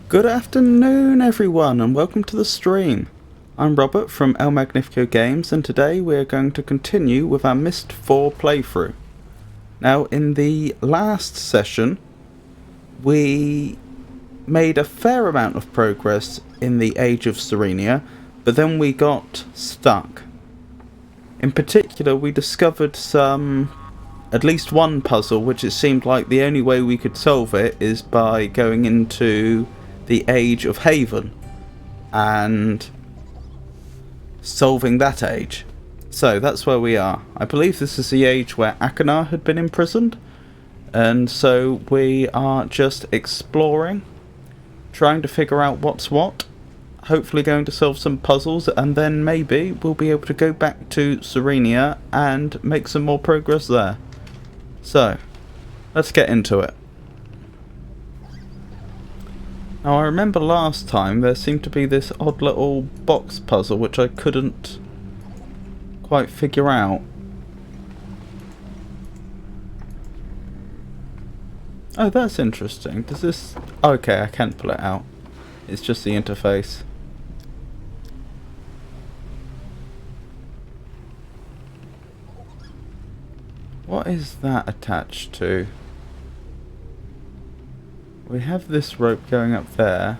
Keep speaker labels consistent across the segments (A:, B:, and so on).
A: Good afternoon everyone and welcome to the stream. I'm Robert from El Magnifico Games and today we're going to continue with our Myst 4 playthrough. Now in the last session we made a fair amount of progress in the Age of Serenia, but then we got stuck. In particular we discovered at least one puzzle which it seemed like the only way we could solve it is by going into the Age of Haven and solving that age. So that's where we are. I believe this is the age where Akanar had been imprisoned, and so we are just exploring, trying to figure out what's what, hopefully going to solve some puzzles, and then maybe we'll be able to go back to Serenia and make some more progress there. So let's get into it. Now I remember last time there seemed to be this odd little box puzzle which I couldn't quite figure out. Oh, that's interesting. Does this... Okay, I can't pull it out. It's just the interface. What is that attached to? We have this rope going up there.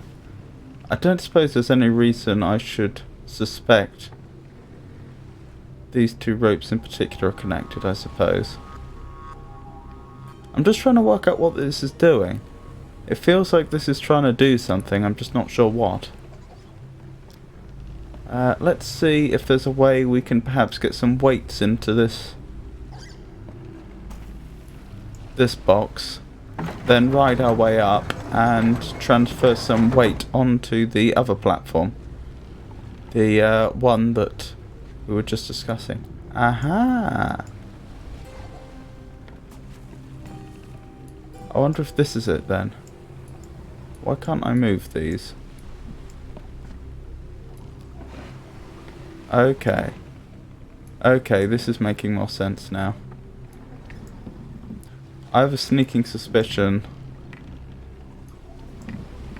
A: I don't suppose there's any reason I should suspect these two ropes in particular are connected, I suppose. I'm just trying to work out what this is doing. It feels like this is trying to do something, I'm just not sure what. Let's see if there's a way we can perhaps get some weights into this box. Then ride our way up and transfer some weight onto the other platform. The one that we were just discussing. Aha! I wonder if this is it then. Why can't I move these? Okay. Okay, this is making more sense now. I have a sneaking suspicion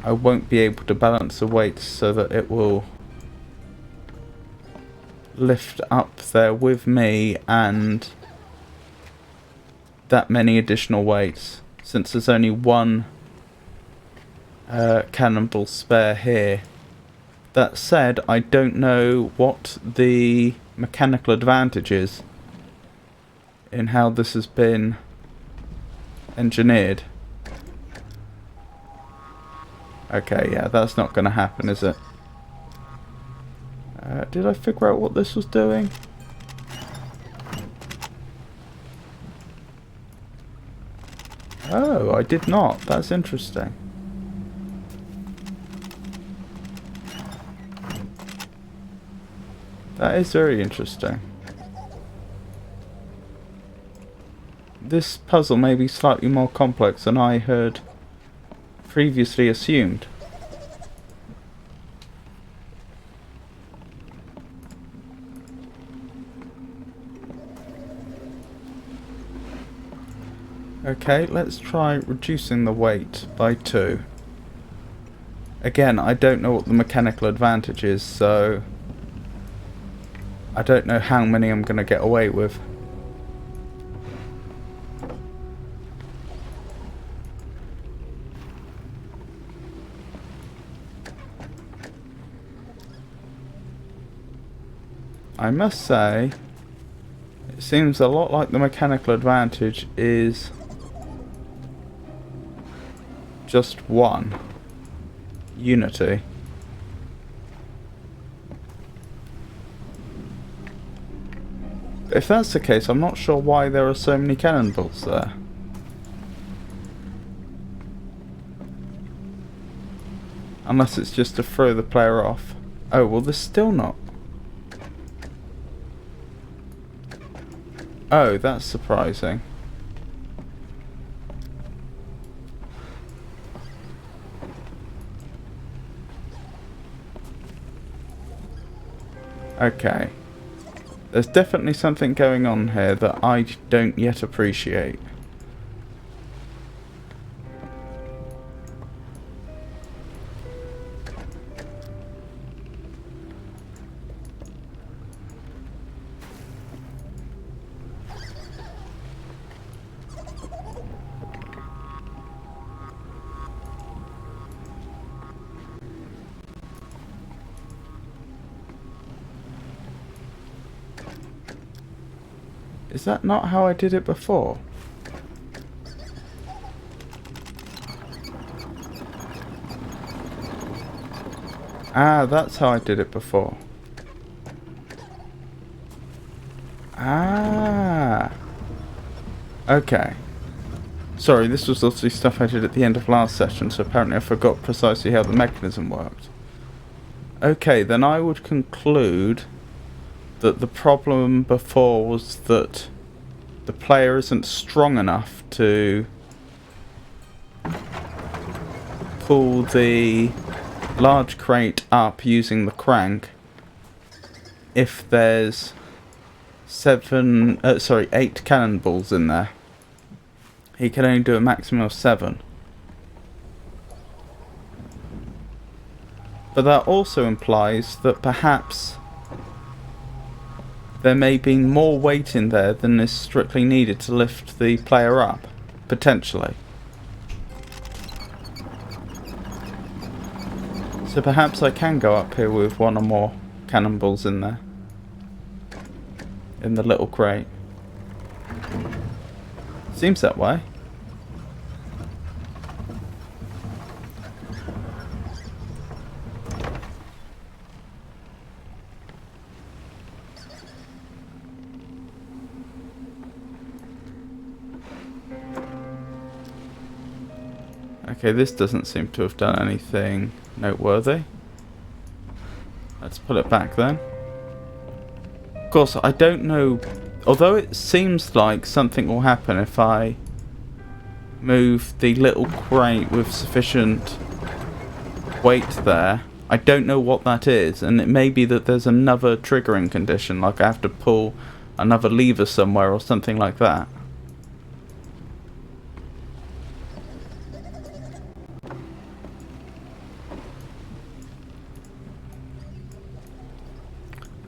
A: I won't be able to balance the weight so that it will lift up there with me and that many additional weights, since there's only one cannonball spare here. That said, I don't know what the mechanical advantage is in how this has been engineered. Okay, yeah, that's not going to happen, is it? Did I figure out what this was doing? Oh, I did not. That's interesting. That is very interesting. This puzzle may be slightly more complex than I had previously assumed. Okay, let's try reducing the weight by 2. Again, I don't know what the mechanical advantage is, so I don't know how many I'm going to get away with. I must say, It seems a lot like the mechanical advantage is just one. Unity. If that's the case, I'm not sure why there are so many cannonballs there. Unless it's just to throw the player off. Oh, well, there's still not. Oh, that's surprising. Okay. There's definitely something going on here that I don't yet appreciate. Is that not how I did it before? Ah, that's how I did it before. Ah. Okay. Sorry, this was also stuff I did at the end of last session, so apparently I forgot precisely how the mechanism worked. Okay, then I would conclude that the problem before was that the player isn't strong enough to pull the large crate up using the crank if there's 8 cannonballs in there. He can only do a maximum of 7. But that also implies that perhaps there may be more weight in there than is strictly needed to lift the player up, potentially. So perhaps I can go up here with 1 or more cannonballs in there. In the little crate. Seems that way. Okay, this doesn't seem to have done anything noteworthy. Let's put it back then. Of course, I don't know, although it seems like something will happen if I move the little crate with sufficient weight there. I don't know what that is, and it may be that there's another triggering condition, like I have to pull another lever somewhere or something like that.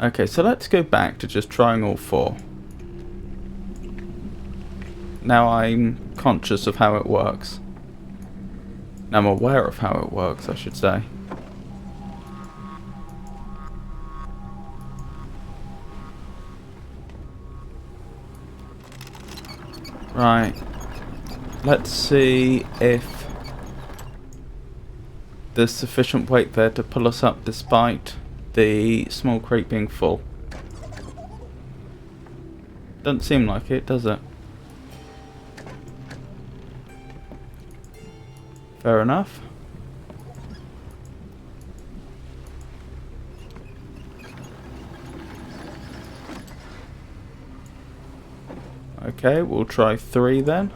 A: Okay, so let's go back to just trying all 4. Now I'm conscious of how it works. Now I'm aware of how it works, I should say. Right. Let's see if there's sufficient weight there to pull us up despite the small crate being full. Doesn't seem like it, does it? Fair enough. Okay, we'll try 3 then.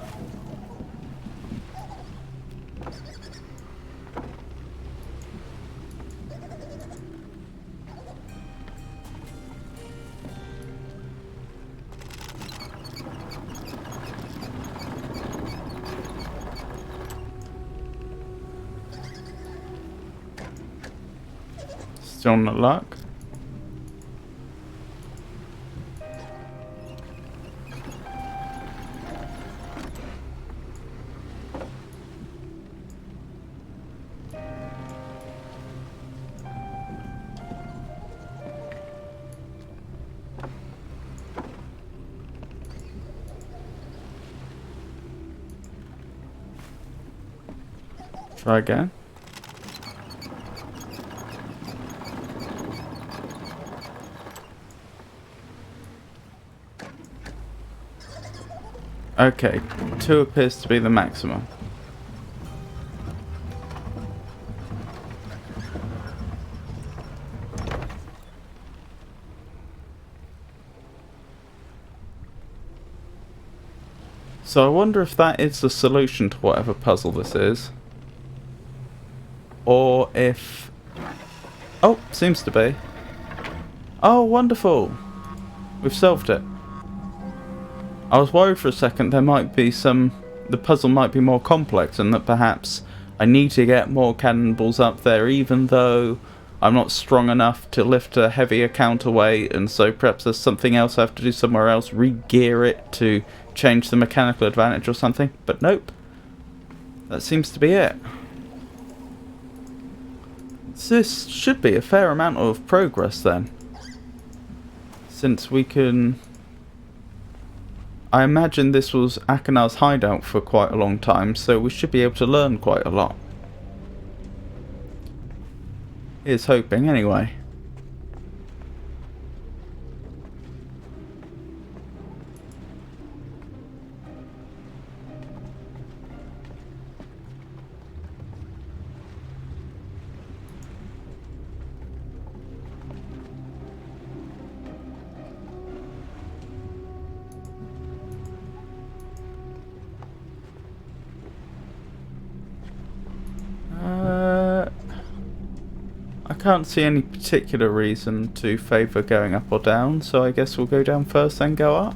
A: Still no luck. Try again. Okay, 2 appears to be the maximum. So I wonder if that is the solution to whatever puzzle this is. Or if... Oh, seems to be. Oh, wonderful! We've solved it. I was worried for a second there might be the puzzle might be more complex and that perhaps I need to get more cannonballs up there even though I'm not strong enough to lift a heavier counterweight, and so perhaps there's something else I have to do somewhere else, re-gear it to change the mechanical advantage or something. But nope. That seems to be it. This should be a fair amount of progress then. Since we can... I imagine this was Akanar's hideout for quite a long time, so we should be able to learn quite a lot. Here's hoping, anyway. I can't see any particular reason to favour going up or down, so I guess we'll go down first, then go up.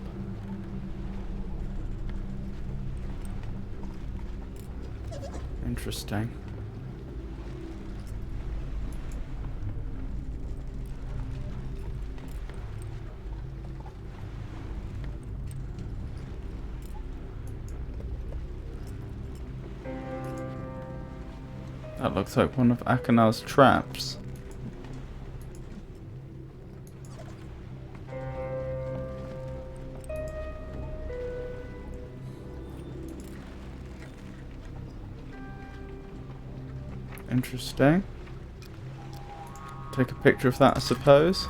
A: Interesting. That looks like one of Akanar's traps. Interesting. Take a picture of that, I suppose.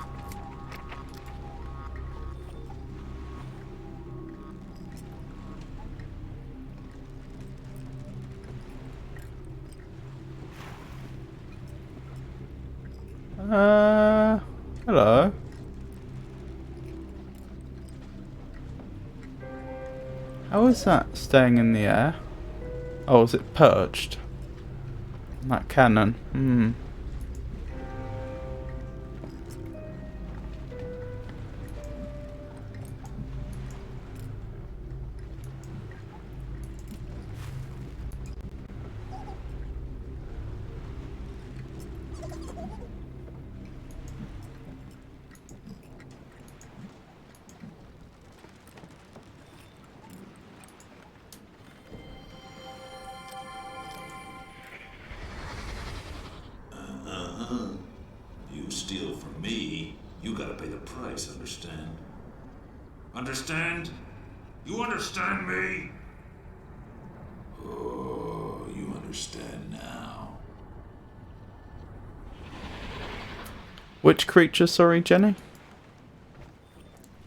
A: Hello. How is that staying in the air? Oh, is it perched? That cannon.
B: You steal from me, you gotta pay the price, understand? Understand? You understand me? Oh, you understand now.
A: Which creature, sorry, Jenny?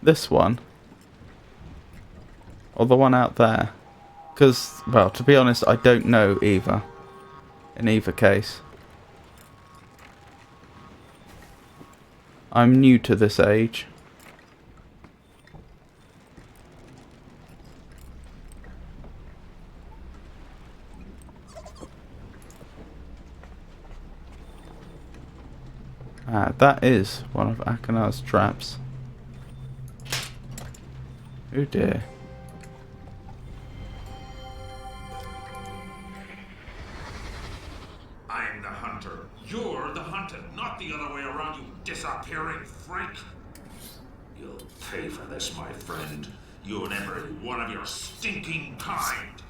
A: This one? Or the one out there? Because, well, to be honest, I don't know either. In either case. I'm new to this age. Ah, that is one of Akanar's traps. Oh dear.
B: I'm the hunter. You're the hunted, not the other way around, you disappearing freak. You'll pay for this, my friend. You and every one of your stinking kind.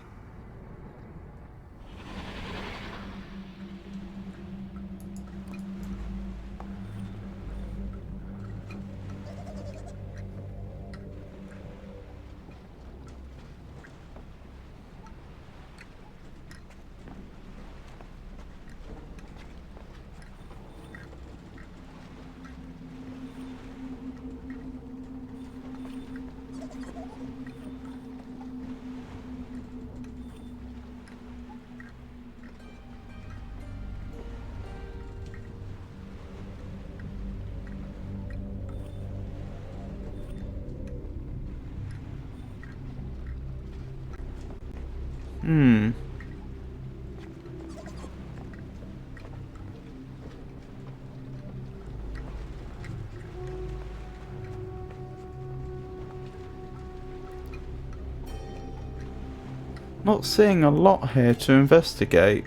A: Not seeing a lot here to investigate.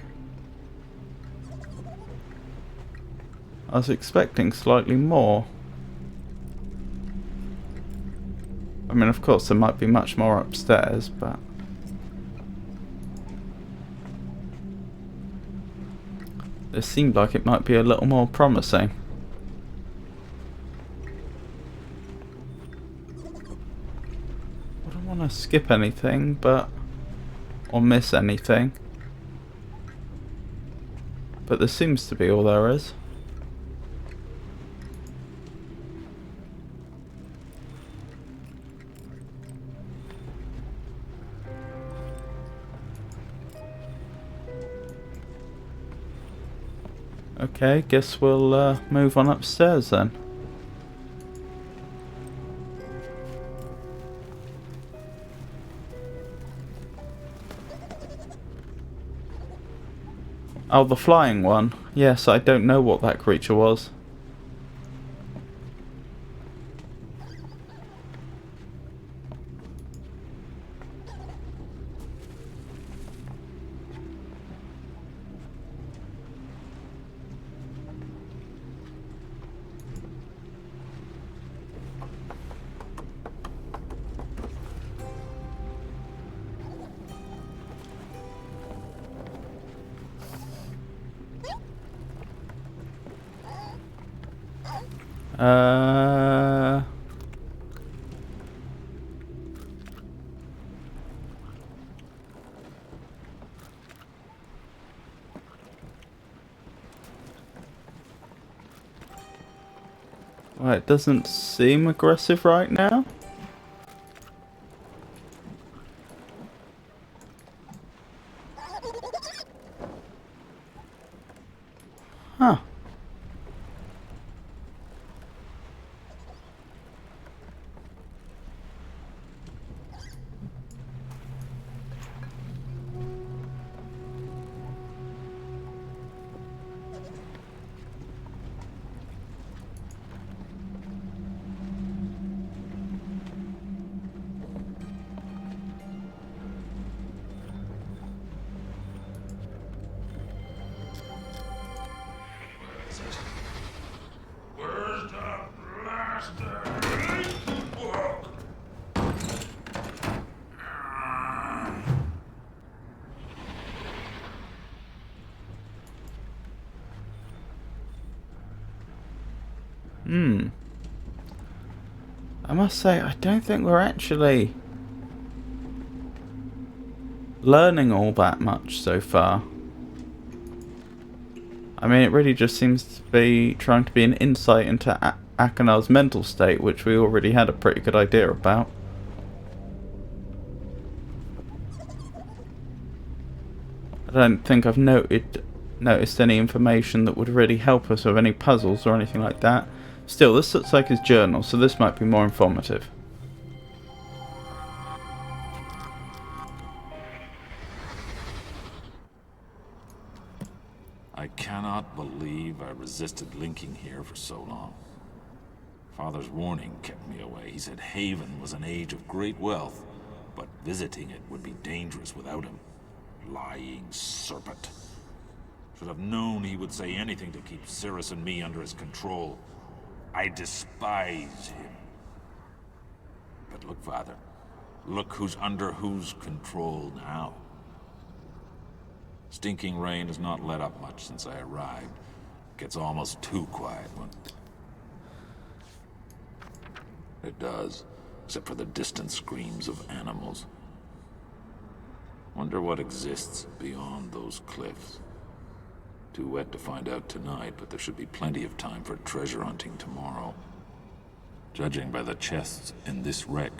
A: I was expecting slightly more. I mean, of course, there might be much more upstairs, but... this seemed like it might be a little more promising. I don't want to skip anything, but... or miss anything. But there seems to be all there is. Okay, guess we'll move on upstairs then. Oh, the flying one. Yes, I don't know what that creature was. Uh... Well, it doesn't seem aggressive right now. Huh.
B: Where's the blaster? Whoa.
A: I must say, I don't think we're actually learning all that much so far. I mean, it really just seems to be trying to be an insight into Akanar's mental state, which we already had a pretty good idea about. I don't think I've noticed any information that would really help us with any puzzles or anything like that. Still, this looks like his journal, so this might be more informative.
B: I cannot believe I resisted linking here for so long. Father's warning kept me away. He said Haven was an age of great wealth, but visiting it would be dangerous without him. Lying serpent. Should have known he would say anything to keep Cirrus and me under his control. I despise him. But look, Father. Look who's under whose control now. Stinking Rain has not let up much since I arrived. Gets almost too quiet when... It does, except for the distant screams of animals. Wonder what exists beyond those cliffs. Too wet to find out tonight, but there should be plenty of time for treasure hunting tomorrow. Judging by the chests in this wreck,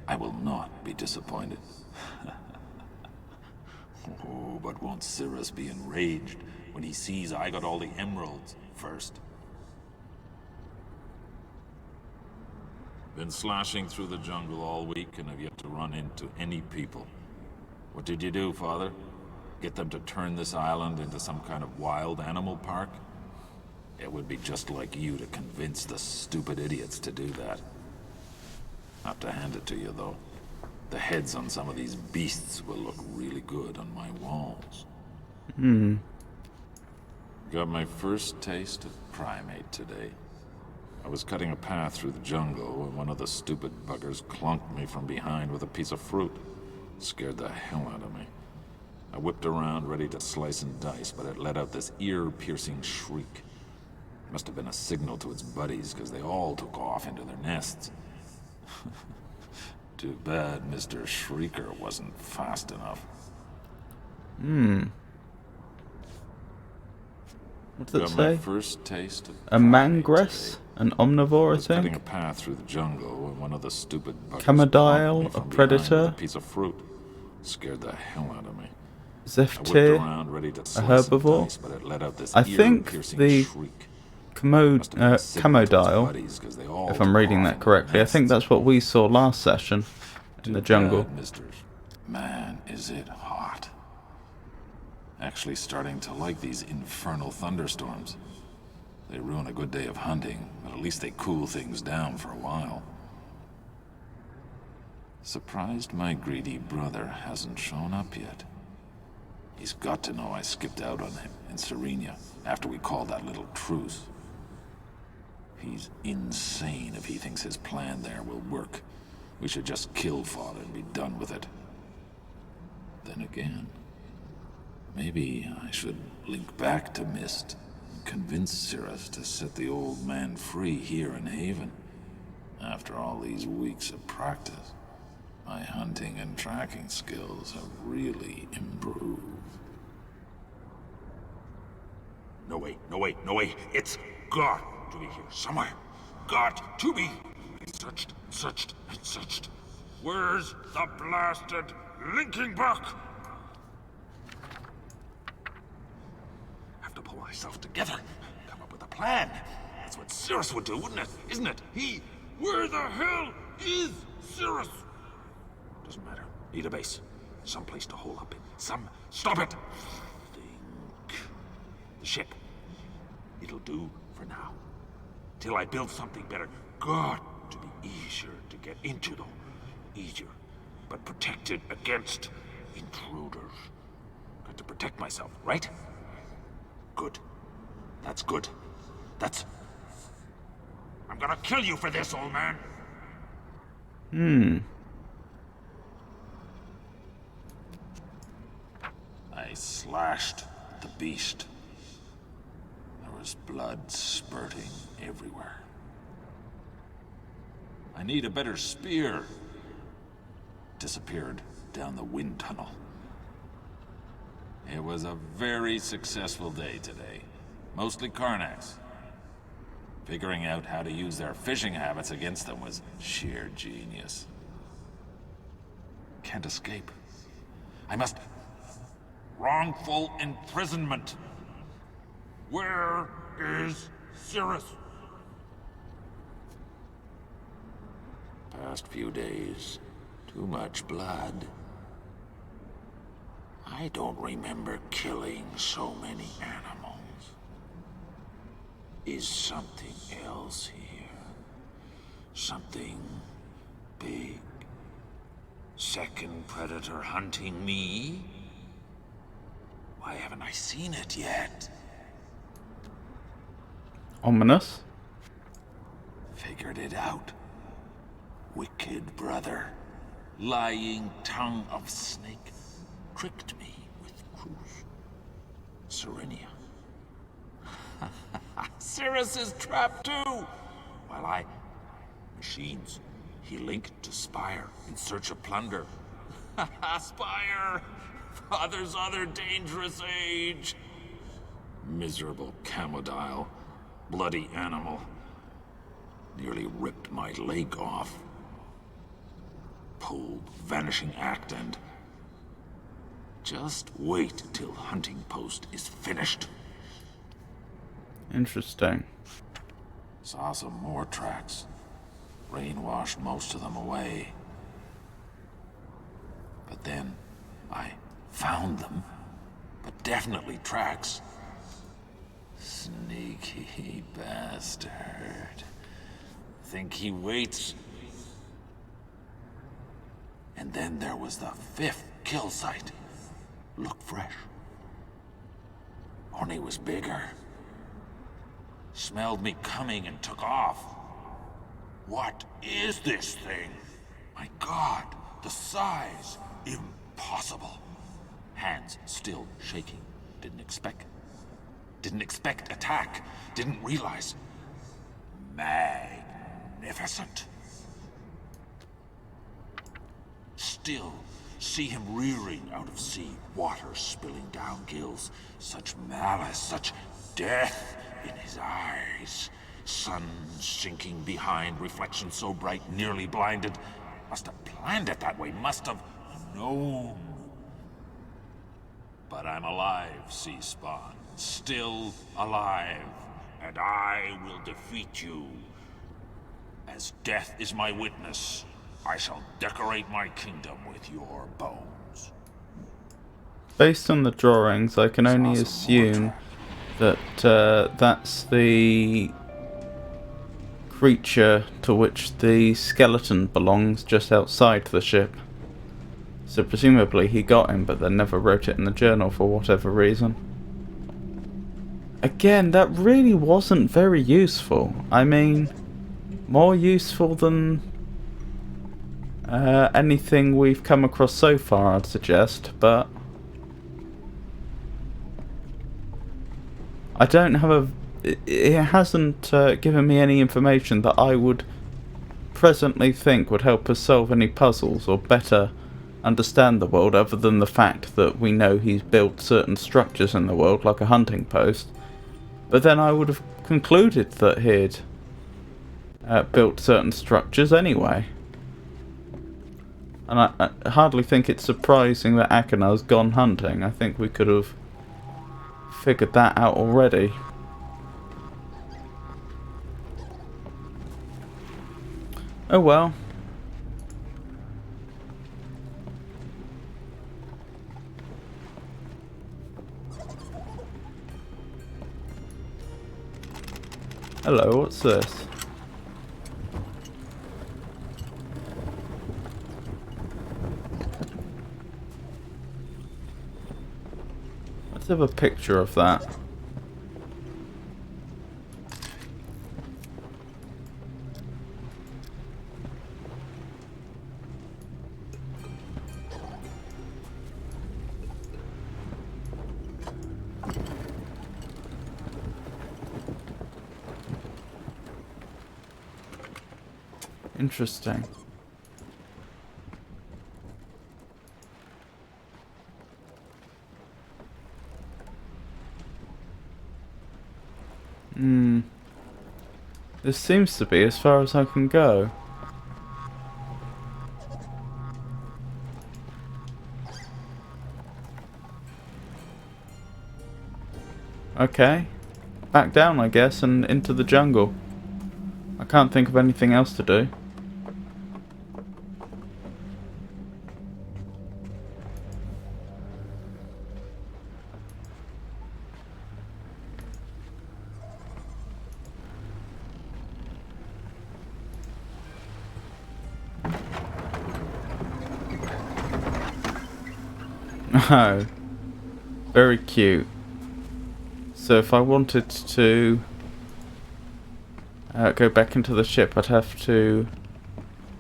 B: I will not be disappointed. Oh, but won't Cirrus be enraged when he sees I got all the emeralds first? Been slashing through the jungle all week and have yet to run into any people.
C: What did you do, Father? Get them to turn this island into some kind of wild animal park? It would be just like you to convince the stupid idiots to do that. Have to hand it to you, though. The heads on some of these beasts will look really good on my walls. Got my first taste of primate today. I was cutting a path through the jungle when one of the stupid buggers clunked me from behind with a piece of fruit. Scared the hell out of me. I whipped around, ready to slice and dice, but it let out this ear-piercing shriek. Must have been a signal to its buddies, because they all took off into their nests. Too bad Mr. Shrieker wasn't fast enough.
A: What does it
C: Got my
A: say?
C: first taste of
A: A
C: primate
A: mangress?
C: today.
A: An omnivore, I
C: Was cutting a
A: think?
C: path through the jungle when one of the stupid buggers
A: Camodile,
C: clunked me
A: a
C: from behind
A: predator?
C: with a piece of fruit. Scared the hell out of me. I whipped
A: Zephyr?
C: around, ready to
A: A
C: slice and
A: herbivore?
C: dice, but it let out this
A: I think
C: ear-piercing
A: the
C: shriek. Must have been a signal to its
A: Camodile,
C: buddies, 'cause they all
A: if I'm
C: took
A: reading
C: off
A: that
C: into their
A: correctly, I think
C: nests.
A: that's what we saw last session in the jungle.
C: Bad, Mr. Man, is it hot. Actually starting to like these infernal thunderstorms. They ruin a good day of hunting, but at least they cool things down for a while. Surprised my greedy brother hasn't shown up yet. He's got to know I skipped out on him in Serenia after we called that little truce. He's insane if he thinks his plan there will work. We should just kill Father and be done with it. Then again, maybe I should link back to Myst and convince Cirrus to set the old man free here in Haven. After all these weeks of practice, my hunting and tracking skills have really improved.
B: No way, no way, no way. It's got to be here somewhere. Got to be. I searched, searched, and searched. Where's the blasted linking back? Have to pull myself together. Come up with a plan. That's what Cirrus would do, wouldn't it? Isn't it? Where the hell is Cirrus? Doesn't matter. Need a base. Some place to hole up in. Stop it! Think. The ship. It'll do for now. Till I build something better. Got to be easier to get into, though. Easier. But protected against intruders. Got to protect myself, right? Good. That's good. I'm gonna kill you for this, old man!
C: I slashed the beast. There was blood spurting everywhere. I need a better spear. Disappeared down the wind tunnel. It was a very successful day today. Mostly Karnaks. Figuring out how to use their fishing habits against them was sheer genius. Can't escape. I must...
B: Wrongful imprisonment. Where is Cirrus?
C: Past few days, too much blood. I don't remember killing so many animals. Is something else here? Something big? Second predator hunting me? Why haven't I seen it yet?
A: Ominous.
C: Figured it out. Wicked brother. Lying tongue of snake. Tricked me with Cruz. Serenia. Cirrus is trapped too! While I... Machines. He linked to Spire in search of plunder. Spire! Father's other dangerous age. Miserable Camodile. Bloody animal. Nearly ripped my leg off. Pulled Vanishing Act and... Just wait till hunting post is finished.
A: Interesting.
C: Saw some more tracks. Rain washed most of them away. But then, I found them, but definitely tracks. Sneaky bastard. Think he waits? And then there was the 5th kill site. Looked fresh. Only was bigger. Smelled me coming and took off. What is this thing? My God, the size. Impossible. Hands still shaking. Didn't expect attack. Didn't realize. Magnificent. Still see him rearing out of sea, water spilling down gills. Such malice, such death in his eyes. Sun sinking behind, reflection so bright, nearly blinded. Must have planned it that way, must have known. But I'm alive, Sea Spawn. Still alive. And I will defeat you. As death is my witness, I shall decorate my kingdom with your bones.
A: Based on the drawings, I can only assume that that's the creature to which the skeleton belongs just outside the ship. So presumably he got him, but then never wrote it in the journal for whatever reason. Again, that really wasn't very useful. I mean, more useful than anything we've come across so far, I'd suggest, but I don't have a... It hasn't given me any information that I would presently think would help us solve any puzzles or better understand the world, other than the fact that we know he's built certain structures in the world, like a hunting post. But then I would have concluded that he'd built certain structures anyway. And I hardly think it's surprising that Akena's gone hunting. I think we could have figured that out already. Oh well. Hello, what's this? Let's have a picture of that. Interesting. This seems to be as far as I can go. Okay. Back down, I guess, and into the jungle. I can't think of anything else to do. Oh, very cute. So if I wanted to go back into the ship, I'd have to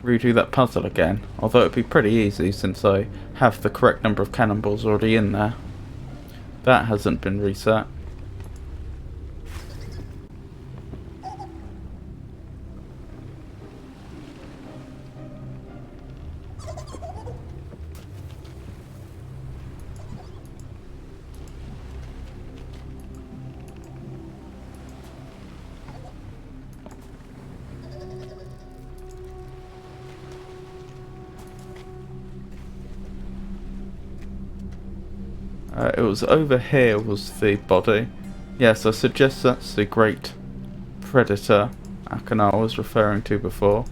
A: redo that puzzle again. Although it'd be pretty easy since I have the correct number of cannonballs already in there. That hasn't been reset. It was over here was the body. Yes, I suggest that's the great predator Akana was referring to before.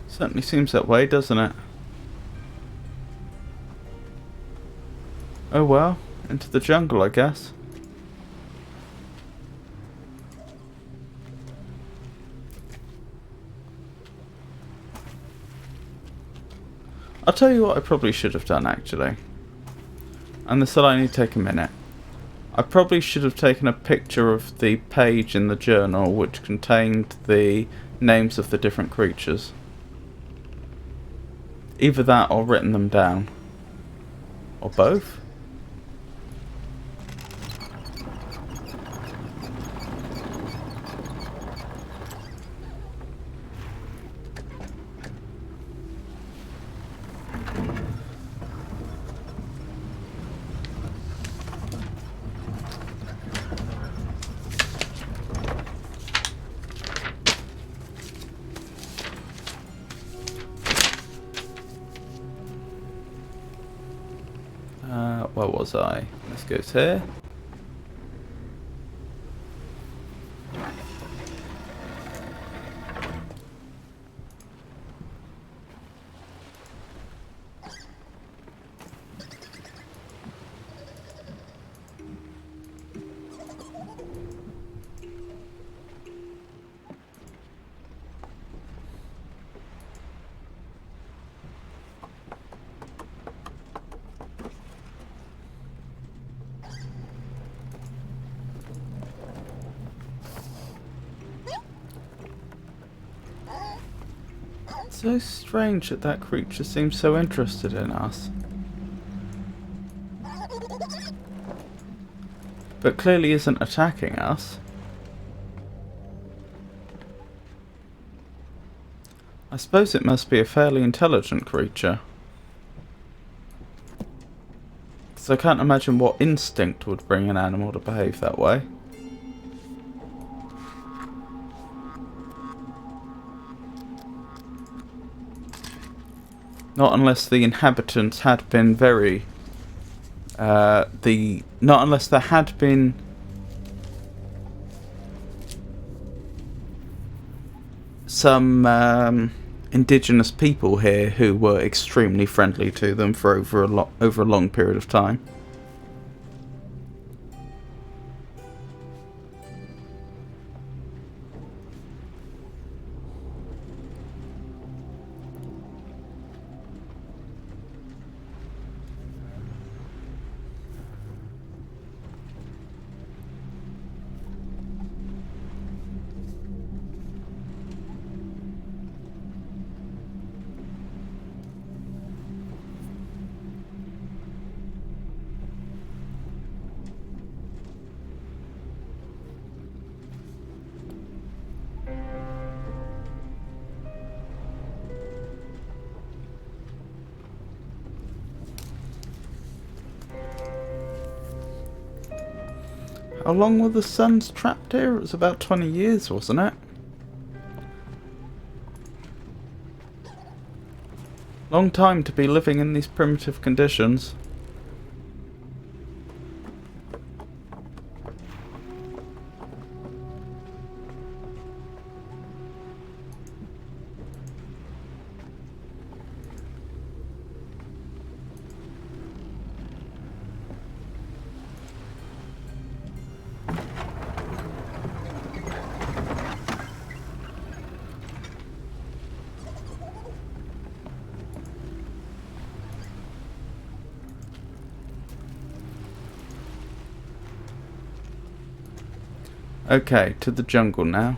A: Certainly seems that way, doesn't it? Oh well, into the jungle, I guess. I'll tell you what I probably should have done, actually. And this will only take a minute. I probably should have taken a picture of the page in the journal which contained the names of the different creatures. Either that or written them down. Or both? Where was I? This goes here. So strange that that creature seems so interested in us. But clearly isn't attacking us. I suppose it must be a fairly intelligent creature. Because I can't imagine what instinct would bring an animal to behave that way. Not unless the inhabitants had been very... not unless there had been... some indigenous people here who were extremely friendly to them for over a long period of time. How long were the Suns trapped here? It was about 20 years, wasn't it? Long time to be living in these primitive conditions. Okay, to the jungle now.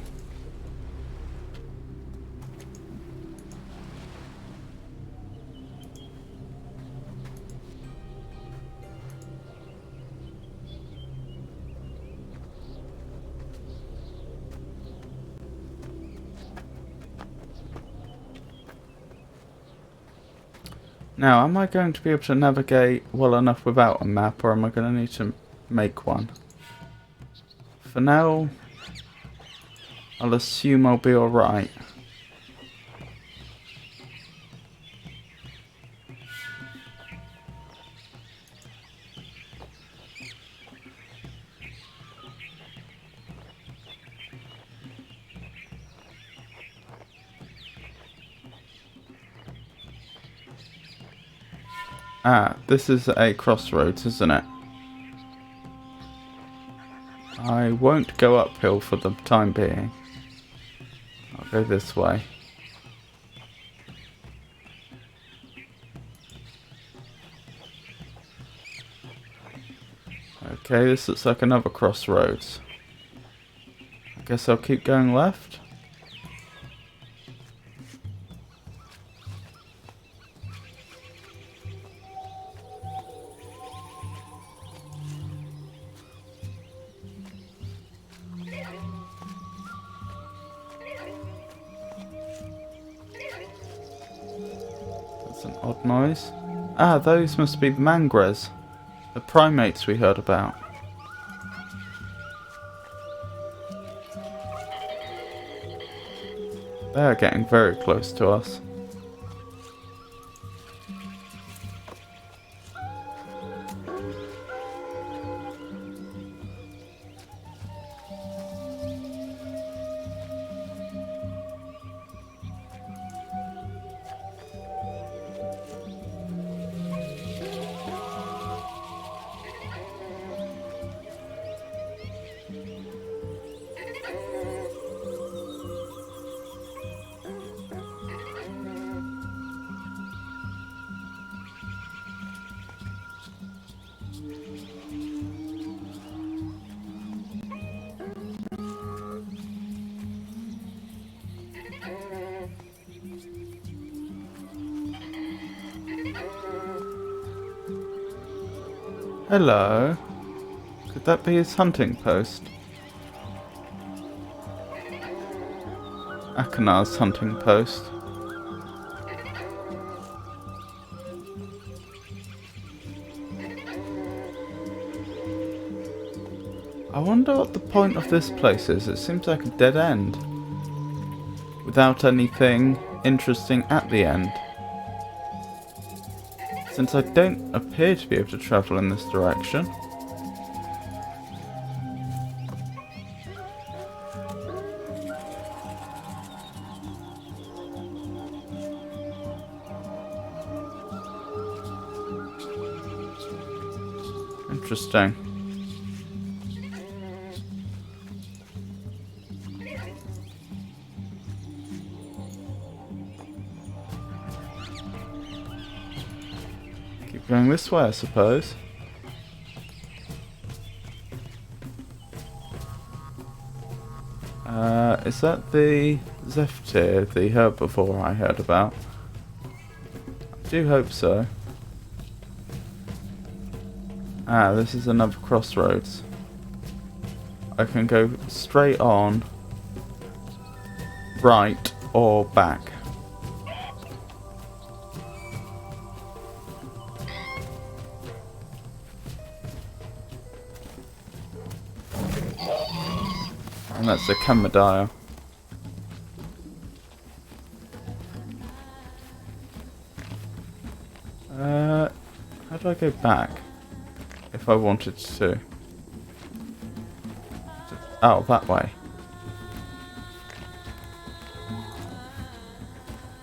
A: Now, am I going to be able to navigate well enough without a map, or am I going to need to make one? For now, I'll assume I'll be alright. Ah, this is a crossroads, isn't it? I won't go uphill for the time being. I'll go this way. Okay, this looks like another crossroads. I guess I'll keep going left. That's an odd noise. Ah, those must be the mangres, the primates we heard about. They're getting very close to us. Hello. Could that be his hunting post? Akanar's hunting post. I wonder what the point of this place is. It seems like a dead end. Without anything interesting at the end. Since I don't appear to be able to travel in this direction. Interesting. Keep going this way, I suppose. Is that the Zephyr, the herbivore I heard about? I do hope so. Ah, this is another crossroads. I can go straight on, right, or back. And that's the camera dial. How do I go back? If I wanted to. Oh, that way.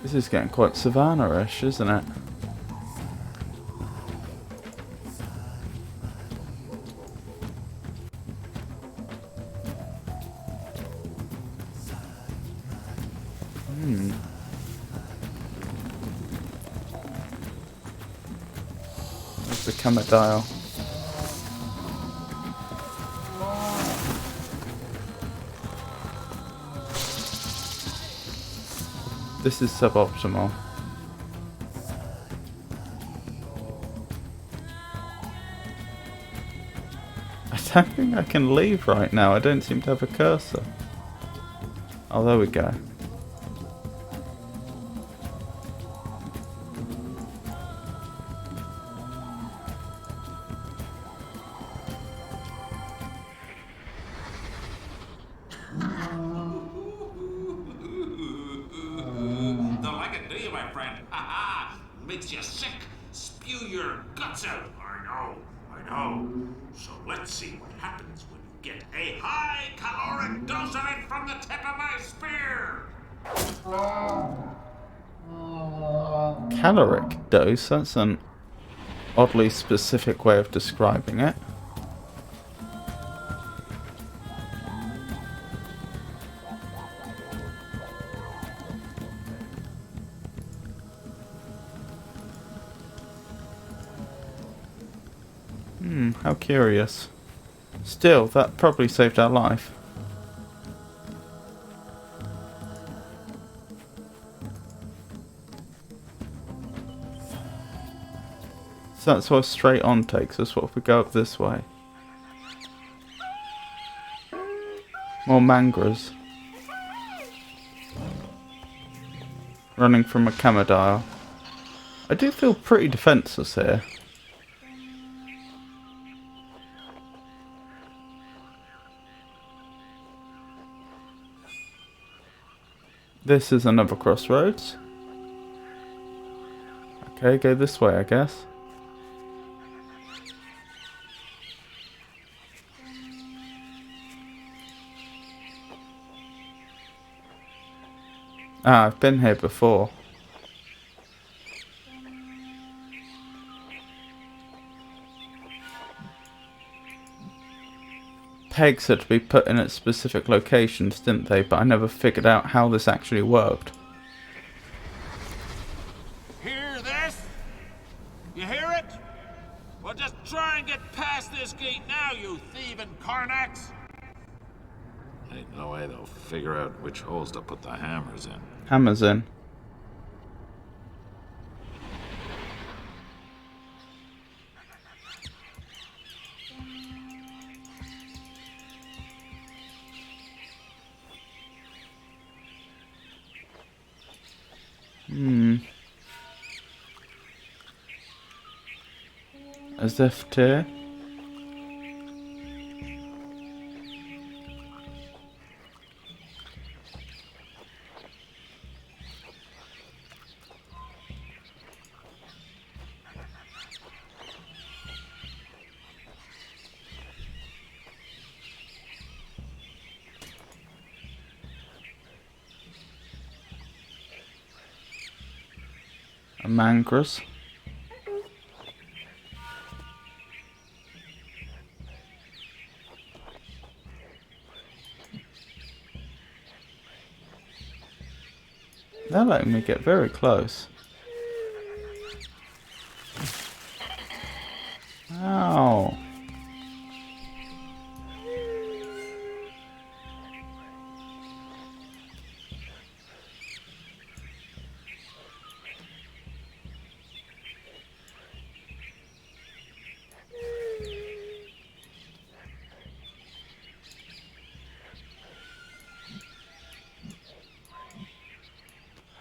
A: This is getting quite savannah-ish, isn't it? There's the camera dial. This is suboptimal. I don't think I can leave right now. I don't seem to have a cursor. Oh, there we go.
B: Don't like it, do you, my friend? Ha ha! Makes you sick. Spew your guts out. I know. So let's see what happens when you get a high caloric dose of it from the tip of my spear.
A: Caloric dose? That's an oddly specific way of describing it. How curious. Still, that probably saved our life. So that's why straight on takes us. What if we go up this way? More mangras. Running from a camodile. I do feel pretty defenceless here. This is another crossroads. Okay, go this way, I guess. Ah, I've been here before. Pegs had to be put in at specific locations, didn't they? But I never figured out how this actually worked.
B: Hear this? You hear it? Well, just try and get past this gate now, you thieving Karnaks!
C: Ain't no way they'll figure out which holes to put the hammers in.
A: Hammers in. As if to. A mangras. They're letting me get very close. Ow.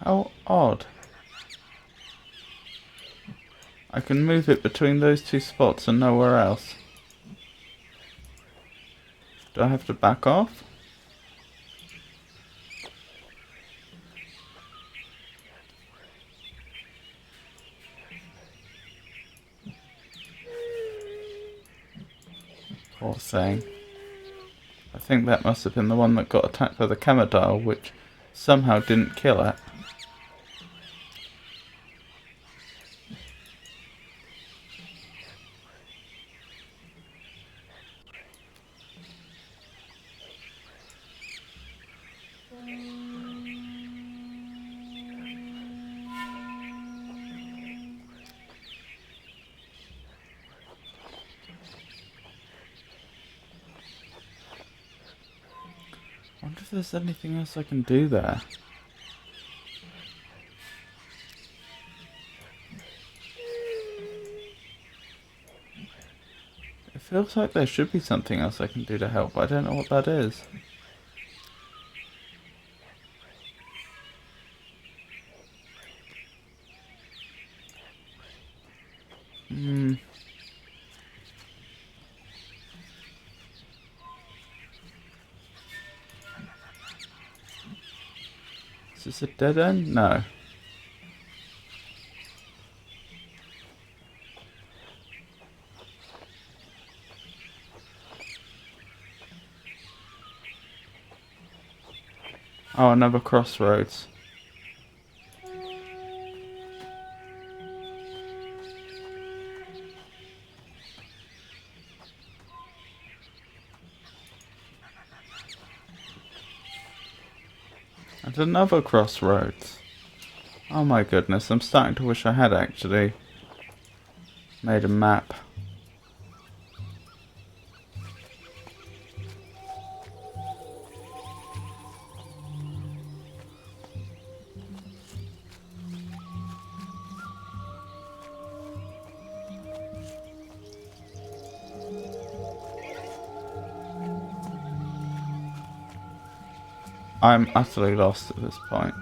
A: How odd. I can move it between those two spots and nowhere else. Do I have to back off? Poor thing. I think that must have been the one that got attacked by the camodile, which somehow didn't kill it. I wonder if there's anything else I can do there. It feels like there should be something else I can do to help, but I don't know what that is. Is this a dead end? No. Oh, another crossroads. And another crossroads. Oh my goodness, I'm starting to wish I had actually made a map. I'm utterly lost at this point.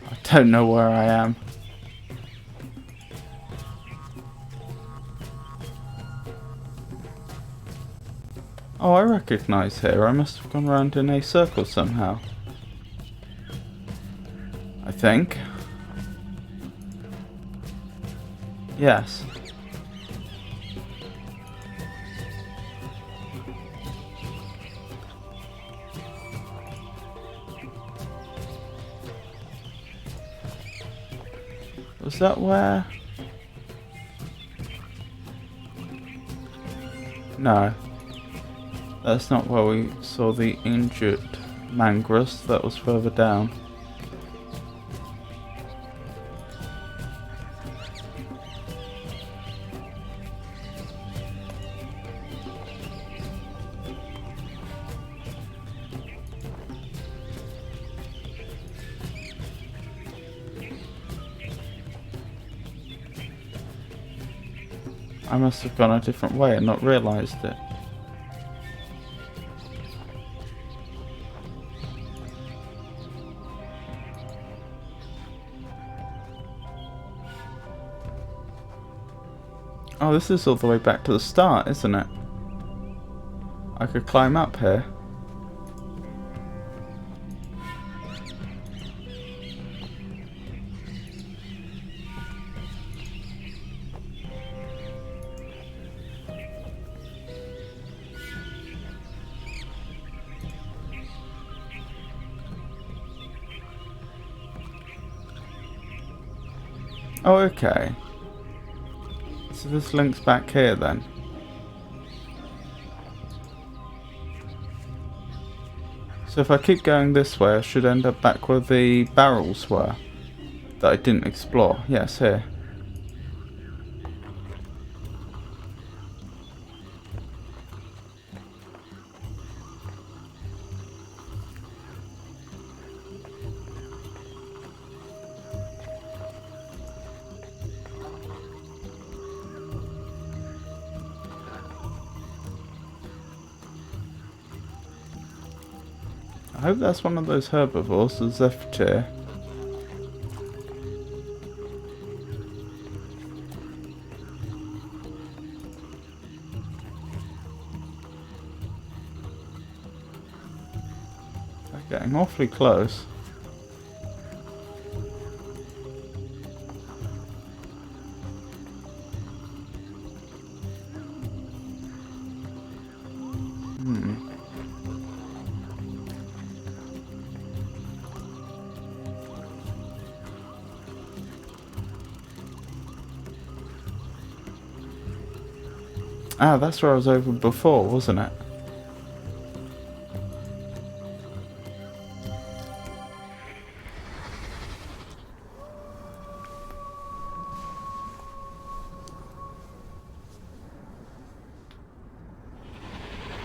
A: I don't know where I am. Oh, I recognise here. I must have gone round in a circle somehow. I think. Yes. Was that where? No. That's not where we saw the injured mangrous. That was further down. I must have gone a different way and not realised it. Oh, this is all the way back to the start, isn't it? I could climb up here. Oh, okay. So this links back here then. So if I keep going this way, I should end up back where the barrels were that I didn't explore. Yes, here. I hope that's one of those herbivores, the zephyr. They're getting awfully close. Ah, that's where I was over before, wasn't it?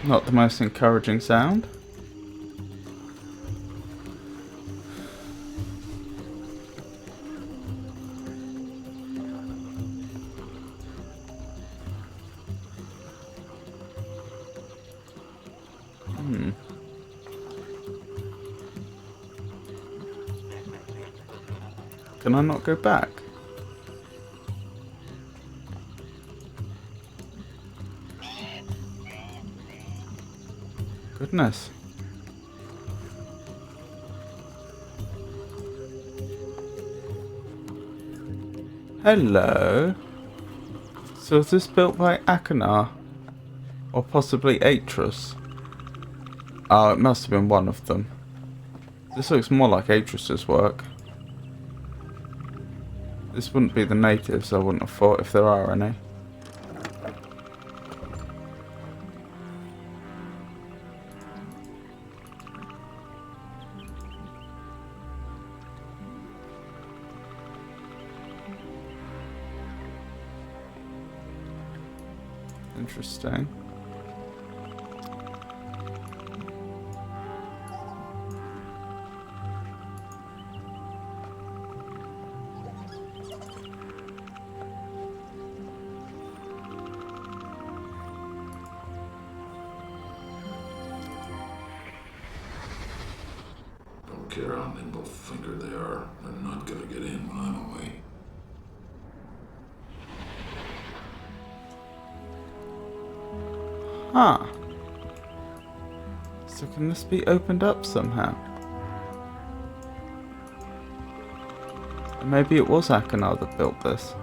A: Not the most encouraging sound. Can I not go back? Goodness. Hello. So is this built by Akanar? Or possibly Atris? Oh, it must have been one of them. This looks more like Atris's work. This wouldn't be the natives, I wouldn't have thought, if there are any. Interesting.
C: Don't care how nimble-fingered they are. They're not gonna get in when I'm away.
A: Huh. So can this be opened up somehow? Maybe it was Akanar that built this.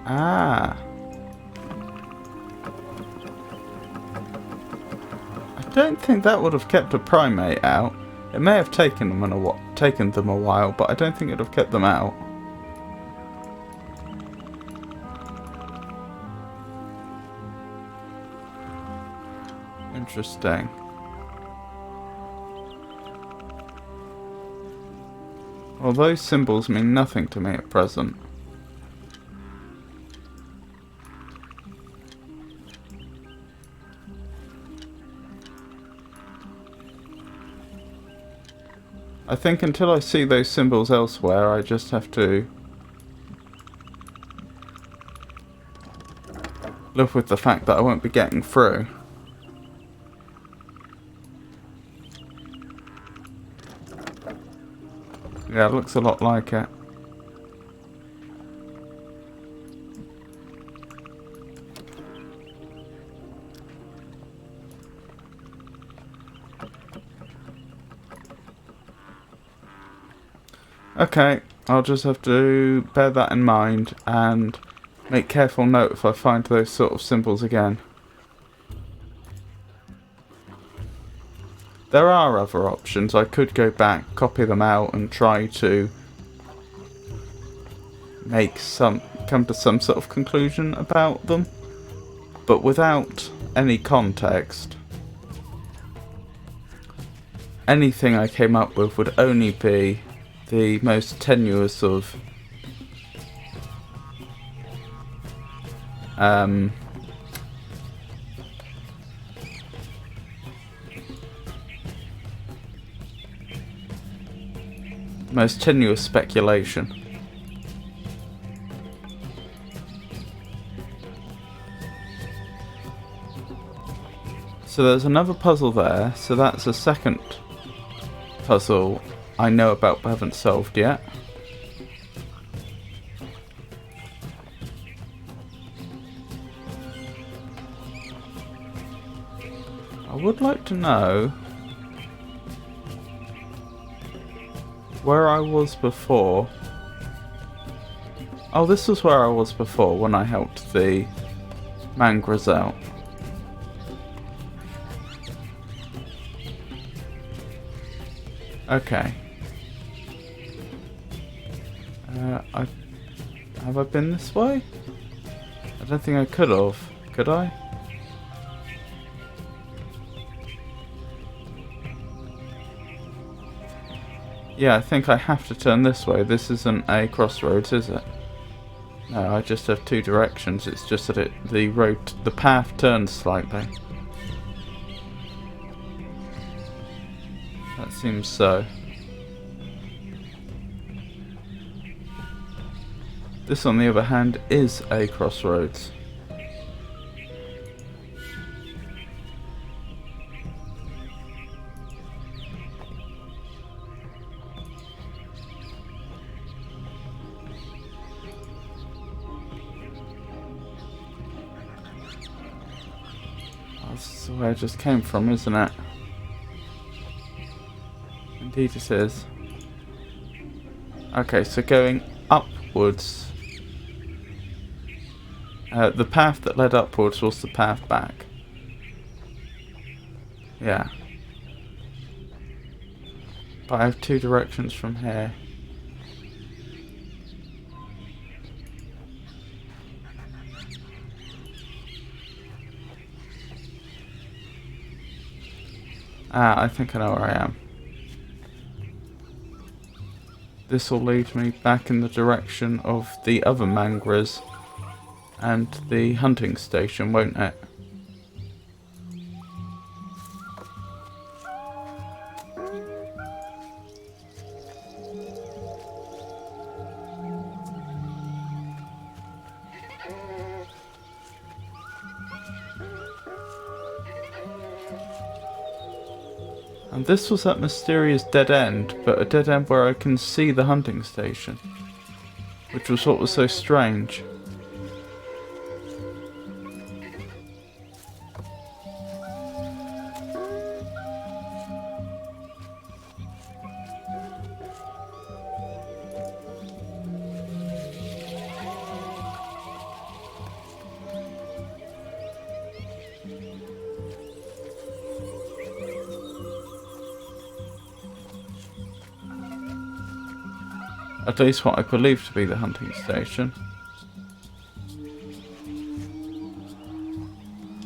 A: Ah. I don't think that would have kept a primate out. It may have taken them a while, but I don't think it would have kept them out. Interesting. Well, those symbols mean nothing to me at present. I think until I see those symbols elsewhere, I just have to live with the fact that I won't be getting through. Yeah, it looks a lot like it. Okay, I'll just have to bear that in mind and make careful note if I find those sort of symbols again. There are other options. I could go back, copy them out and try to come to some sort of conclusion about them, but without any context, anything I came up with would only be the most tenuous of speculation. So there's another puzzle there, so that's a second puzzle I know about but haven't solved yet. I would like to know where I was before. Oh, this was where I was before when I helped the Mangras out. Okay. Have I been this way? I don't think I could have. Could I? Yeah, I think I have to turn this way. This isn't a crossroads, is it? No, I just have two directions. It's just that the path turns slightly. That seems so. This, on the other hand, is a crossroads. That's where I just came from, isn't it? Indeed it is. Okay, so going upwards The path that led upwards was the path back. Yeah. But I have two directions from here. Ah, I think I know where I am. This will lead me back in the direction of the other mangroves and the hunting station, won't it? And this was that mysterious dead end, but a dead end where I can see the hunting station, which was what was so strange. At least what I believe to be the hunting station.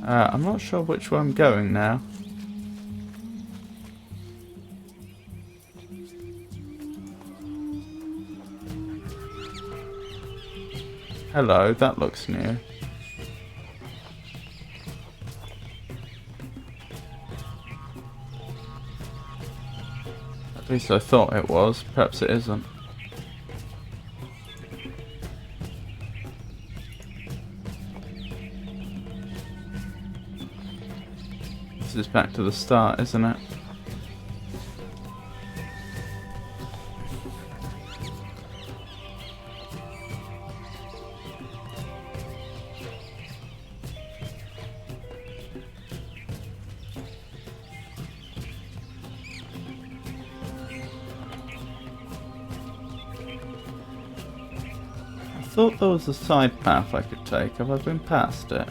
A: I'm not sure which way I'm going now. Hello, that looks new. At least I thought it was. Perhaps it isn't. This is back to the start, isn't it? I thought there was a side path I could take. Have I been past it?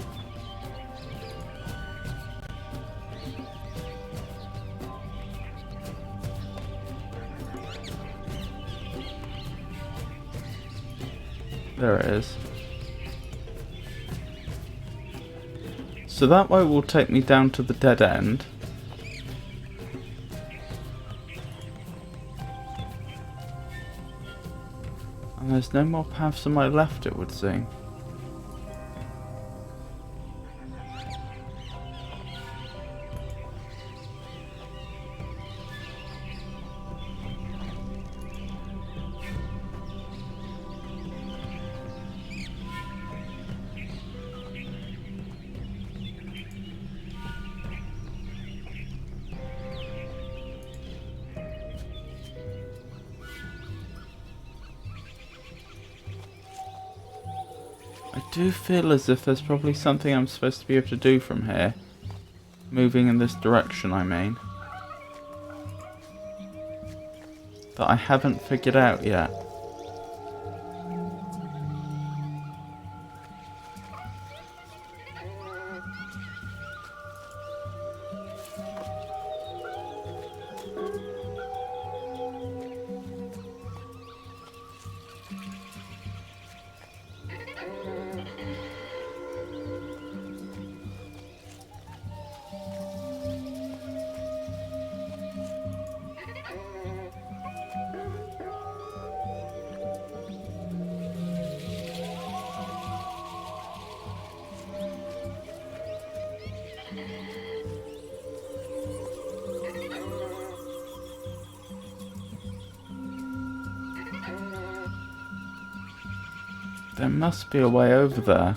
A: There it is. So that way will take me down to the dead end. And there's no more paths on my left, it would seem. I do feel as if there's probably something I'm supposed to be able to do from here. Moving in this direction, I mean. That I haven't figured out yet. There must be a way over there.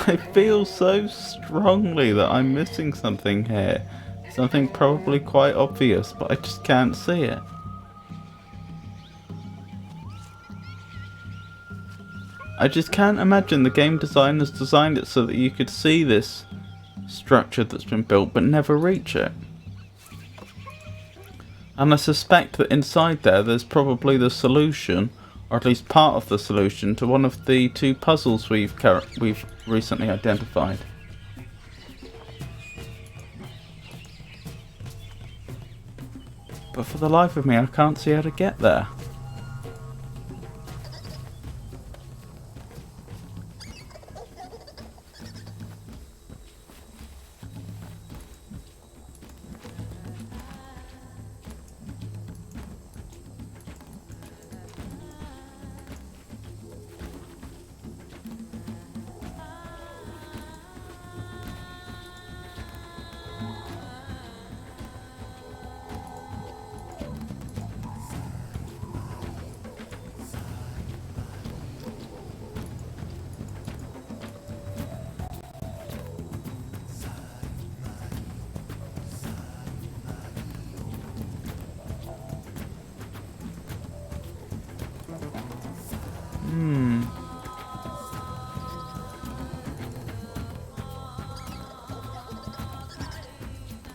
A: I feel so strongly that I'm missing something here. Something probably quite obvious, but I just can't see it. I just can't imagine the game designers designed it so that you could see this structure that's been built but never reach it. And I suspect that inside there's probably the solution, or at least part of the solution, to one of the two puzzles we've recently identified. But for the life of me, I can't see how to get there.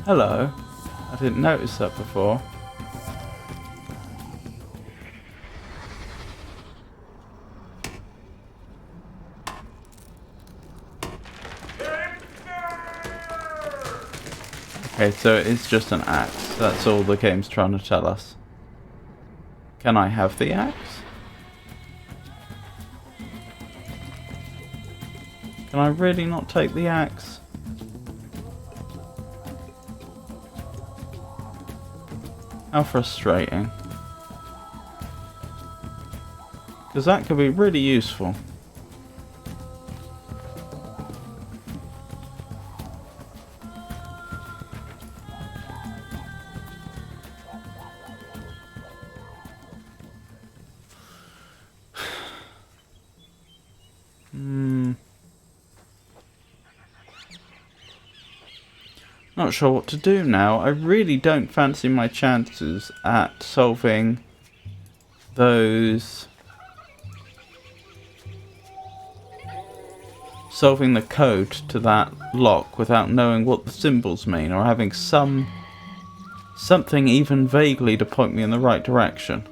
A: Hello. I didn't notice that before. Okay, so it's just an axe. That's all the game's trying to tell us. Can I have the axe? Can I really not take the axe? How frustrating. Because that could be really useful. Not sure what to do now. I really don't fancy my chances at solving the code to that lock without knowing what the symbols mean, or having something even vaguely to point me in the right direction.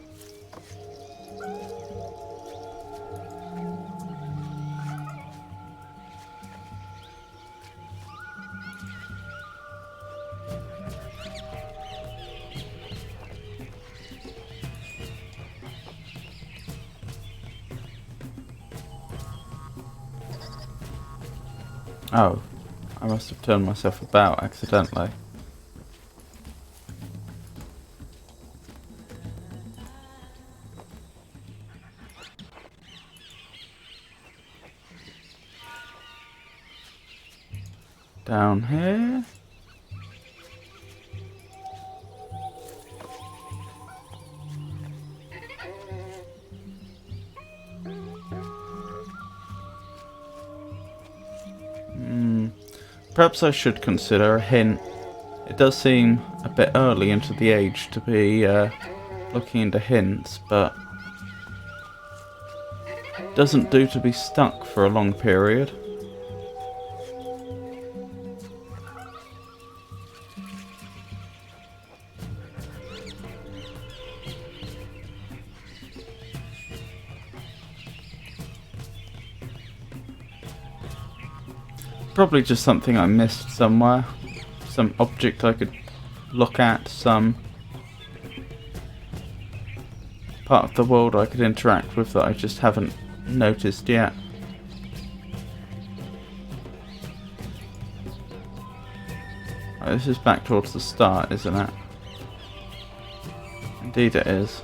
A: Oh, I must have turned myself about accidentally. Down here. Perhaps I should consider a hint. It does seem a bit early into the age to be looking into hints, but it doesn't do to be stuck for a long period. Probably just something I missed somewhere. Some object I could look at, some part of the world I could interact with that I just haven't noticed yet. Right, this is back towards the start, isn't it? Indeed it is.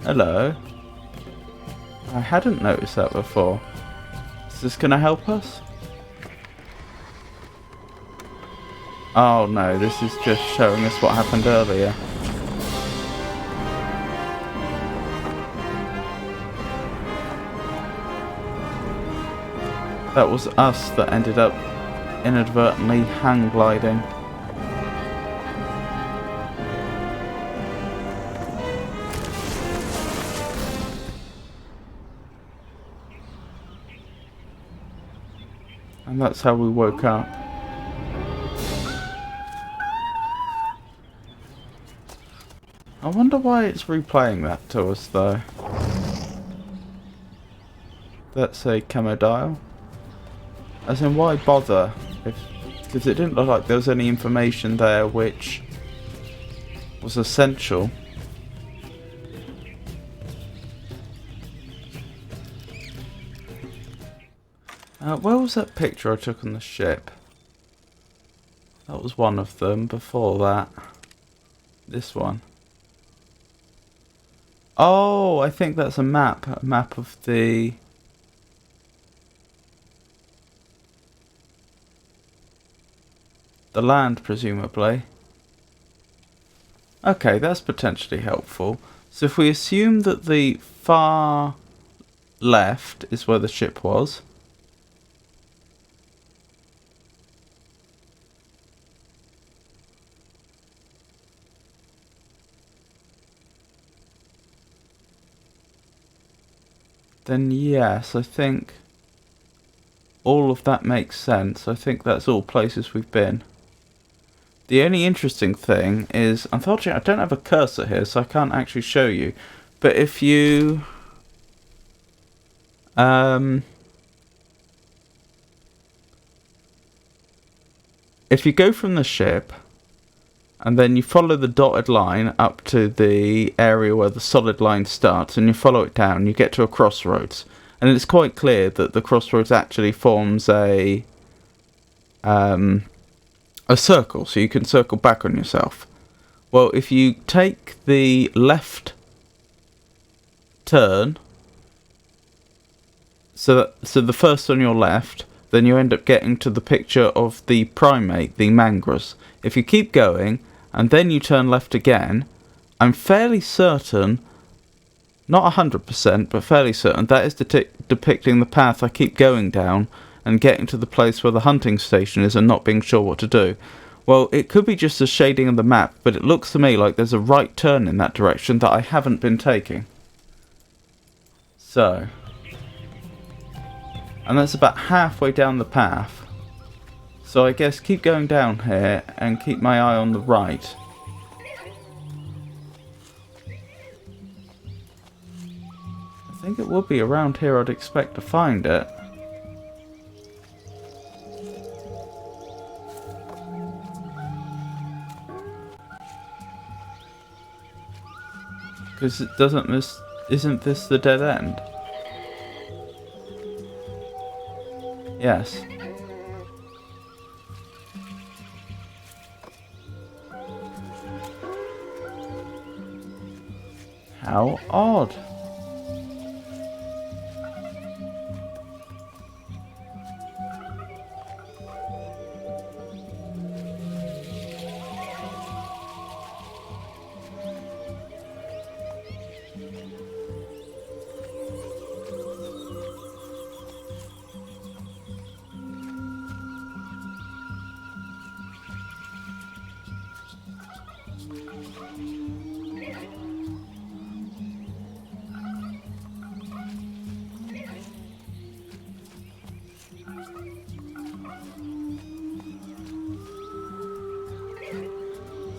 A: Hello. I hadn't noticed that before. Is this gonna help us? Oh no, this is just showing us what happened earlier. That was us that ended up inadvertently hang gliding. And that's how we woke up. I wonder why it's replaying that to us though. That's a camo dial. As in, why bother? Because it didn't look like there was any information there which was essential. Where was that picture I took on the ship? That was one of them. Before that, this one. Oh, I think that's a map of the land, presumably. Okay, that's potentially helpful. So if we assume that the far left is where the ship was, then yes, I think all of that makes sense. I think that's all places we've been. The only interesting thing is, unfortunately, I don't have a cursor here, so I can't actually show you. But if you go from the ship and then you follow the dotted line up to the area where the solid line starts, and you follow it down, you get to a crossroads, and it's quite clear that the crossroads actually forms a circle, so you can circle back on yourself. Well, if you take the left turn, so the first on your left, then you end up getting to the picture of the primate, the Mangras. If you keep going and then you turn left again, I'm fairly certain, not 100%, but fairly certain, that is depicting the path I keep going down and getting to the place where the hunting station is and not being sure what to do. Well, it could be just a shading of the map, but it looks to me like there's a right turn in that direction that I haven't been taking. So, and that's about halfway down the path. So I guess keep going down here and keep my eye on the right. I think it would be around here I'd expect to find it. Because it isn't this the dead end? Yes. How odd.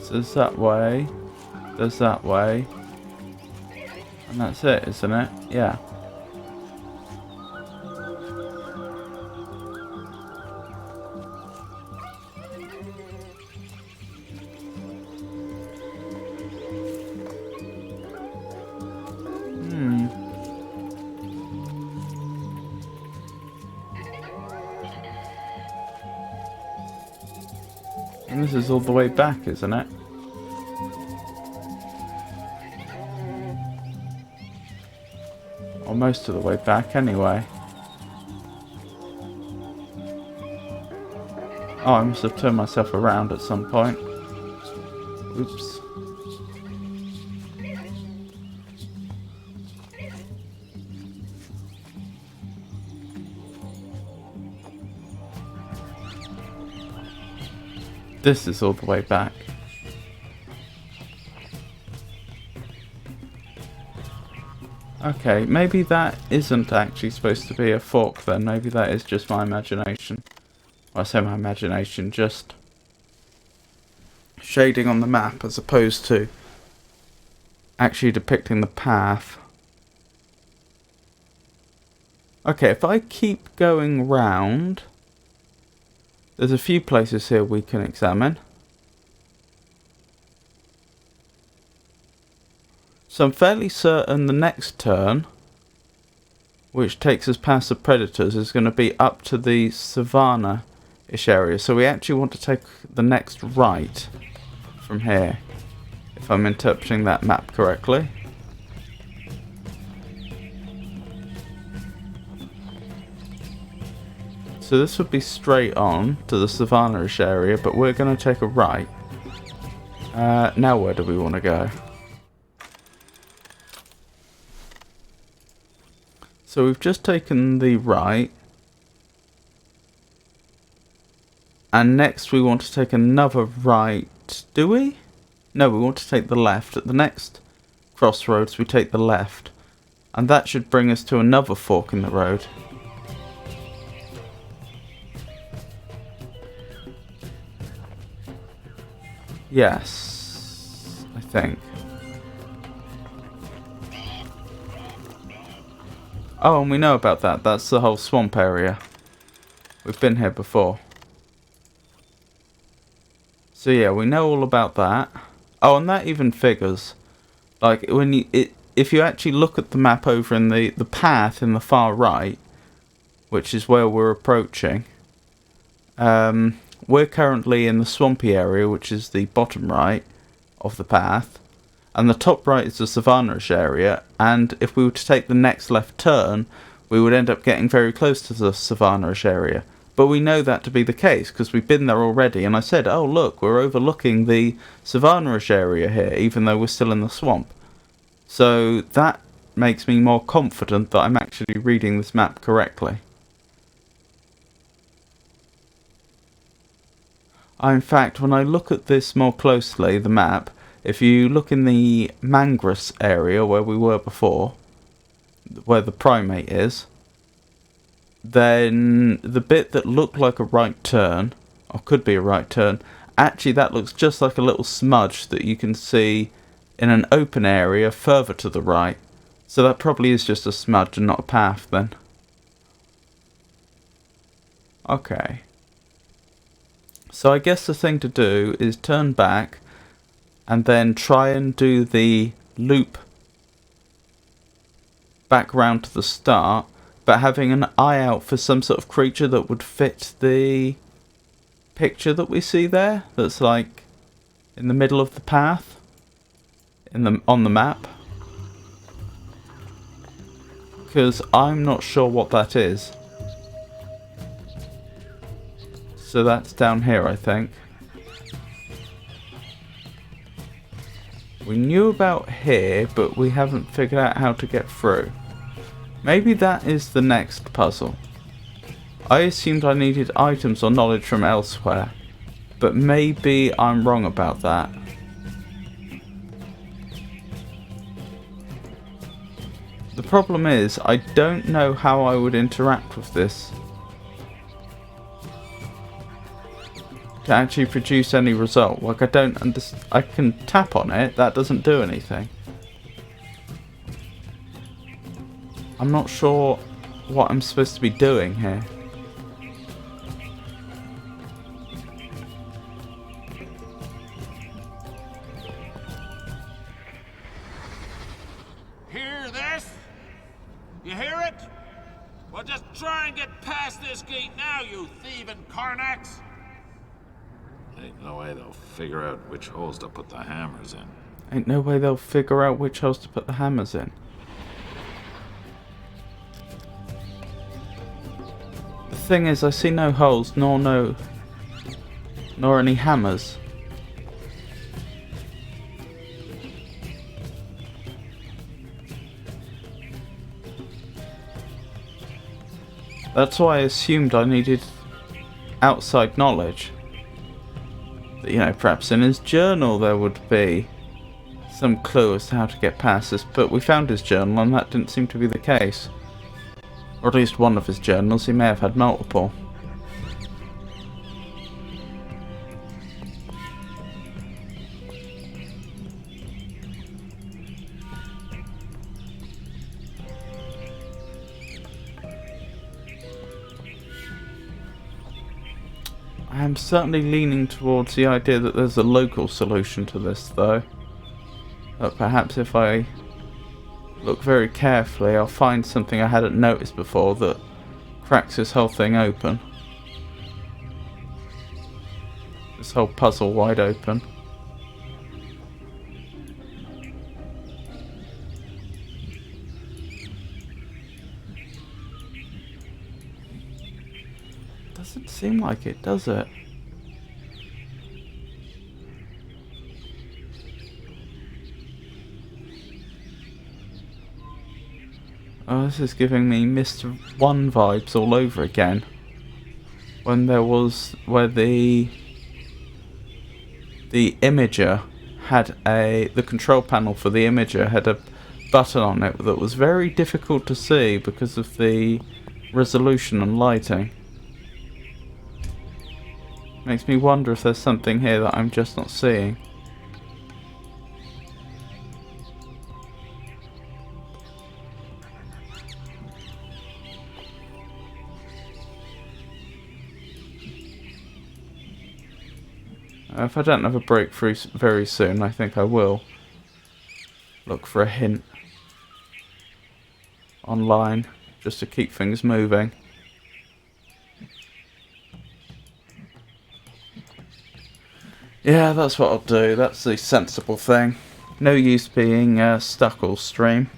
A: So there's that way, there's that way, and that's it, isn't it? Yeah. And this is all the way back, isn't it? Or most of the way back, anyway. Oh, I must have turned myself around at some point. Oops. This is all the way back. Okay, maybe that isn't actually supposed to be a fork then. Maybe that is just my imagination. Well, I say my imagination, just shading on the map as opposed to actually depicting the path. Okay, if I keep going round, there's a few places here we can examine. So I'm fairly certain the next turn, which takes us past the predators, is going to be up to the savannah-ish area. So we actually want to take the next right from here, if I'm interpreting that map correctly. So this would be straight on to the savannah-ish area, but we're going to take a right. Now where do we want to go? So we've just taken the right. And next we want to take another right. Do we? No, we want to take the left. At the next crossroads we take the left. And that should bring us to another fork in the road. Yes, I think. Oh, and we know about that. That's the whole swamp area. We've been here before. So yeah, we know all about that. Oh, and that even figures. Like, when if you actually look at the map over in the path in the far right, which is where we're approaching, we're currently in the swampy area, which is the bottom right of the path. And the top right is the savannah-ish area, and if we were to take the next left turn, we would end up getting very close to the savannah-ish area. But we know that to be the case, because we've been there already, and I said, oh look, we're overlooking the savannah-ish area here, even though we're still in the swamp. So that makes me more confident that I'm actually reading this map correctly. In fact, when I look at this more closely, the map, if you look in the Mangrus area where we were before, where the primate is, then the bit that looked like a right turn, or could be a right turn, actually that looks just like a little smudge that you can see in an open area further to the right. So that probably is just a smudge and not a path then. Okay. So I guess the thing to do is turn back and then try and do the loop back round to the start, but having an eye out for some sort of creature that would fit the picture that we see there, that's like in the middle of the path on the map, because I'm not sure what that is. So that's down here, I think. We knew about here, but we haven't figured out how to get through. Maybe that is the next puzzle. I assumed I needed items or knowledge from elsewhere, but maybe I'm wrong about that. The problem is, I don't know how I would interact with this to actually produce any result. Like, I don't understand. I can tap on it, that doesn't do anything. I'm not sure what I'm supposed to be doing here.
B: Hear this? You hear it? Well, just try and get past this gate now, you thieving Karnaks!
C: Ain't no way they'll figure out which holes to put the hammers in.
A: Ain't no way they'll figure out which holes to put the hammers in. The thing is, I see no holes, nor no Nor any hammers. That's why I assumed I needed outside knowledge. That, you know, perhaps in his journal there would be some clue as to how to get past this, but we found his journal and that didn't seem to be the case. Or at least one of his journals, he may have had multiple. I am certainly leaning towards the idea that there's a local solution to this, though. But perhaps if I look very carefully, I'll find something I hadn't noticed before that cracks this whole thing open. This whole puzzle wide open. Doesn't seem like it, does it? Oh, this is giving me Myst 1 vibes all over again. When there was, where the imager had the control panel for the imager had a button on it that was very difficult to see because of the resolution and lighting. Makes me wonder if there's something here that I'm just not seeing. If I don't have a breakthrough very soon, I think I will look for a hint online just to keep things moving. Yeah, that's what I'll do. That's the sensible thing. No use being stuck all stream.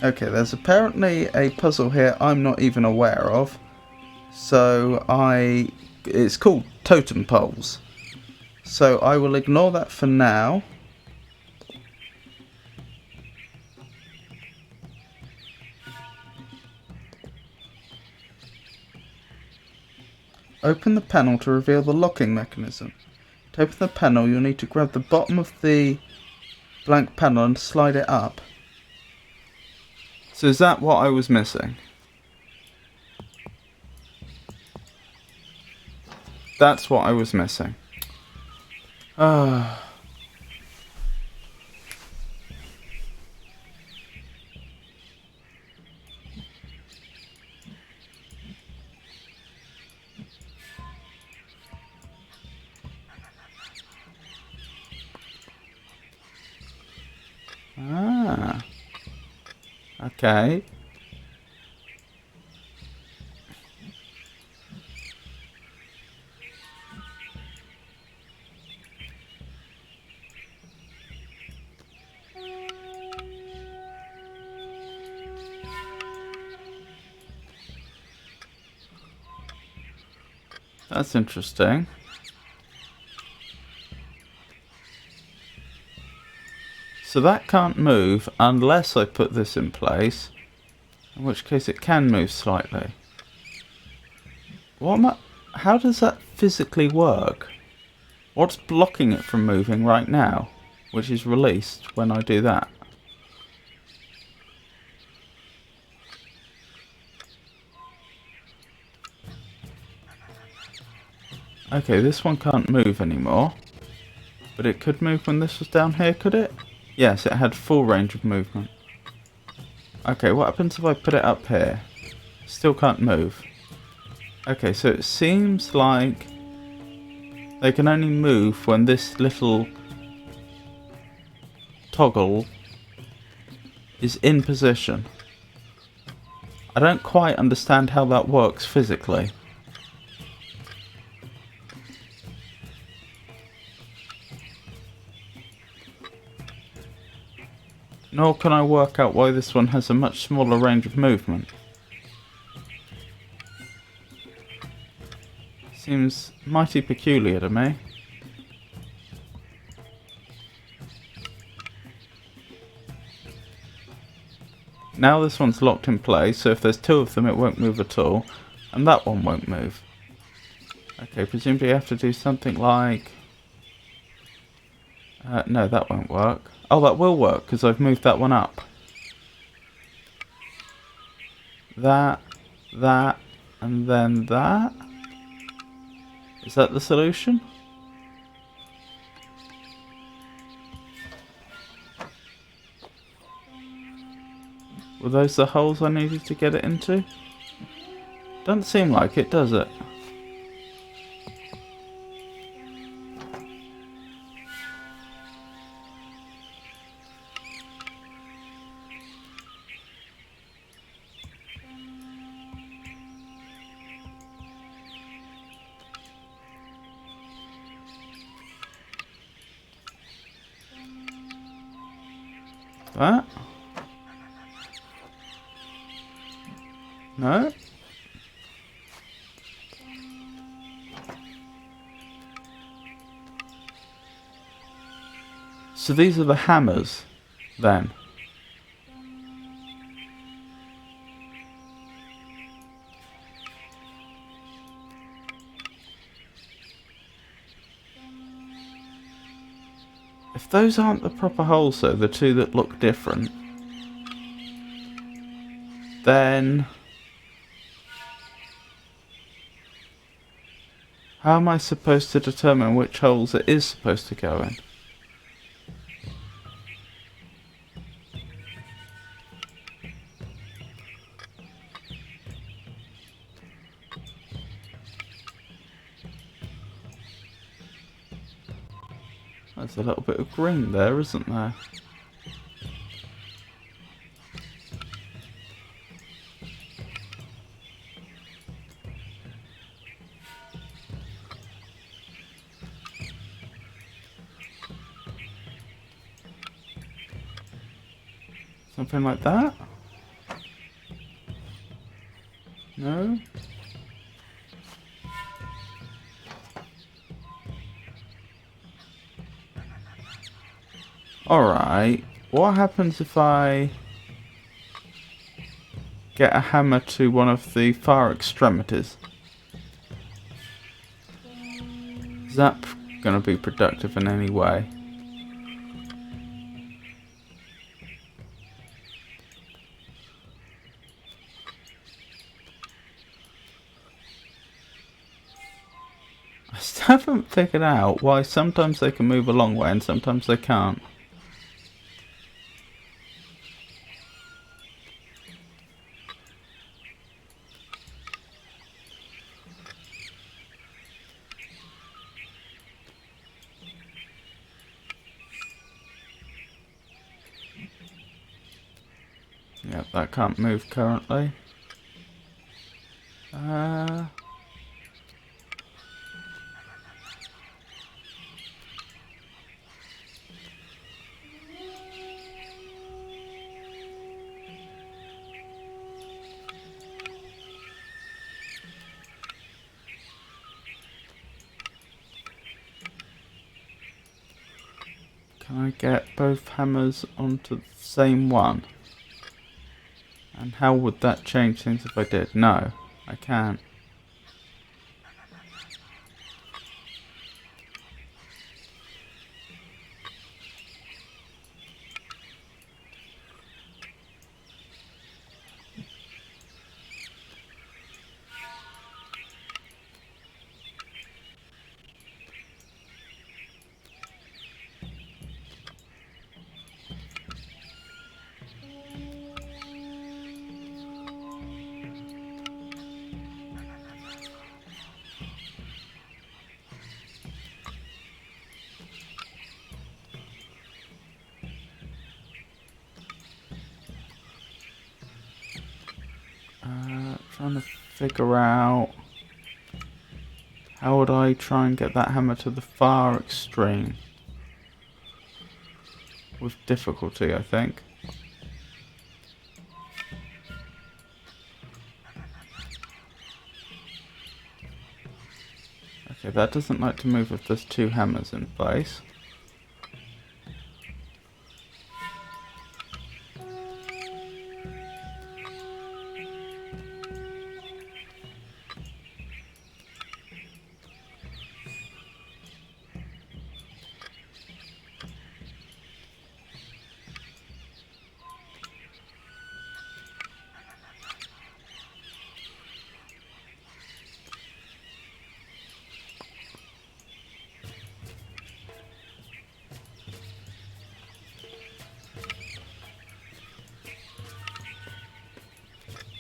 A: Okay, there's apparently a puzzle here I'm not even aware of. So it's called totem poles. So I will ignore that for now. Open the panel to reveal the locking mechanism. To open the panel, you'll need to grab the bottom of the blank panel and slide it up. So is that what I was missing? That's what I was missing. Ah. Ah. Okay. That's interesting. So that can't move unless I put this in place, in which case it can move slightly. How does that physically work? What's blocking it from moving right now, which is released when I do that? Okay, this one can't move anymore, but it could move when this was down here, could it? Yes, it had full range of movement. Okay, what happens if I put it up here? Still can't move. Okay, so it seems like they can only move when this little toggle is in position. I don't quite understand how that works physically. Nor can I work out why this one has a much smaller range of movement. Seems mighty peculiar to me. Now this one's locked in place, so if there's two of them it won't move at all, and that one won't move. Okay, presumably you have to do something like... no, that won't work. Oh, that will work, because I've moved that one up. That, and then that? Is that the solution? Were those the holes I needed to get it into? Doesn't seem like it, does it? That? No? So these are the hammers, then. If those aren't the proper holes though, the two that look different, then how am I supposed to determine which holes it is supposed to go in? There's a little bit of green there, isn't there? Something like that? No? Alright, what happens if I get a hammer to one of the far extremities? Is that going to be productive in any way? I still haven't figured out why sometimes they can move a long way and sometimes they can't. Yep, that can't move currently. Can I get both hammers onto the same one? And how would that change things if I did? No, I can't. Trying to figure out how would I try and get that hammer to the far extreme. With difficulty, I think. Okay, that doesn't like to move if there's two hammers in place.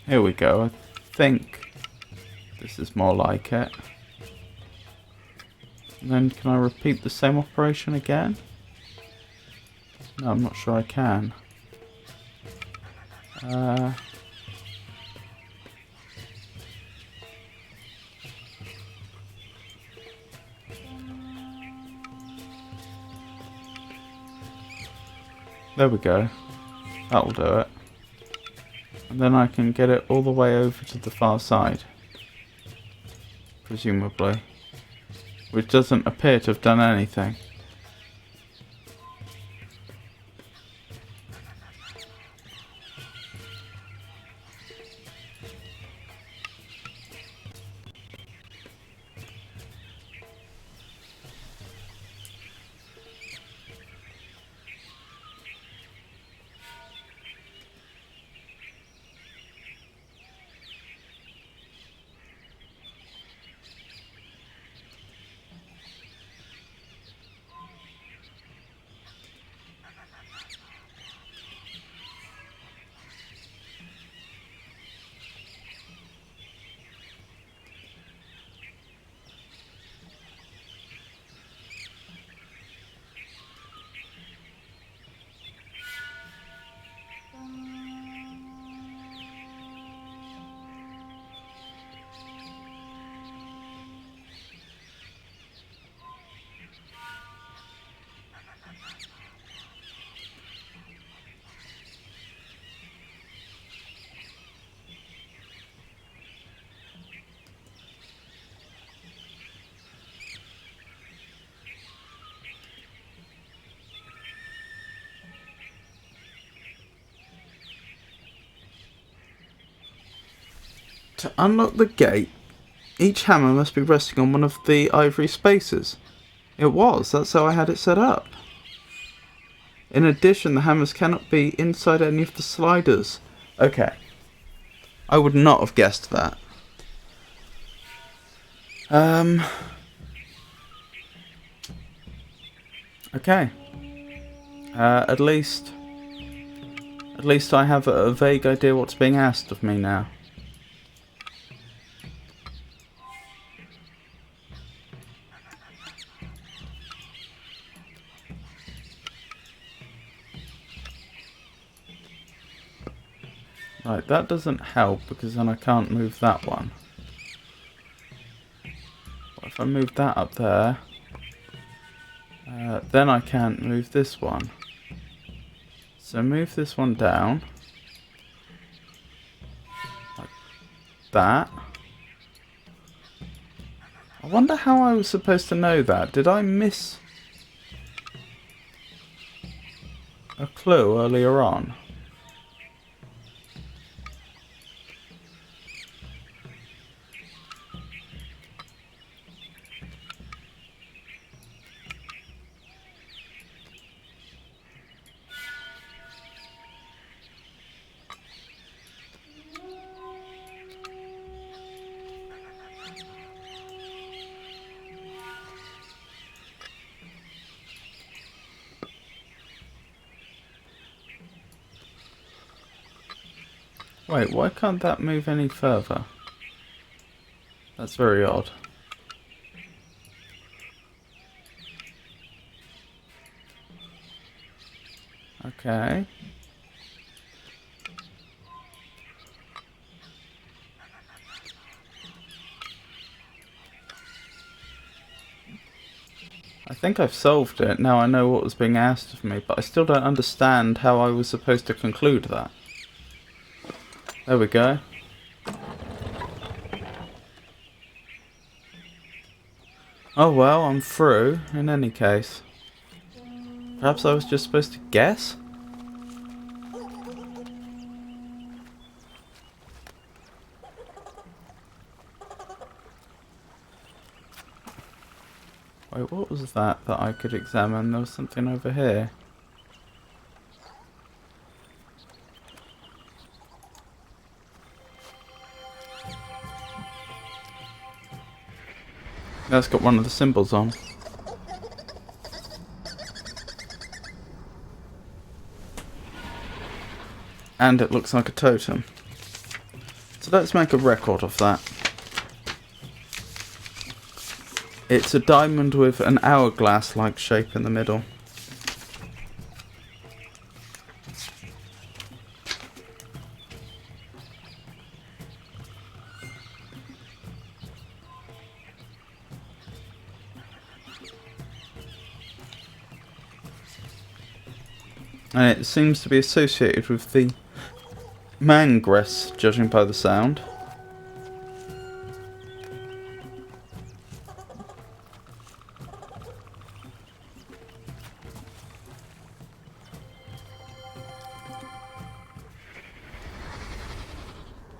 A: Here we go. I think this is more like it. And then can I repeat the same operation again? No, I'm not sure I can. There we go. That'll do it. And then I can get it all the way over to the far side. Presumably. Which doesn't appear to have done anything. To unlock the gate, each hammer must be resting on one of the ivory spaces. It was, that's how I had it set up. In addition, the hammers cannot be inside any of the sliders. Okay. I would not have guessed that. Okay. At least I have a vague idea what's being asked of me now. Right, that doesn't help because then I can't move that one. What if I move that up there? Then I can't move this one. So move this one down. Like that. I wonder how I was supposed to know that. Did I miss a clue earlier on? Wait, why can't that move any further? That's very odd. Okay. think I've solved it. Now I know what was being asked of me, but I still don't understand how I was supposed to conclude that. There we go. Oh well, I'm through, in any case. Perhaps I was just supposed to guess? Wait, what was that I could examine? There was something over here. That's got one of the symbols on. And it looks like a totem. So let's make a record of that. It's a diamond with an hourglass-like shape in the middle. And it seems to be associated with the mangress, judging by the sound.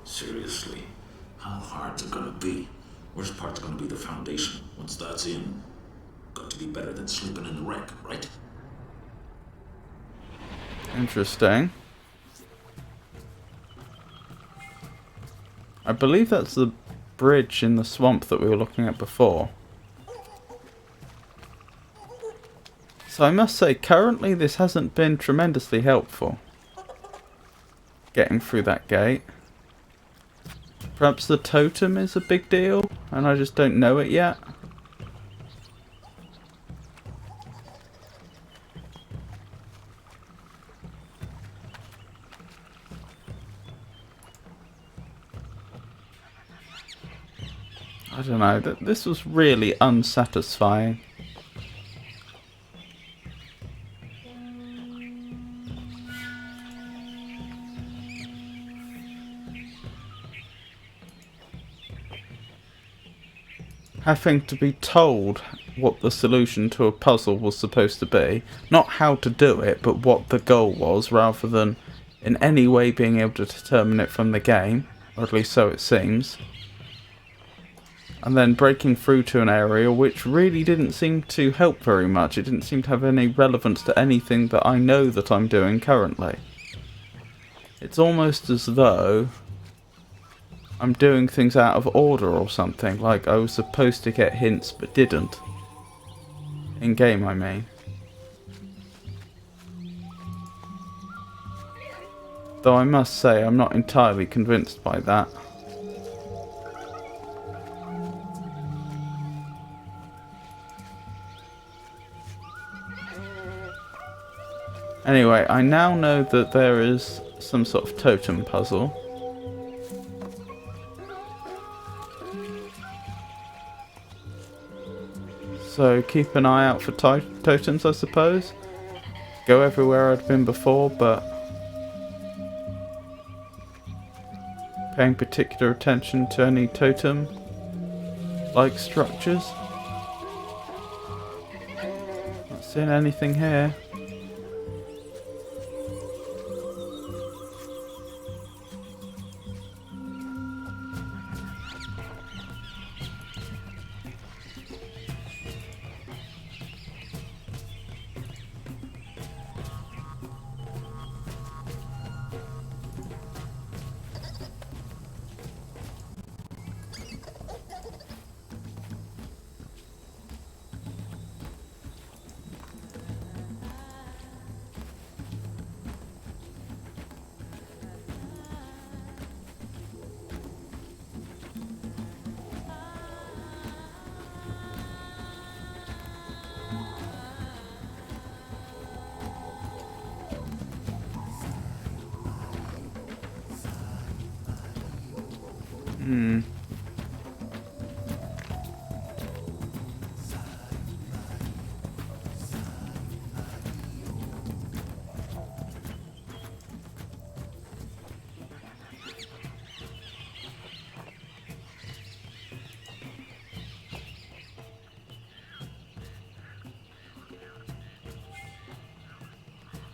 B: Seriously, how hard's it gonna be? Worst part's gonna be the foundation. Once that's in, got to be better than sleeping in the wreck, right?
A: Interesting. I believe that's the bridge in the swamp that we were looking at before. So I must say, currently this hasn't been tremendously helpful. Getting through that gate. Perhaps the totem is a big deal, and I just don't know it yet. I don't know, this was really unsatisfying. Having to be told what the solution to a puzzle was supposed to be. Not how to do it, but what the goal was, rather than in any way being able to determine it from the game. Or at least so it seems. And then breaking through to an area which really didn't seem to help very much. It didn't seem to have any relevance to anything that I know that I'm doing currently. It's almost as though I'm doing things out of order or something, like I was supposed to get hints but didn't. In game, I mean. Though I must say I'm not entirely convinced by that. Anyway, I now know that there is some sort of totem puzzle. So keep an eye out for totems, I suppose. Go everywhere I'd been before, but paying particular attention to any totem-like structures. Not seeing anything here.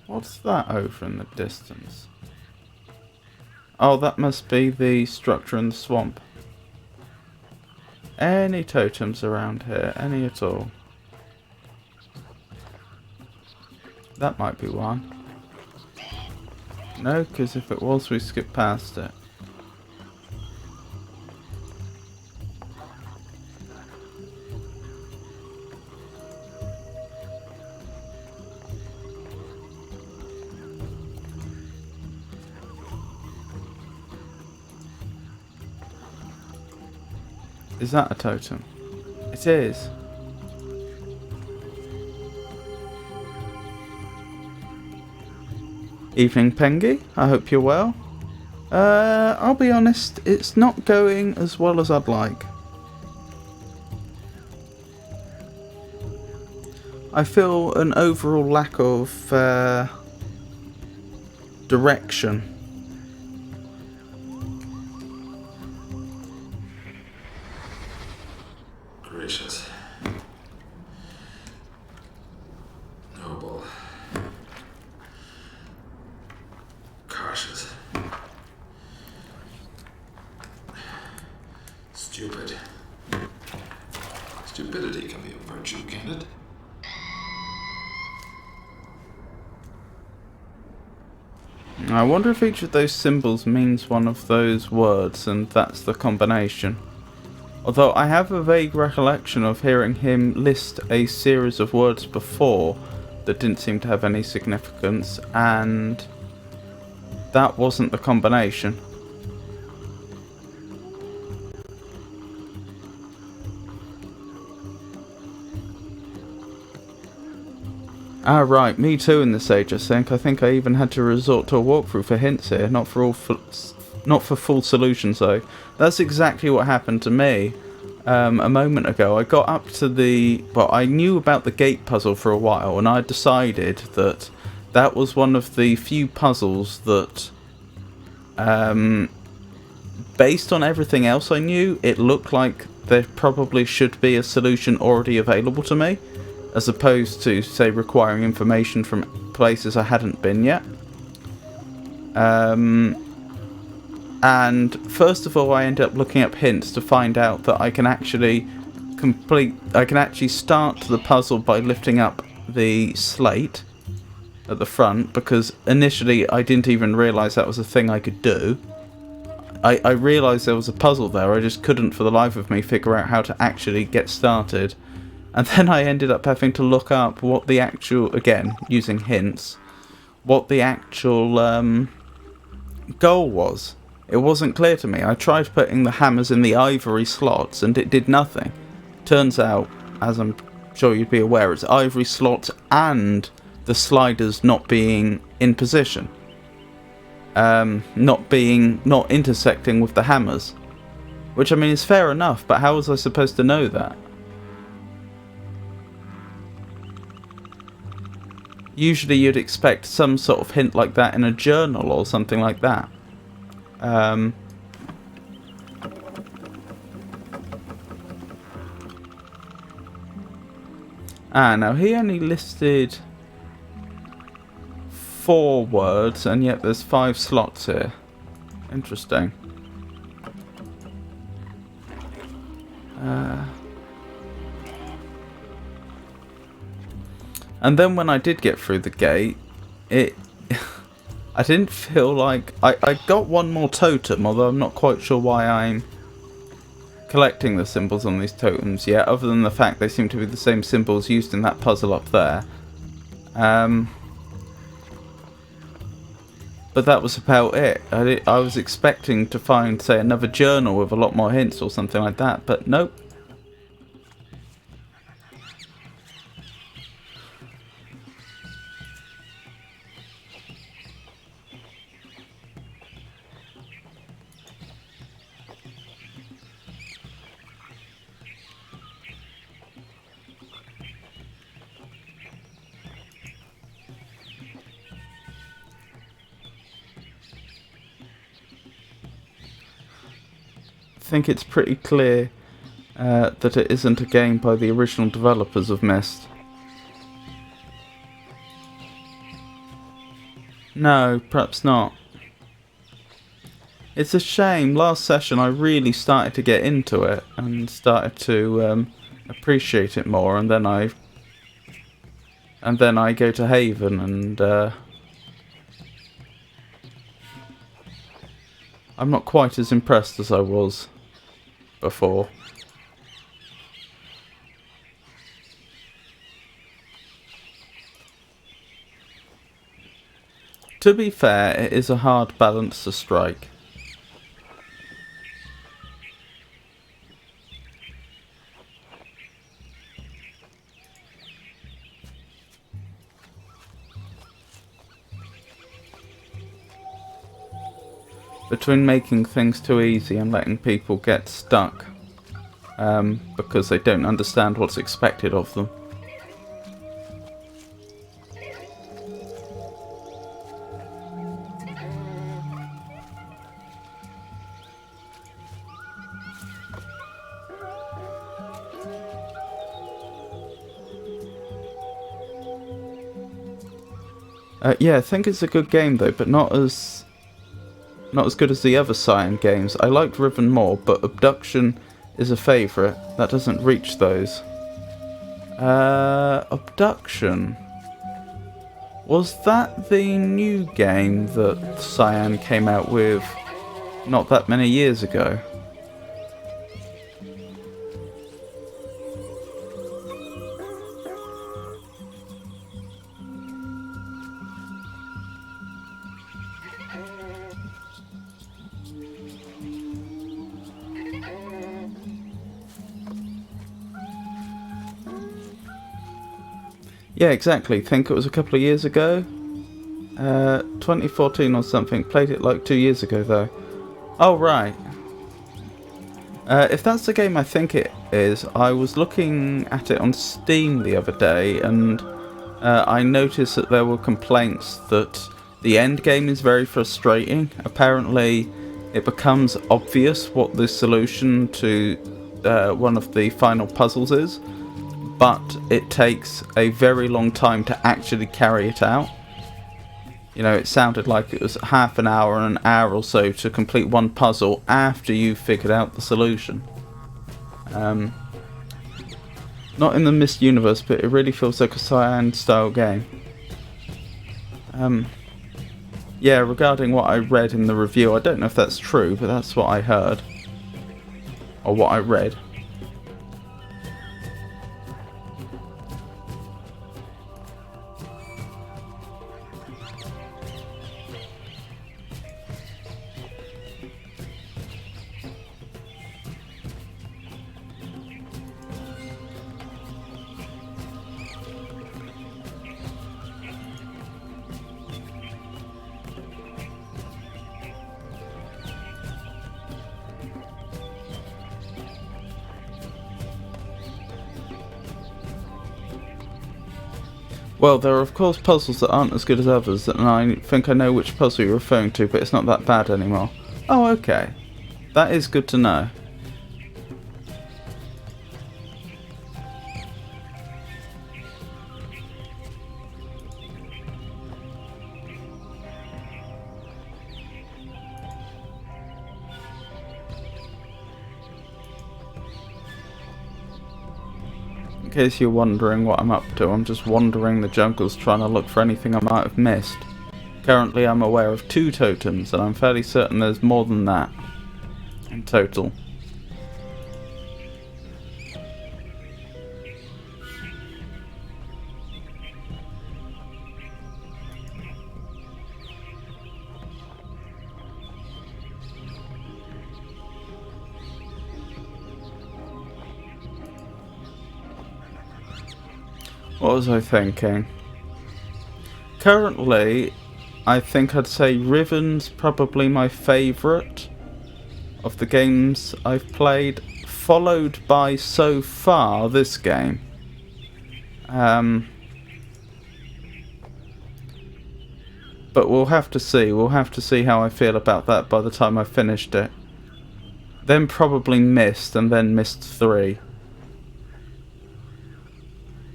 A: What's that over in the distance? Oh, that must be the structure in the swamp. Any totems around here? Any at all? That might be one. No, because if it was, we skipped past it. Is that a totem? It is. Evening, Pengy. I hope you're well. I'll be honest, it's not going as well as I'd like. I feel an overall lack of direction.
B: Gracious. Noble. Cautious. Stupid. Stupidity can be a virtue, can't it?
A: I wonder if each of those symbols means one of those words, and that's the combination. Although I have a vague recollection of hearing him list a series of words before that didn't seem to have any significance, and that wasn't the combination. Ah, right, me too in this age, I think. I think I even had to resort to a walkthrough for hints here, not for full solutions though. That's exactly what happened to me a moment ago. I got up to the... well, I knew about the gate puzzle for a while, and I decided that that was one of the few puzzles that, based on everything else I knew, it looked like there probably should be a solution already available to me, as opposed to, say, requiring information from places I hadn't been yet. And first of all, I ended up looking up hints to find out that I can actually start the puzzle by lifting up the slate at the front, because initially I didn't even realise that was a thing I could do. I realised there was a puzzle there, I just couldn't for the life of me figure out how to actually get started. And then I ended up having to look up what the actual, again, using hints, what the actual goal was. It wasn't clear to me. I tried putting the hammers in the ivory slots and it did nothing. Turns out, as I'm sure you'd be aware, it's ivory slots and the sliders not being in position. Not intersecting with the hammers. Which, I mean, is fair enough, but how was I supposed to know that? Usually you'd expect some sort of hint like that in a journal or something like that. Now he only listed 4 words, and yet there's 5 slots here. Interesting. And then when I did get through the gate, I didn't feel like... I got one more totem, although I'm not quite sure why I'm collecting the symbols on these totems yet, other than the fact they seem to be the same symbols used in that puzzle up there. But that was about it. I was expecting to find, say, another journal with a lot more hints or something like that, but nope. I think it's pretty clear that it isn't a game by the original developers of Myst. No, perhaps not. It's a shame. Last session I really started to get into it and started to appreciate it more, and then I go to Haven and I'm not quite as impressed as I was before. To be fair, it is a hard balance to strike. Between making things too easy and letting people get stuck because they don't understand what's expected of them. Yeah, I think it's a good game though, but not as good as the other Cyan games. I liked Riven more, but Abduction is a favourite. That doesn't reach those. Abduction. Was that the new game that Cyan came out with not that many years ago? Yeah, exactly. Think it was a couple of years ago. 2014 or something. Played it like 2 years ago though. Oh, right. If that's the game I think it is, I was looking at it on Steam the other day and I noticed that there were complaints that the end game is very frustrating. Apparently it becomes obvious what the solution to one of the final puzzles is, but it takes a very long time to actually carry it out. You know, it sounded like it was half an hour and an hour or so to complete one puzzle after you've figured out the solution. Not in the Myst universe, but it really feels like a Cyan style game. Yeah, regarding what I read in the review, I don't know if that's true, but that's what I heard. Or what I read. Well, there are of course puzzles that aren't as good as others, and I think I know which puzzle you're referring to, but it's not that bad anymore. Oh, okay. That is good to know. In case you're wondering what I'm up to, I'm just wandering the jungles trying to look for anything I might have missed. Currently I'm aware of 2 totems, and I'm fairly certain there's more than that in total. What was I thinking? Currently, I think I'd say Riven's probably my favourite of the games I've played, followed by, so far, this game. But we'll have to see. We'll have to see how I feel about that by the time I've finished it. Then probably Myst, and then Myst 3.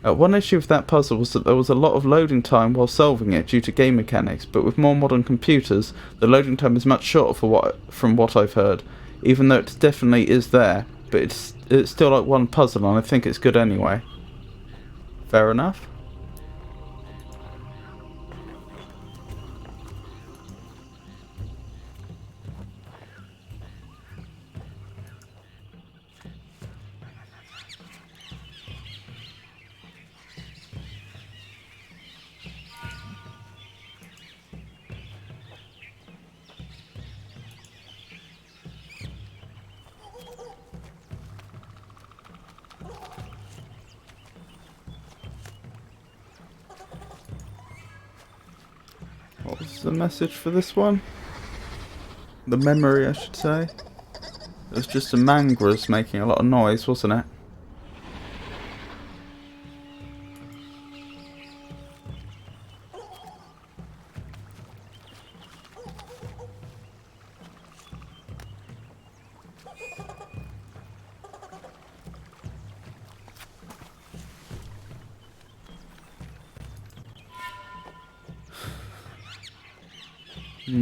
A: One issue with that puzzle was that there was a lot of loading time while solving it due to game mechanics, but with more modern computers, the loading time is much shorter from what I've heard, even though it definitely is there, but it's still like one puzzle, and I think it's good anyway. Fair enough. What was the message for this one? The memory, I should say. It was just a mangrove making a lot of noise, wasn't it?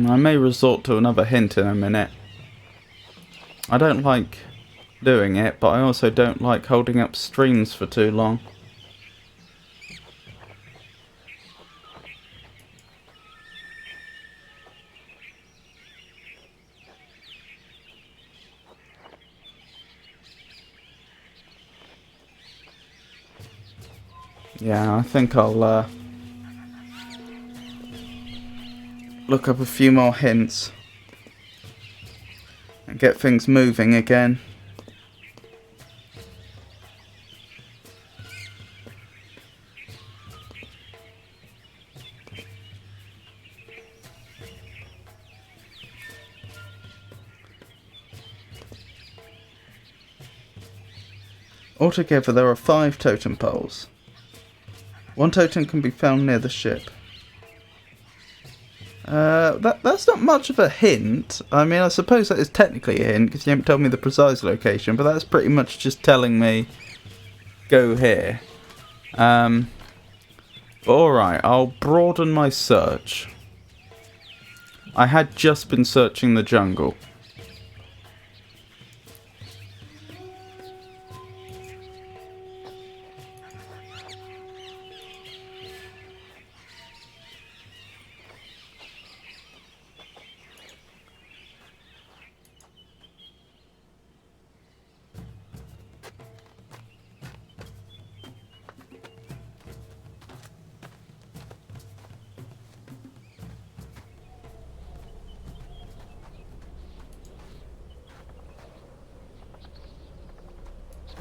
A: I may resort to another hint in a minute. I don't like doing it, but I also don't like holding up streams for too long. Yeah, I think I'll look up a few more hints and get things moving again. Altogether there are 5 totem poles. One totem can be found near the ship. That's not much of a hint. I mean, I suppose that is technically a hint because you haven't told me the precise location, but that's pretty much just telling me go here. But alright, I'll broaden my search. I had just been searching the jungle.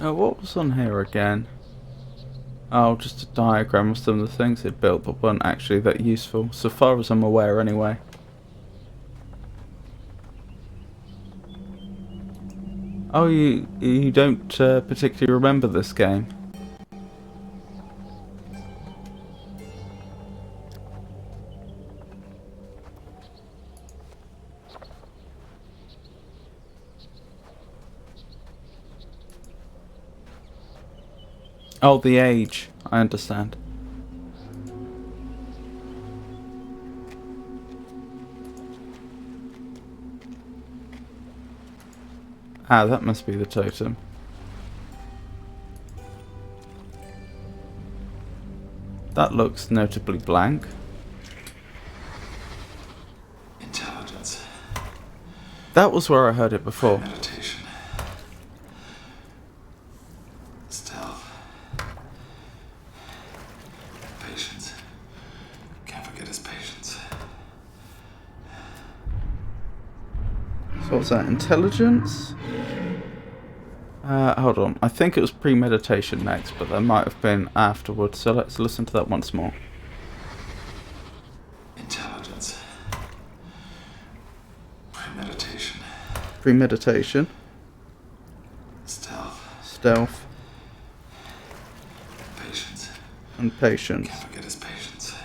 A: What was on here again? Oh, just a diagram of some of the things he'd built, but weren't actually that useful, so far as I'm aware anyway. Oh, you don't particularly remember this game? Oh, the age. I understand. Ah, that must be the totem. That looks notably blank.
C: Intelligence.
A: That was where I heard it before.
C: Meditation. Stealth. Patience. Can't forget his patience.
A: So what's that? Intelligence? Hold on. I think it was premeditation next, but there might have been afterwards. So let's listen to that once more.
C: Intelligence. Premeditation.
A: Premeditation.
C: Stealth.
A: Stealth.
C: Patience.
A: And patience.
C: Can't forget his patience.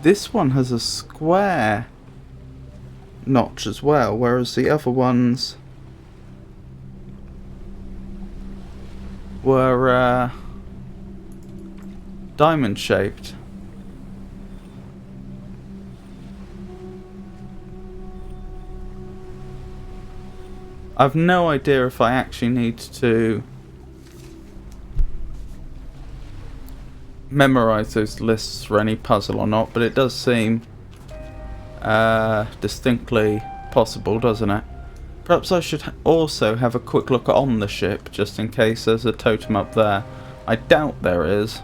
A: This one has a square notch as well, whereas the other ones were diamond shaped. I've no idea if I actually need to memorize those lists for any puzzle or not, but it does seem distinctly possible, doesn't it? Perhaps I should also have a quick look on the ship, just in case there's a totem up there. I doubt there is,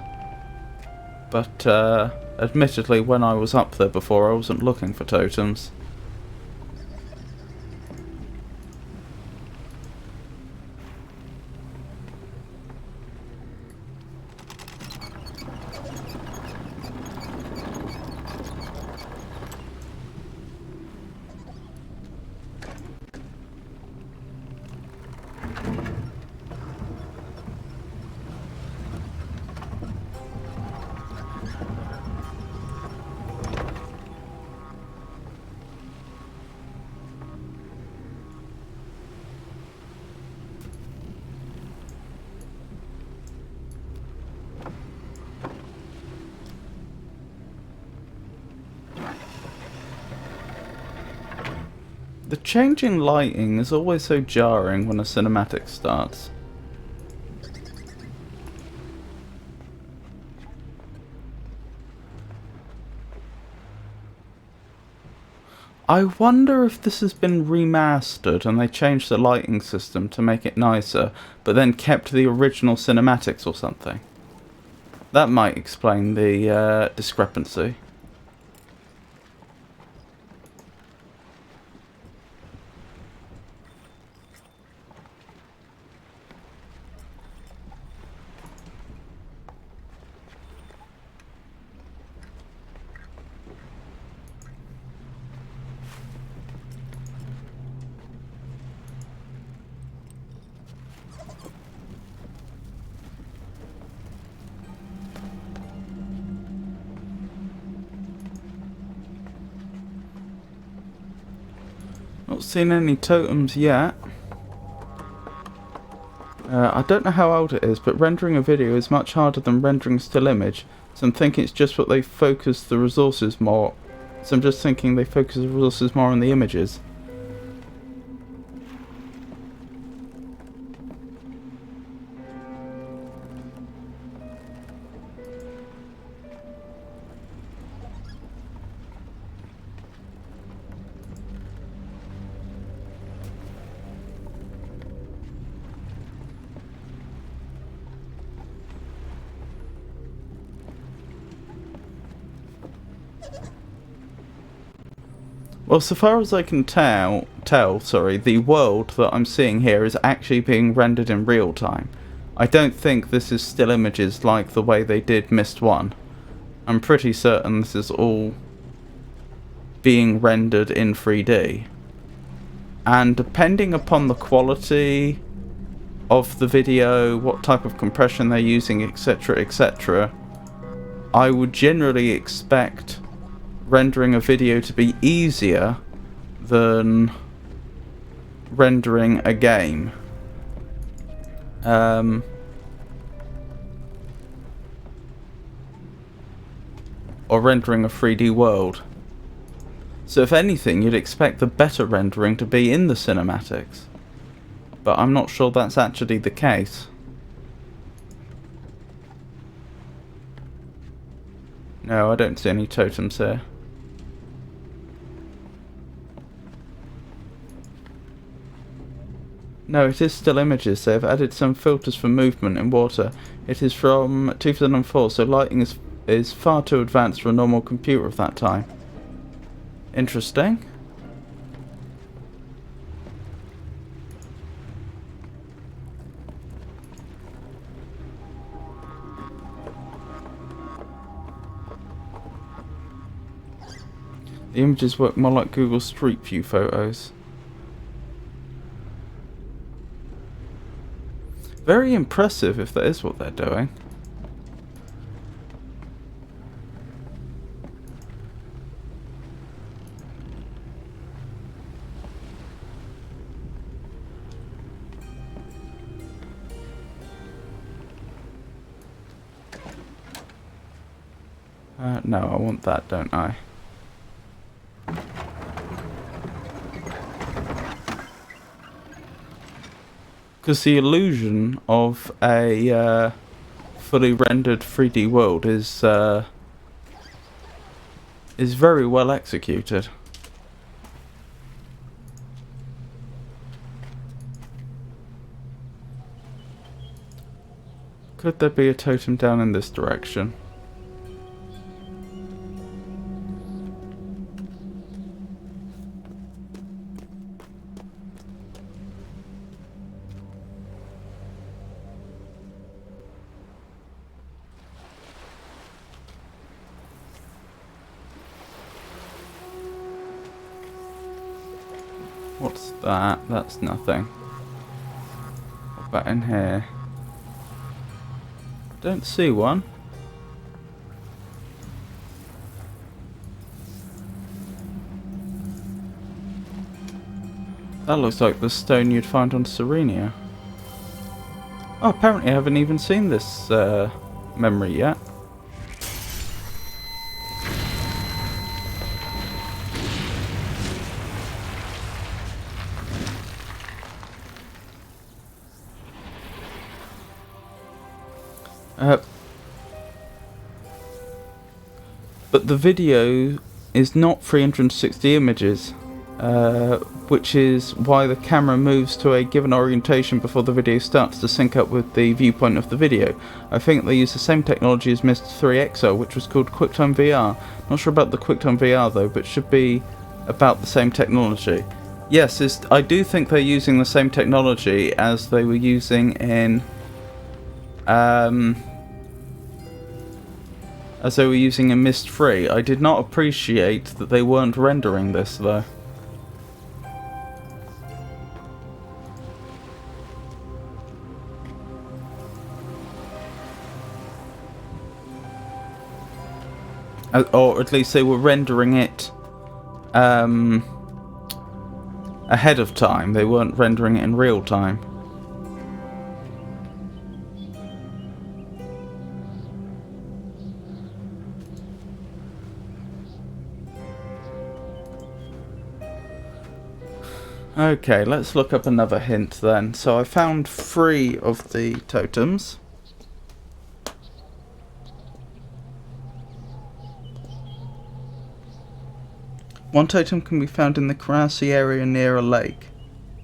A: but admittedly when I was up there before I wasn't looking for totems. The changing lighting is always so jarring when a cinematic starts. I wonder if this has been remastered and they changed the lighting system to make it nicer, but then kept the original cinematics or something. That might explain the discrepancy. Not seen any totems yet. I don't know how old it is, but rendering a video is much harder than rendering a still image. So I'm thinking it's just what they focus the resources more. So I'm just thinking they focus the resources more on the images. Well, so far as I can tell, the world that I'm seeing here is actually being rendered in real time. I don't think this is still images like the way they did Myst 1. I'm pretty certain this is all being rendered in 3D. And depending upon the quality of the video, what type of compression they're using, etc., etc., I would generally expect rendering a video to be easier than rendering a game. Or rendering a 3D world. So if anything, you'd expect the better rendering to be in the cinematics. But I'm not sure that's actually the case. No, I don't see any totems here. No, it is still images. They've added some filters for movement in water. It is from 2004, so lighting is far too advanced for a normal computer of that time. Interesting. The images work more like Google Street View photos. Very impressive if that is what they're doing. No, I want that, don't I? Because the illusion of a fully rendered 3D world is very well executed. Could there be a totem down in this direction? What's that? That's nothing. What about in here? Don't see one. That looks like the stone you'd find on Serenia. Oh, apparently I haven't even seen this memory yet. But the video is not 360 images, which is why the camera moves to a given orientation before the video starts to sync up with the viewpoint of the video. I think they use the same technology as Myst 3 XO, which was called QuickTime VR. Not sure about the QuickTime VR though, but should be about the same technology. Yes, I do think they're using the same technology as they were using in Myst 3. I did not appreciate that they weren't rendering this though. Or at least they were rendering it ahead of time. They weren't rendering it in real time. Okay, let's look up another hint then. So I found 3 of the totems. One totem can be found in the grassy area near a lake.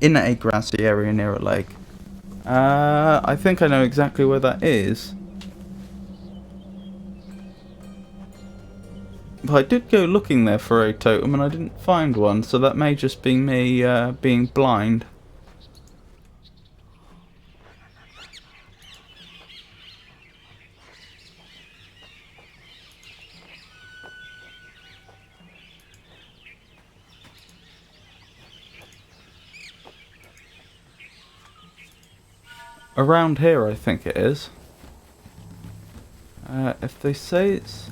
A: In a grassy area near a lake. I think I know exactly where that is. But I did go looking there for a totem and I didn't find one, so that may just be me being blind. Around here, I think it is. If they say it's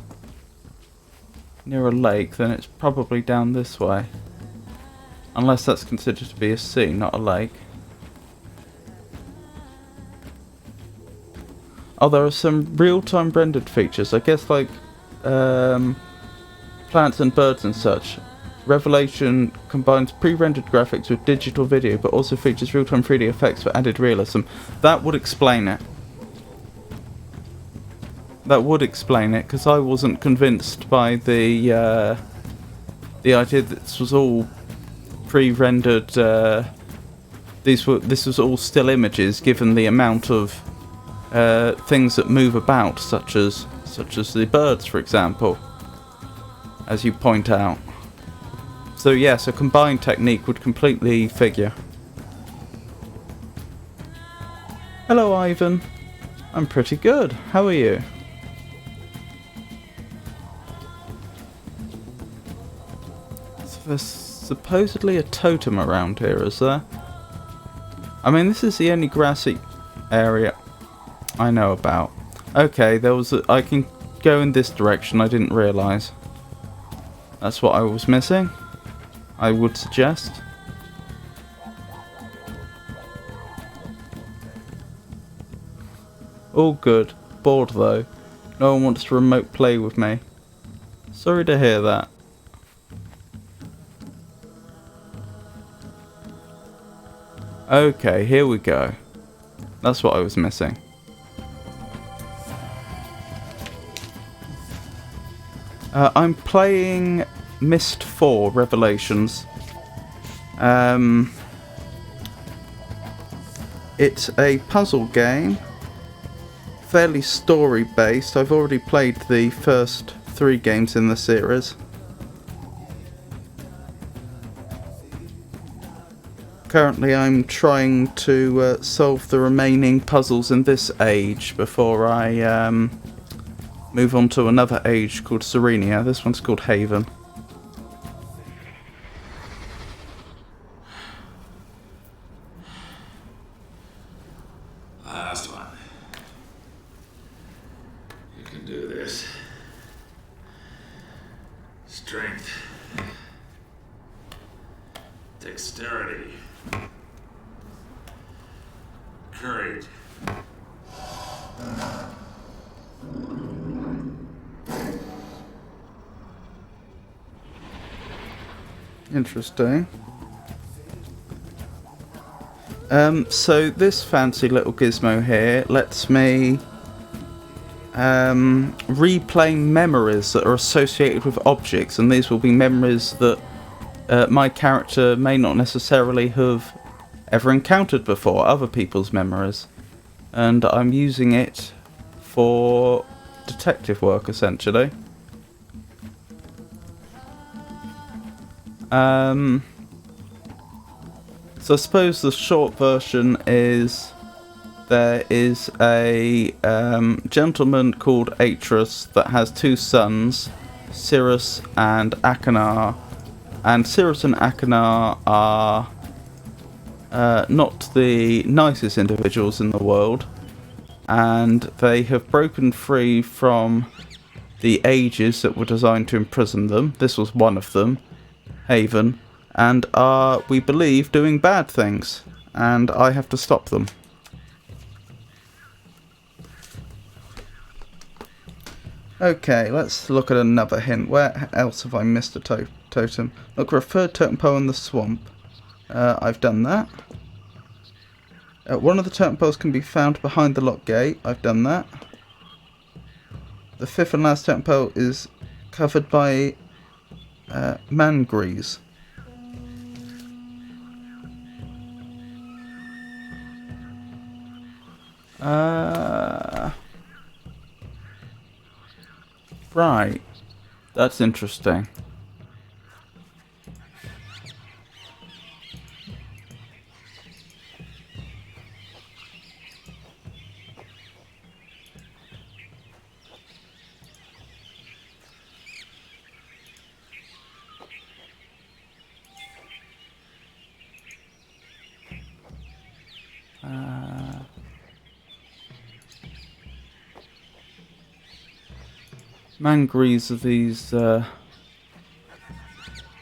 A: near a lake, then it's probably down this way. Unless that's considered to be a sea, not a lake. Oh, there are some real-time rendered features. I guess like plants and birds and such. Revelation combines pre-rendered graphics with digital video, but also features real-time 3D effects for added realism. That would explain it. That would explain it, because I wasn't convinced by the idea that this was all pre-rendered. This was all still images, given the amount of things that move about, such as the birds, for example, as you point out. So yes, a combined technique would completely figure. Hello, Ivan. I'm pretty good. How are you? So there's supposedly a totem around here, is there? I mean, this is the only grassy area I know about. Okay, I can go in this direction. I didn't realise. That's what I was missing, I would suggest. All good. Bored though. No one wants to remote play with me. Sorry to hear that. Okay, here we go. That's what I was missing. I'm playing Myst 4 Revelations. It's a puzzle game, fairly story based. I've already played the first 3 games in the series. Currently I'm trying to solve the remaining puzzles in this age before I move on to another age called Serenia. This one's called Haven.
B: Last one. You can do this. Strength. Dexterity. Courage.
A: Interesting. So this fancy little gizmo here lets me replay memories that are associated with objects, and these will be memories that my character may not necessarily have ever encountered before, other people's memories. And I'm using it for detective work, essentially. So I suppose the short version is there is a gentleman called Atreus that has 2 sons, Cirrus and Achenar. And Cirrus and Achenar are not the nicest individuals in the world, and they have broken free from the ages that were designed to imprison them. This was one of them, Haven, and are, we believe, doing bad things, and I have to stop them. Okay, let's look at another hint. Where else have I missed a totem? Look for a 3rd totem pole in the swamp. I've done that. One of the totem poles can be found behind the lock gate. I've done that. The 5th and last totem pole is covered by mangrees. Right. That's interesting. Mangrees are these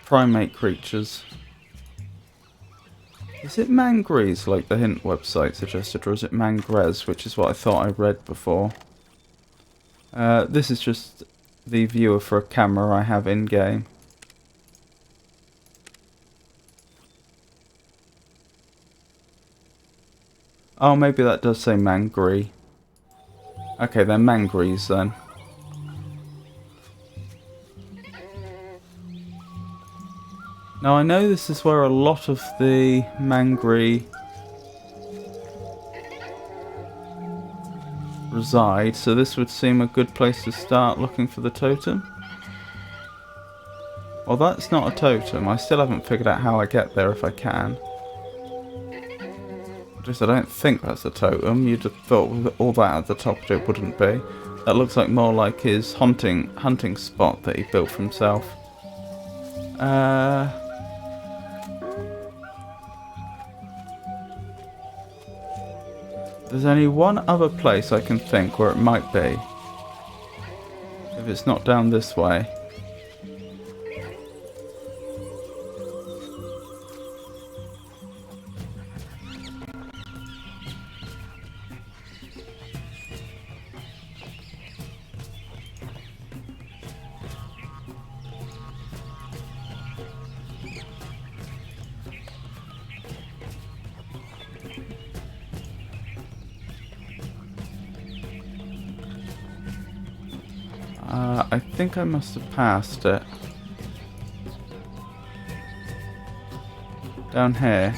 A: primate creatures. Is it mangrees like the hint website suggested, or is it mangres, which is what I thought I read before? This is just the viewer for a camera I have in-game. Oh, maybe that does say mangree. Okay, they're mangrees then. Now I know this is where a lot of the mangree reside, so this would seem a good place to start looking for the totem. Well, that's not a totem. I still haven't figured out how I get there if I can. At least I don't think that's a totem. You'd have thought with all that at the top it wouldn't be. That looks like more like his hunting spot that he built for himself. There's only one other place I can think where it might be. If it's not down this way. I think I must have passed it. Down here.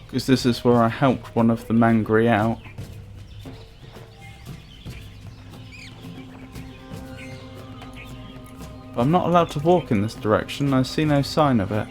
A: Because this is where I helped one of the Mangri out. But I'm not allowed to walk in this direction. I see no sign of it.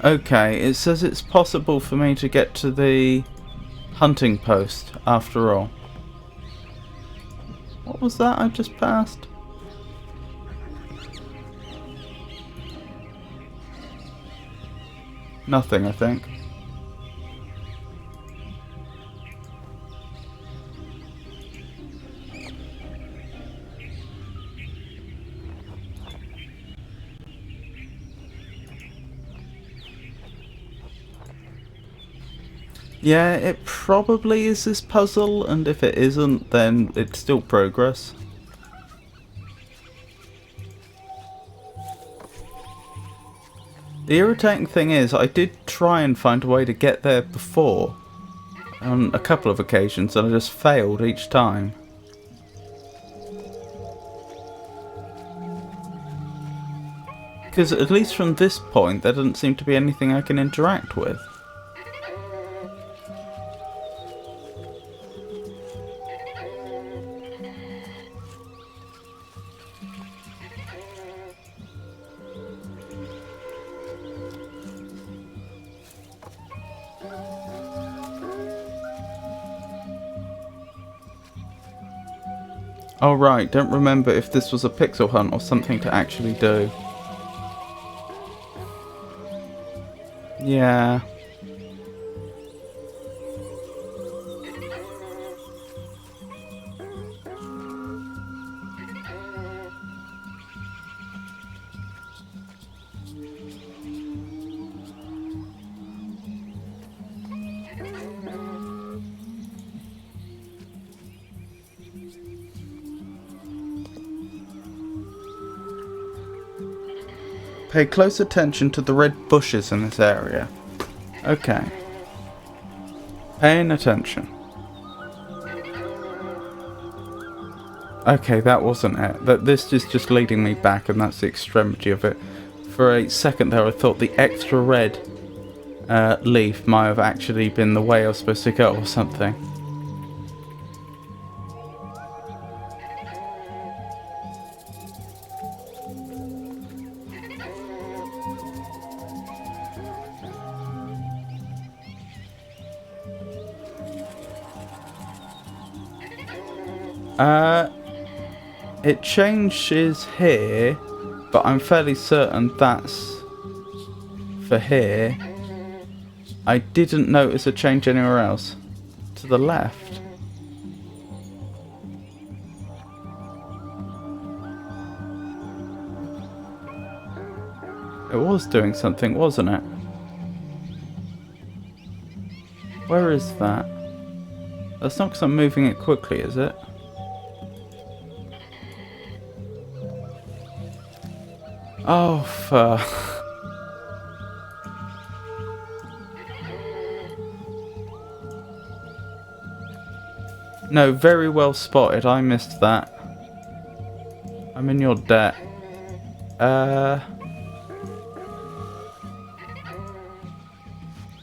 A: Okay, it says it's possible for me to get to the hunting post after all. What was that I just passed? Nothing, I think. Yeah, it probably is this puzzle, and if it isn't, then it's still progress. The irritating thing is, I did try and find a way to get there before, on a couple of occasions, and I just failed each time. Because at least from this point, there doesn't seem to be anything I can interact with. Oh right, don't remember if this was a pixel hunt or something to actually do. Yeah. Pay close attention to the red bushes in this area. Okay. Paying attention. Okay, that wasn't it. This is just leading me back, and that's the extremity of it. For a second there I thought the extra red leaf might have actually been the way I was supposed to go or something. It changes here, but I'm fairly certain that's for here. I didn't notice a change anywhere else. To the left. It was doing something, wasn't it? Where is that? That's not because I'm moving it quickly, is it? Oh, No, very well spotted. I missed that. I'm in your debt.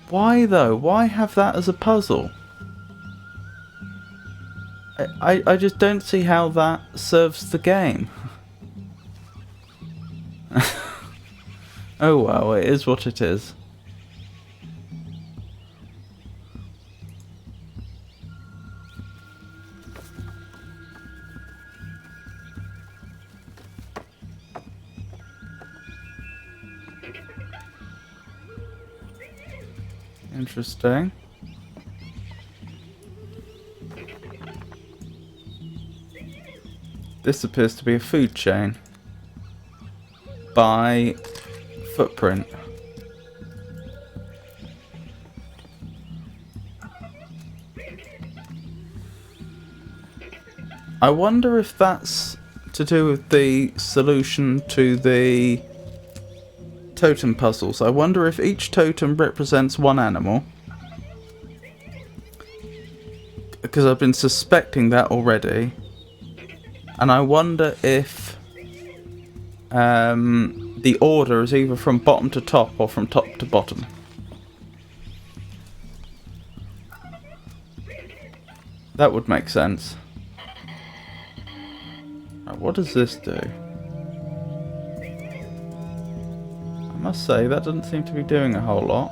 A: Why though? Why have that as a puzzle? I just don't see how that serves the game. Oh well, it is what it is. Interesting. This appears to be a food chain. By footprint. I wonder if that's to do with the solution to the totem puzzles. I wonder if each totem represents one animal. Because I've been suspecting that already. And I wonder if the order is either from bottom to top or from top to bottom. That would make sense. Right, what does this do? I must say, that doesn't seem to be doing a whole lot.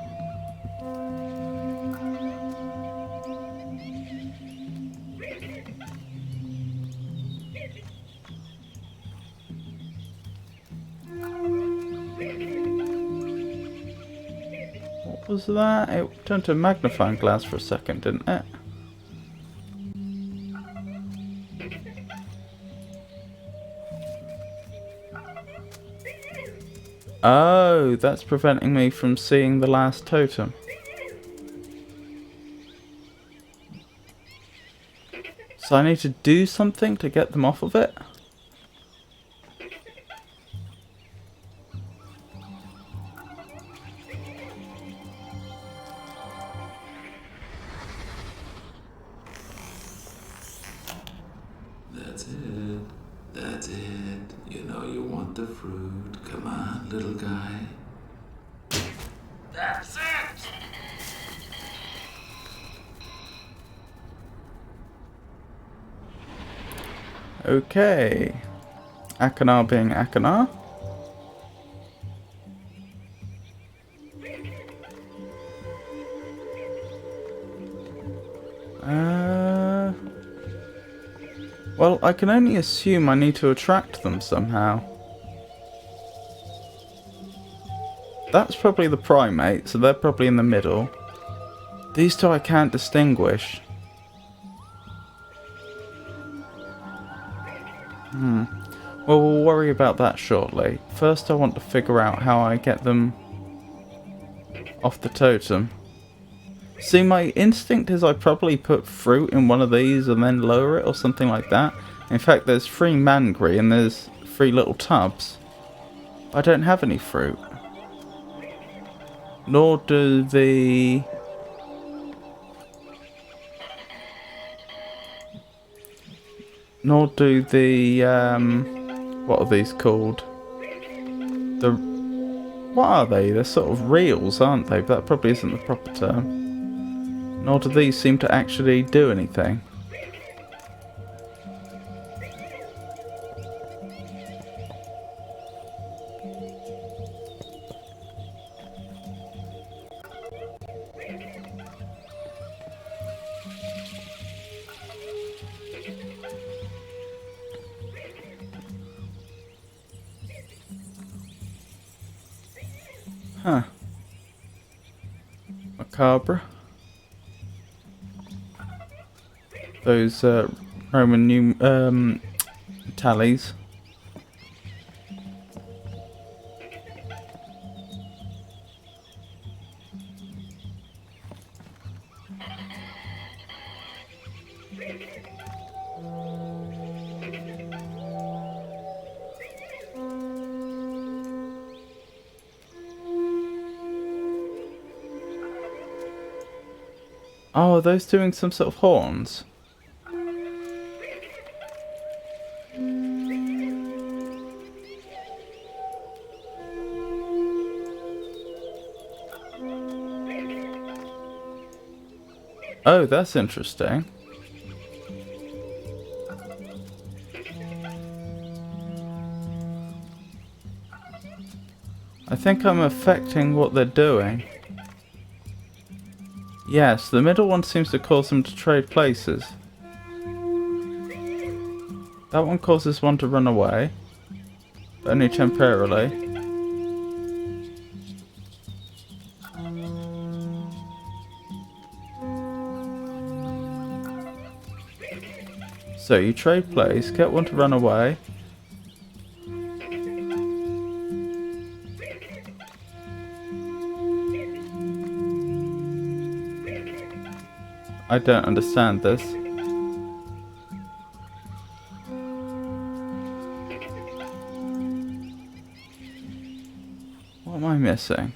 A: What was that? It turned to a magnifying glass for a second, didn't it? Oh, that's preventing me from seeing the last totem. So I need to do something to get them off of it?
C: That's it. That's it. You know you want the fruit. Come on, little guy.
B: That's it!
A: Okay. Akanar being Akanar. Well, I can only assume I need to attract them somehow. That's probably the primate, so they're probably in the middle. These two I can't distinguish. Well, we'll worry about that shortly. First I want to figure out how I get them off the totem. See, my instinct is I probably put fruit in one of these and then lower it or something like that. In fact, there's 3 mangry and there's 3 little tubs. I don't have any fruit. Nor do the... Nor do the, what are these called? What are they? They're sort of reels, aren't they? But that probably isn't the proper term. Nor do these seem to actually do anything. Huh. Macabre. Those Roman tallies. Oh, are those doing some sort of horns? Oh, that's interesting. I think I'm affecting what they're doing. Yes, the middle one seems to cause them to trade places. That one causes one to run away. But only temporarily. So you trade place, get one to run away. I don't understand this. What am I missing?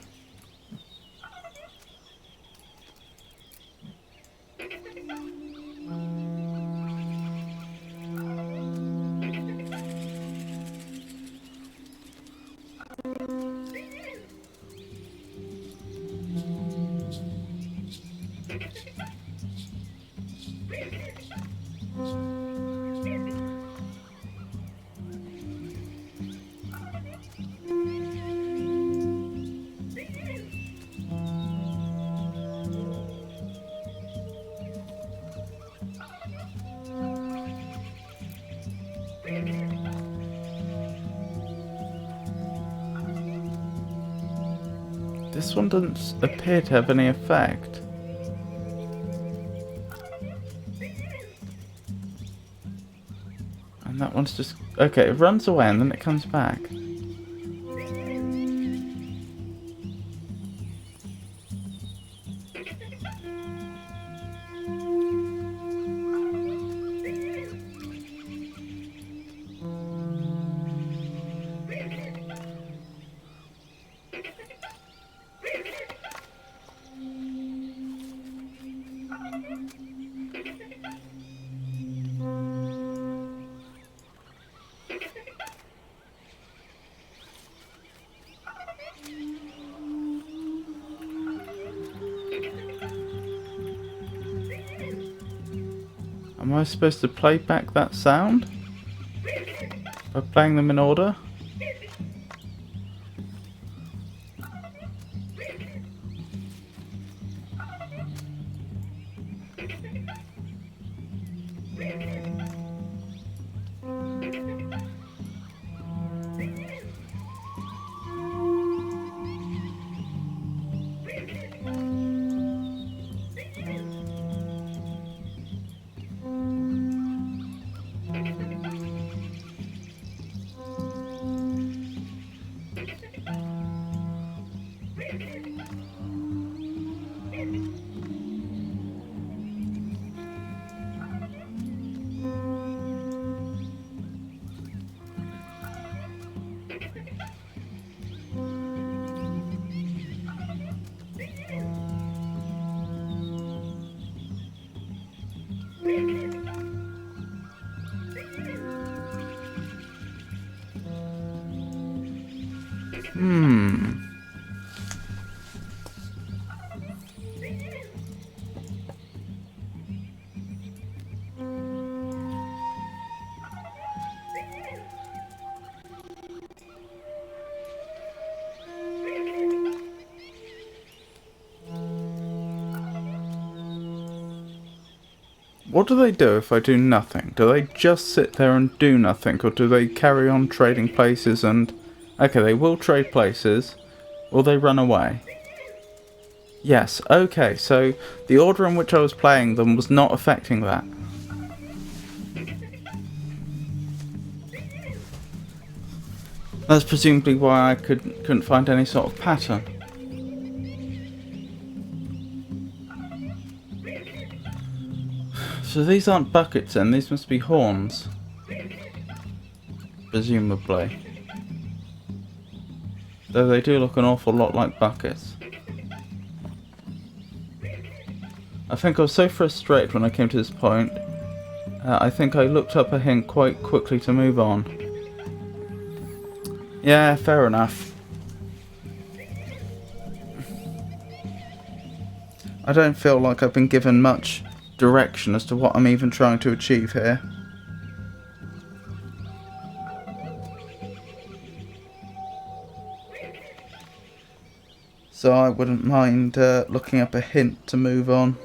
A: This one doesn't appear to have any effect. And that one's just... Okay, it runs away and then it comes back. Am I supposed to play back that sound? By playing them in order? What do they do if I do nothing? Do they just sit there and do nothing? Or do they carry on trading places and... Okay, they will trade places. Will they run away? Yes, okay, so the order in which I was playing them was not affecting that. That's presumably why I couldn't find any sort of pattern. So these aren't buckets then, these must be horns. Presumably. Though they do look an awful lot like buckets. I think I was so frustrated when I came to this point, I think I looked up a hint quite quickly to move on. Yeah, fair enough. I don't feel like I've been given much direction as to what I'm even trying to achieve here. so I wouldn't mind looking up a hint to move on.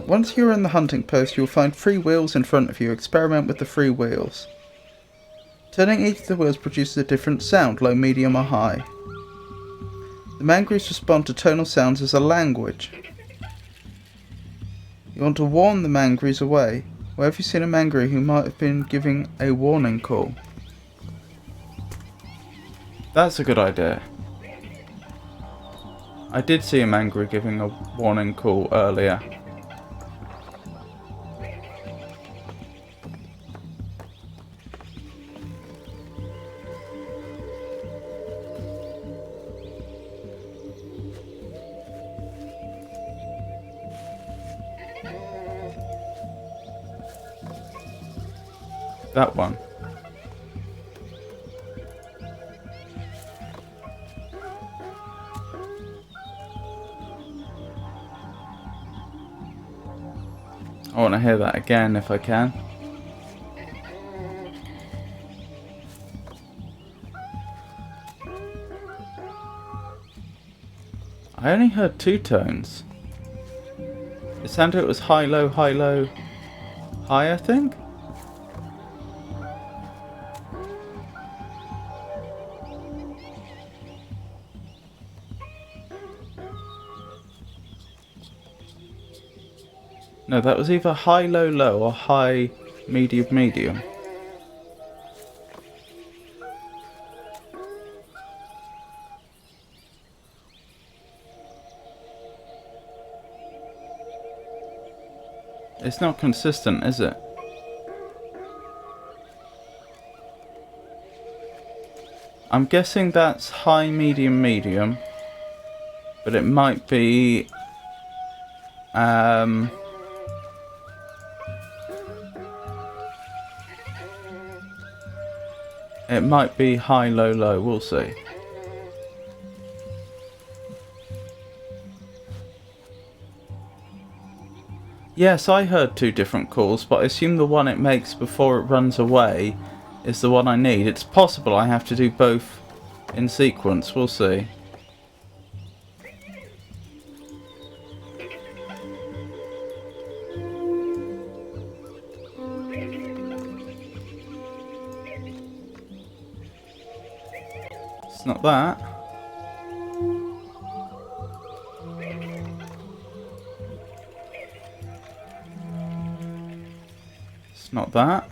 A: Once you're in the hunting post, you'll find 3 wheels in front of you. Experiment with the 3 wheels. Turning each of the wheels produces a different sound, low, medium or high. The mangroves respond to tonal sounds as a language. You want to warn the mangroves away. Where have you seen a mangrove who might have been giving a warning call? That's a good idea. I did see a mangrove giving a warning call earlier. That one. I want to hear that again if I can. I only heard 2 tones. It sounded it was high, low, high, I think? No, that was either high, low, or high, medium. It's not consistent, is it? I'm guessing that's high, medium. But it might be... it might be high, low, we'll see. Yes, I heard 2 different calls, but I assume the one it makes before it runs away is the one I need. It's possible I have to do both in sequence, we'll see. It's not that. It's not that.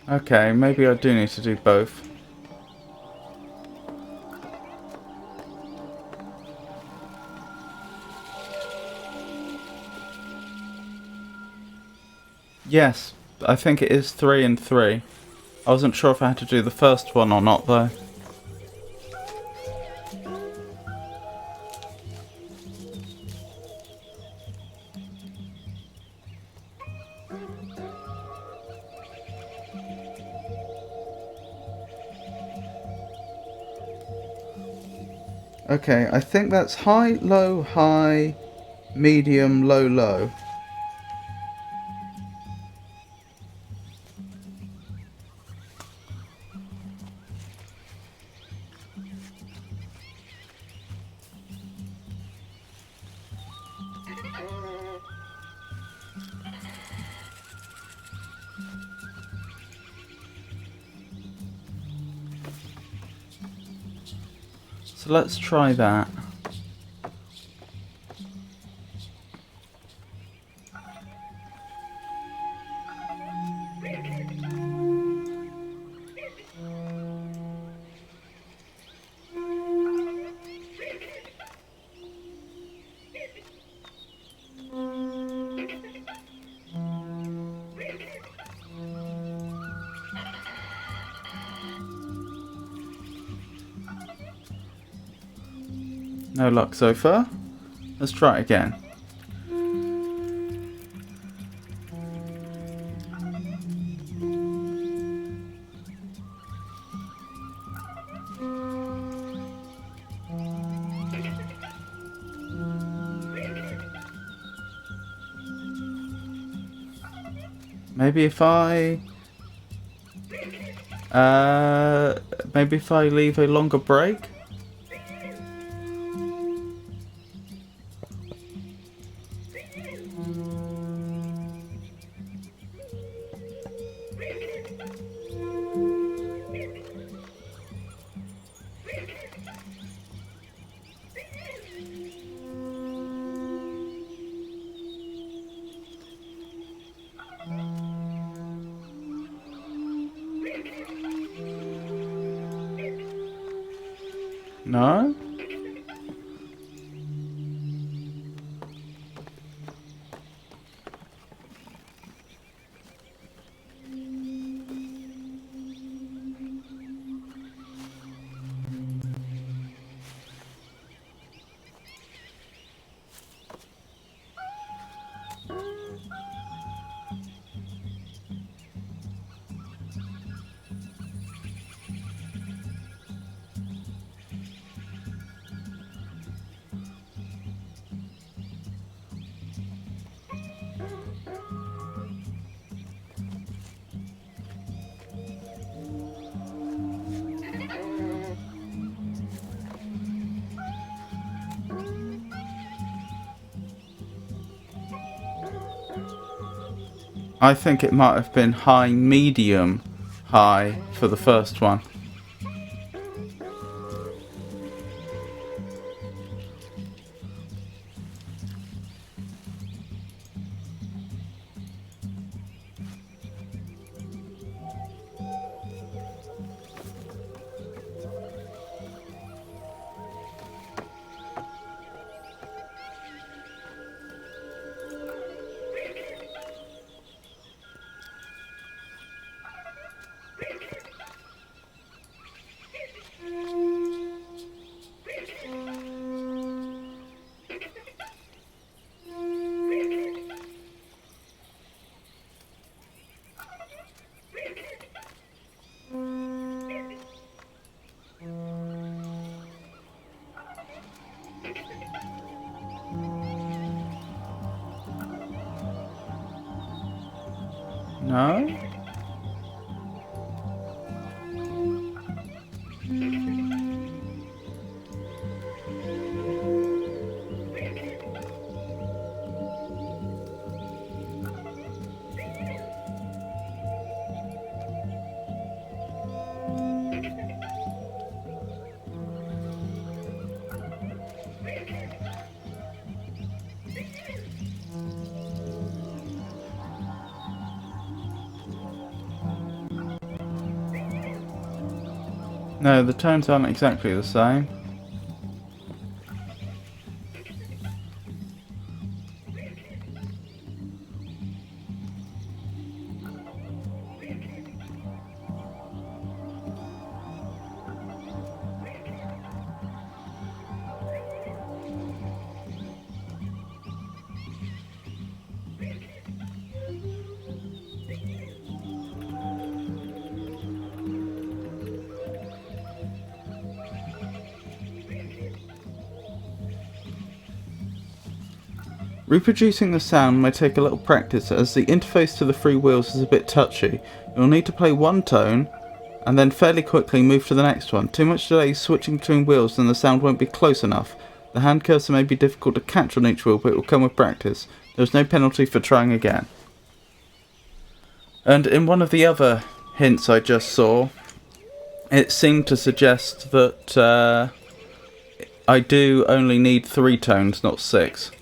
A: Okay, maybe I do need to do both. Yes, I think it is 3 and 3. I wasn't sure if I had to do the first one or not though. Okay, I think that's high, medium, low. So let's try that. No luck so far. Let's try it again. Maybe if I leave a longer break. No? I think it might have been high, medium, high for the first one. No? No, the tones aren't exactly the same. Reproducing the sound may take a little practice, as the interface to the three wheels is a bit touchy. You'll need to play one tone and then fairly quickly move to the next one. Too much delay switching between wheels and the sound won't be close enough. The hand cursor may be difficult to catch on each wheel, but it will come with practice. There is no penalty for trying again. And in one of the other hints I just saw, it seemed to suggest that I do only need 3 tones, not 6.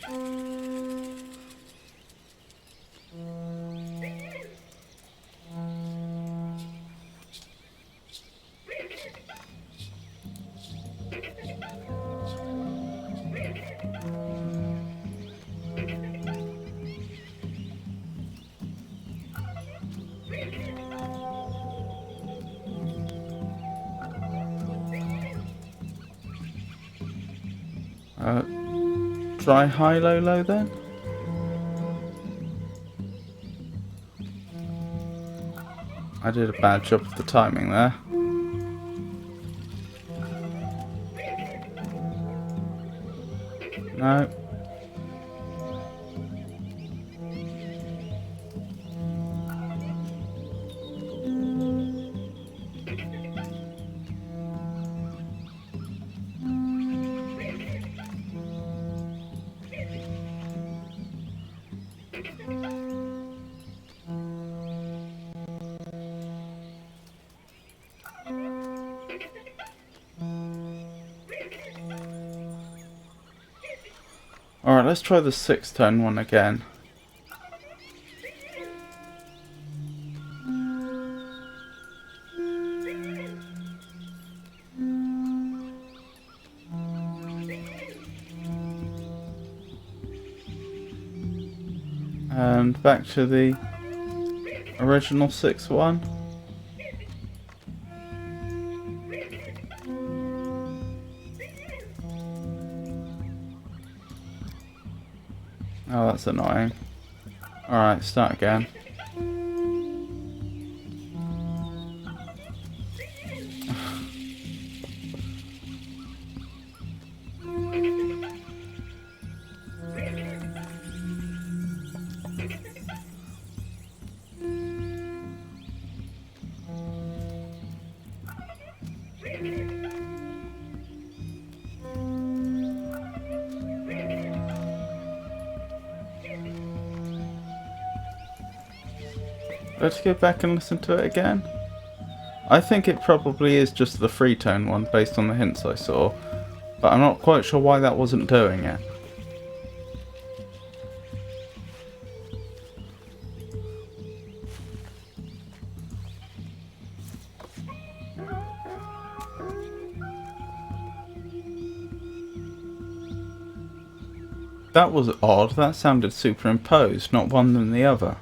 A: Try high, low, low then? I did a bad job of the timing there. No. Alright, let's try the 6-tone one again. And back to the original 6-1. Oh, that's annoying. Alright, start again. Let's go back and listen to it again. I think it probably is just the 3-tone one based on the hints I saw, but I'm not quite sure why that wasn't doing it. That was odd, that sounded superimposed, not one than the other.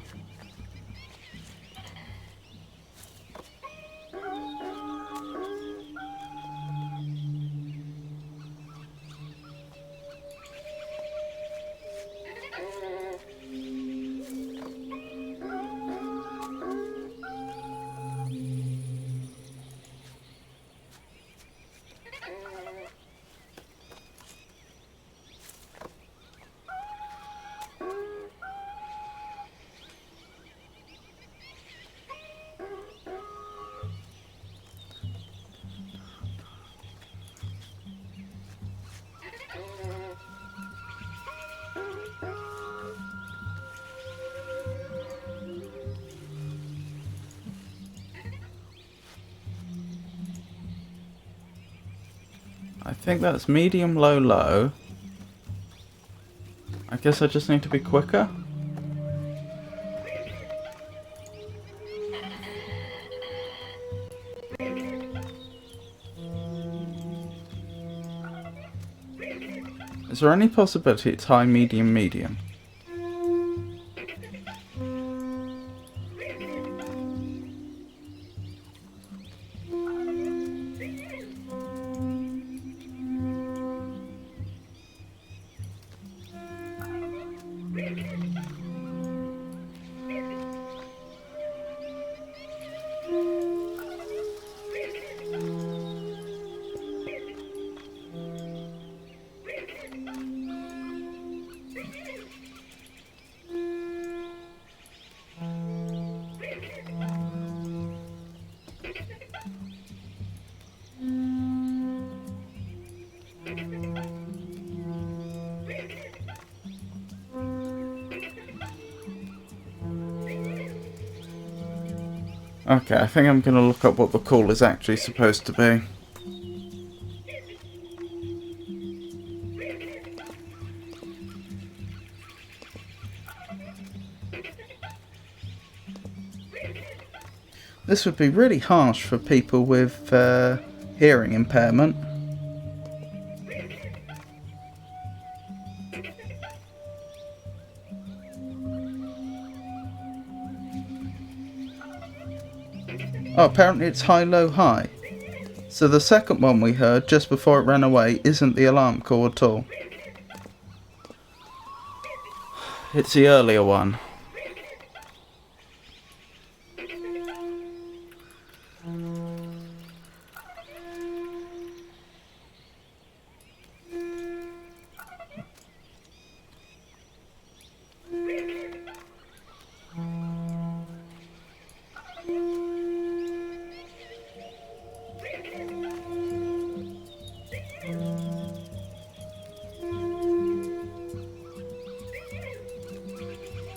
A: I think that's medium, low, low. I guess I just need to be quicker. Is there any possibility it's high, medium, medium? Okay, I think I'm going to look up what the call is actually supposed to be. This would be really harsh for people with hearing impairment. Oh, apparently it's high, low, high. So the second one we heard just before it ran away isn't the alarm call at all. It's the earlier one.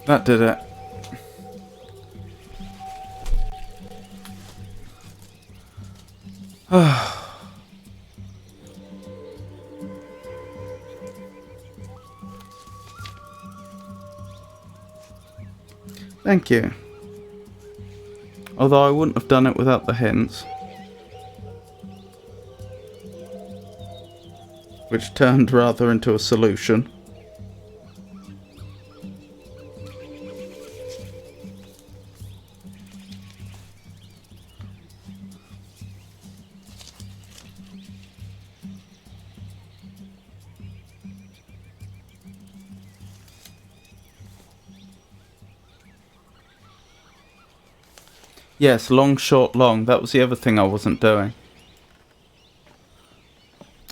A: That did it. Thank you. Although I wouldn't have done it without the hints. Which turned rather into a solution. Yes, long, short, long. That was the other thing I wasn't doing.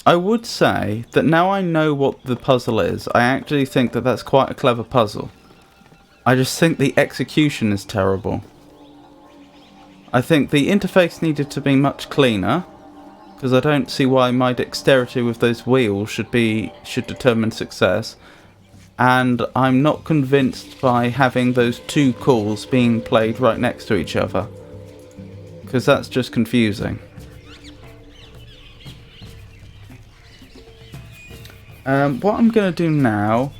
A: I would say that now I know what the puzzle is, I actually think that that's quite a clever puzzle. I just think the execution is terrible. I think the interface needed to be much cleaner, because I don't see why my dexterity with those wheels should determine success. And I'm not convinced by having those two calls being played right next to each other, because that's just confusing. What I'm going to do now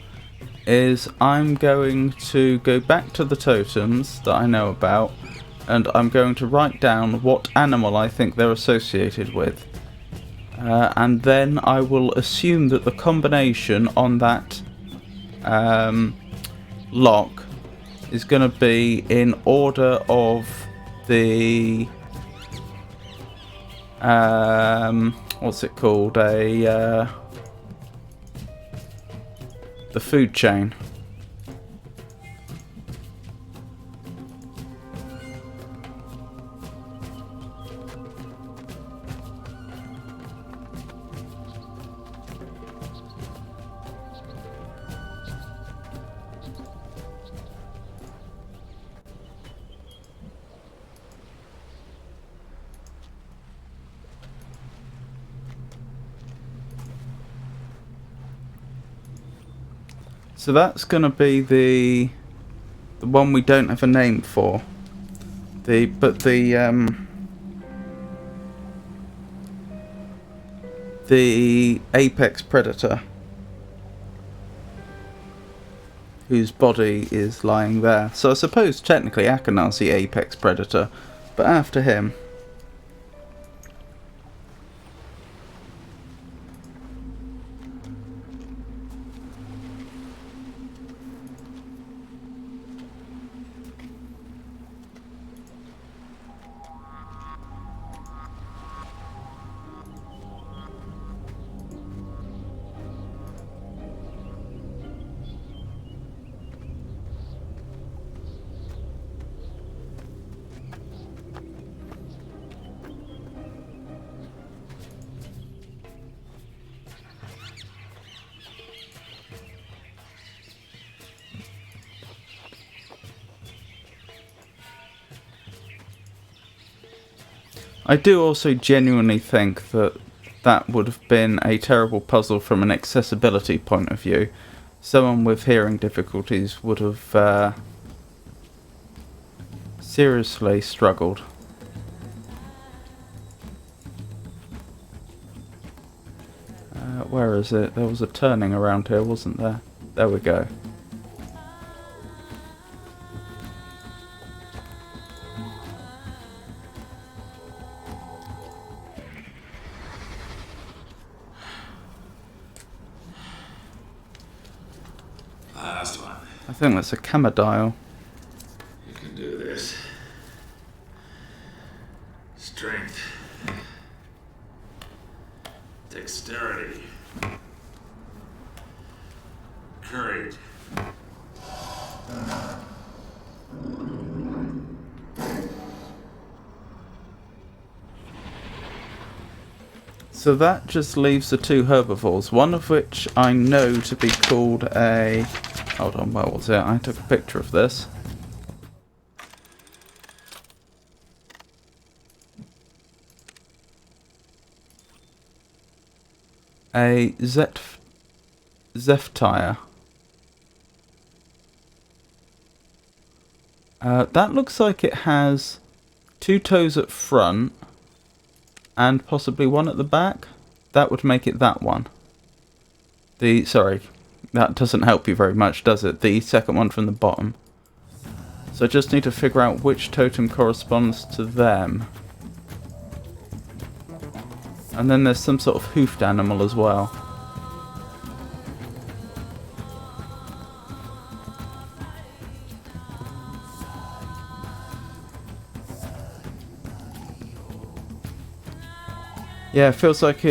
A: is I'm going to go back to the totems that I know about, and I'm going to write down what animal I think they're associated with. And then I will assume that the combination on that lock is going to be in order of the what's it called, the food chain. So that's going to be the one we don't have a name for. The apex predator, whose body is lying there. So I suppose technically Akanar's the apex predator, but after him. I do also genuinely think that that would have been a terrible puzzle from an accessibility point of view. Someone with hearing difficulties would have seriously struggled. Where is it? There was a turning around here, wasn't there? There we go.
B: Last one.
A: I think that's a camera dial.
B: You can do this. Strength. Great.
A: So that just leaves the two herbivores, one of which I know to be called a... Hold on, where was it? I took a picture of this. A Zephyr. That looks like it has 2 toes at front and possibly 1 at the back. That would make it that one. Sorry, that doesn't help you very much, does it? The second one from the bottom. So I just need to figure out which totem corresponds to them. And then there's some sort of hoofed animal as well. Yeah, it feels like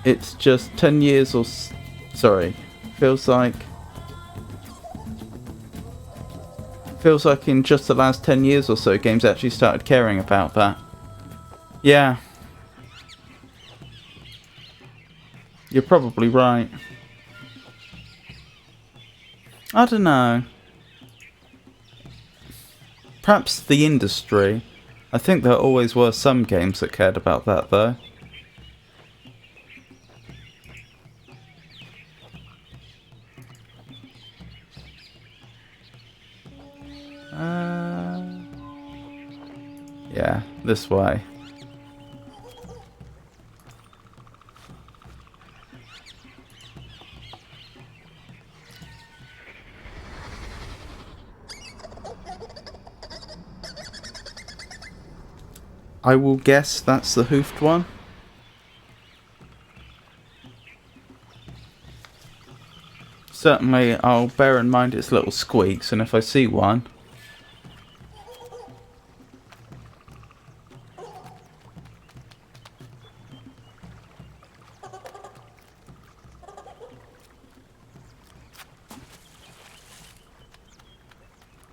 A: it's just 10 years or... Sorry. Feels like in just the last 10 years or so, games actually started caring about that. Yeah. You're probably right. I don't know. Perhaps the industry. I think there always were some games that cared about that, though. Yeah, this way. I will guess that's the hoofed one. Certainly, I'll bear in mind its little squeaks, and if I see one...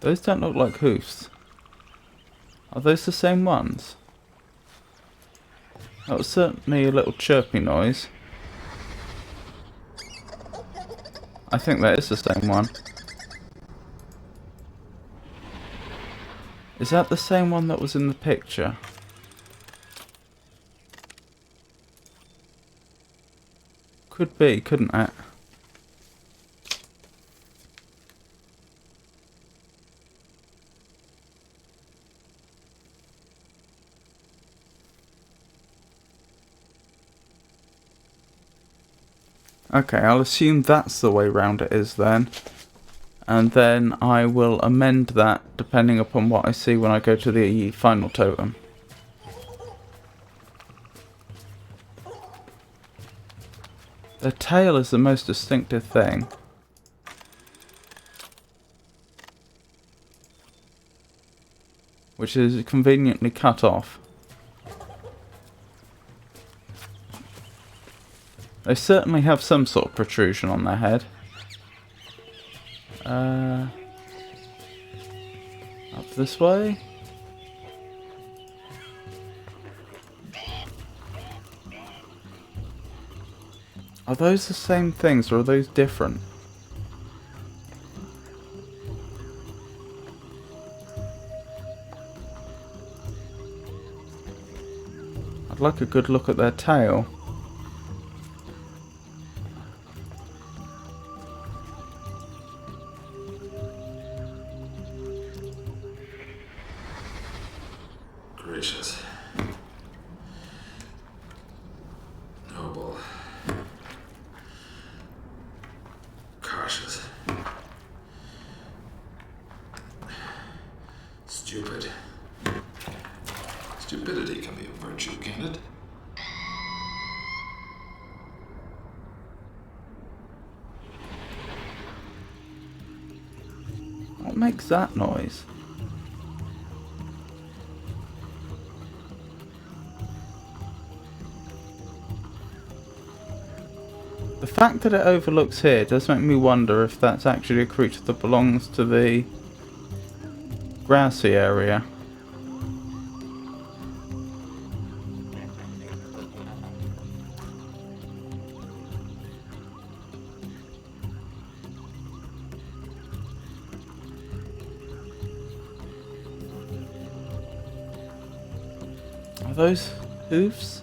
A: Those don't look like hoofs. Are those the same ones? That was certainly a little chirpy noise. I think that is the same one. Is that the same one that was in the picture? Could be, couldn't it? Okay, I'll assume that's the way round it is then. And then I will amend that depending upon what I see when I go to the final totem. The tail is the most distinctive thing. Which is conveniently cut off. They certainly have some sort of protrusion on their head. Up this way? Are those the same things or are those different? I'd like a good look at their tail.
B: Gracious. Noble. Cautious. Stupid. Stupidity can be a virtue, can it?
A: What makes that noise? The fact that it overlooks here does make me wonder if that's actually a creature that belongs to the grassy area. Are those hooves?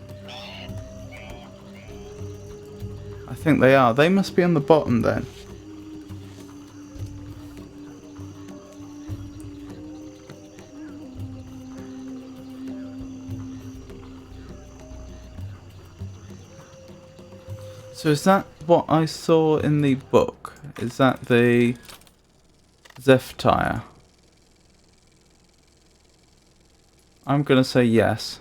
A: I think they are. They must be on the bottom then. So is that what I saw in the book? Is that the Zephyr? I'm gonna say yes.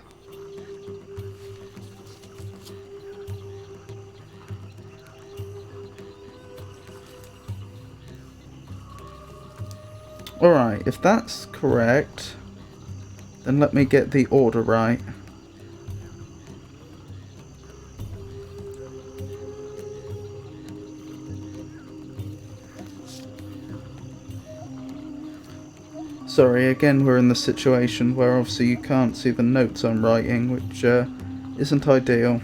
A: Alright, if that's correct, then let me get the order right. Sorry, again we're in the situation where obviously you can't see the notes I'm writing, which isn't ideal.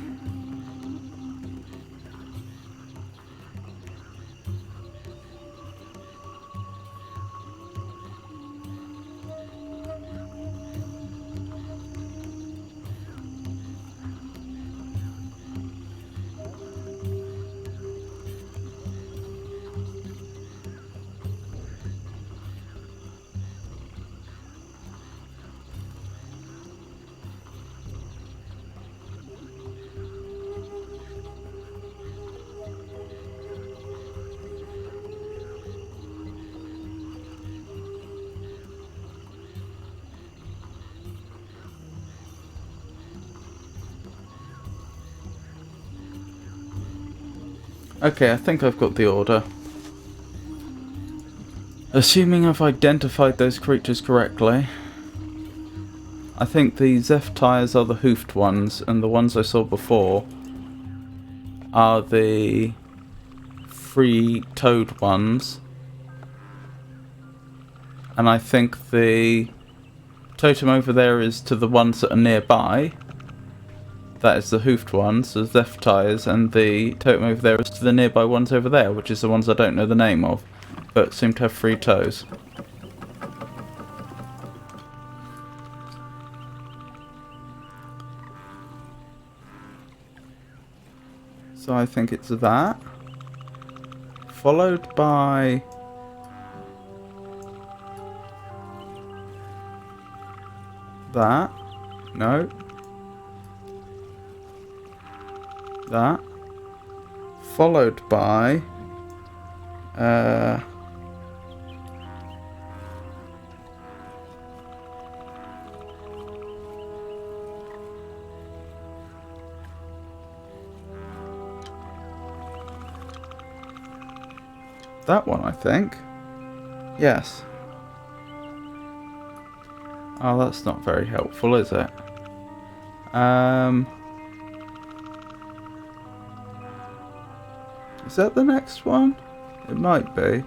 A: Okay, I think I've got the order. Assuming I've identified those creatures correctly, I think the Zephyrs are the hoofed ones, and the ones I saw before are the three-toed ones. And I think the totem over there is to the ones that are nearby. That is the hoofed ones, the Zephyrs, and the totem over there is to the nearby ones over there, which is the ones I don't know the name of, but seem to have 3 toes. So I think it's that, followed by that, no, that, followed by that one, I think. Yes. Oh, that's not very helpful, is it? Is that the next one? It might be. I'm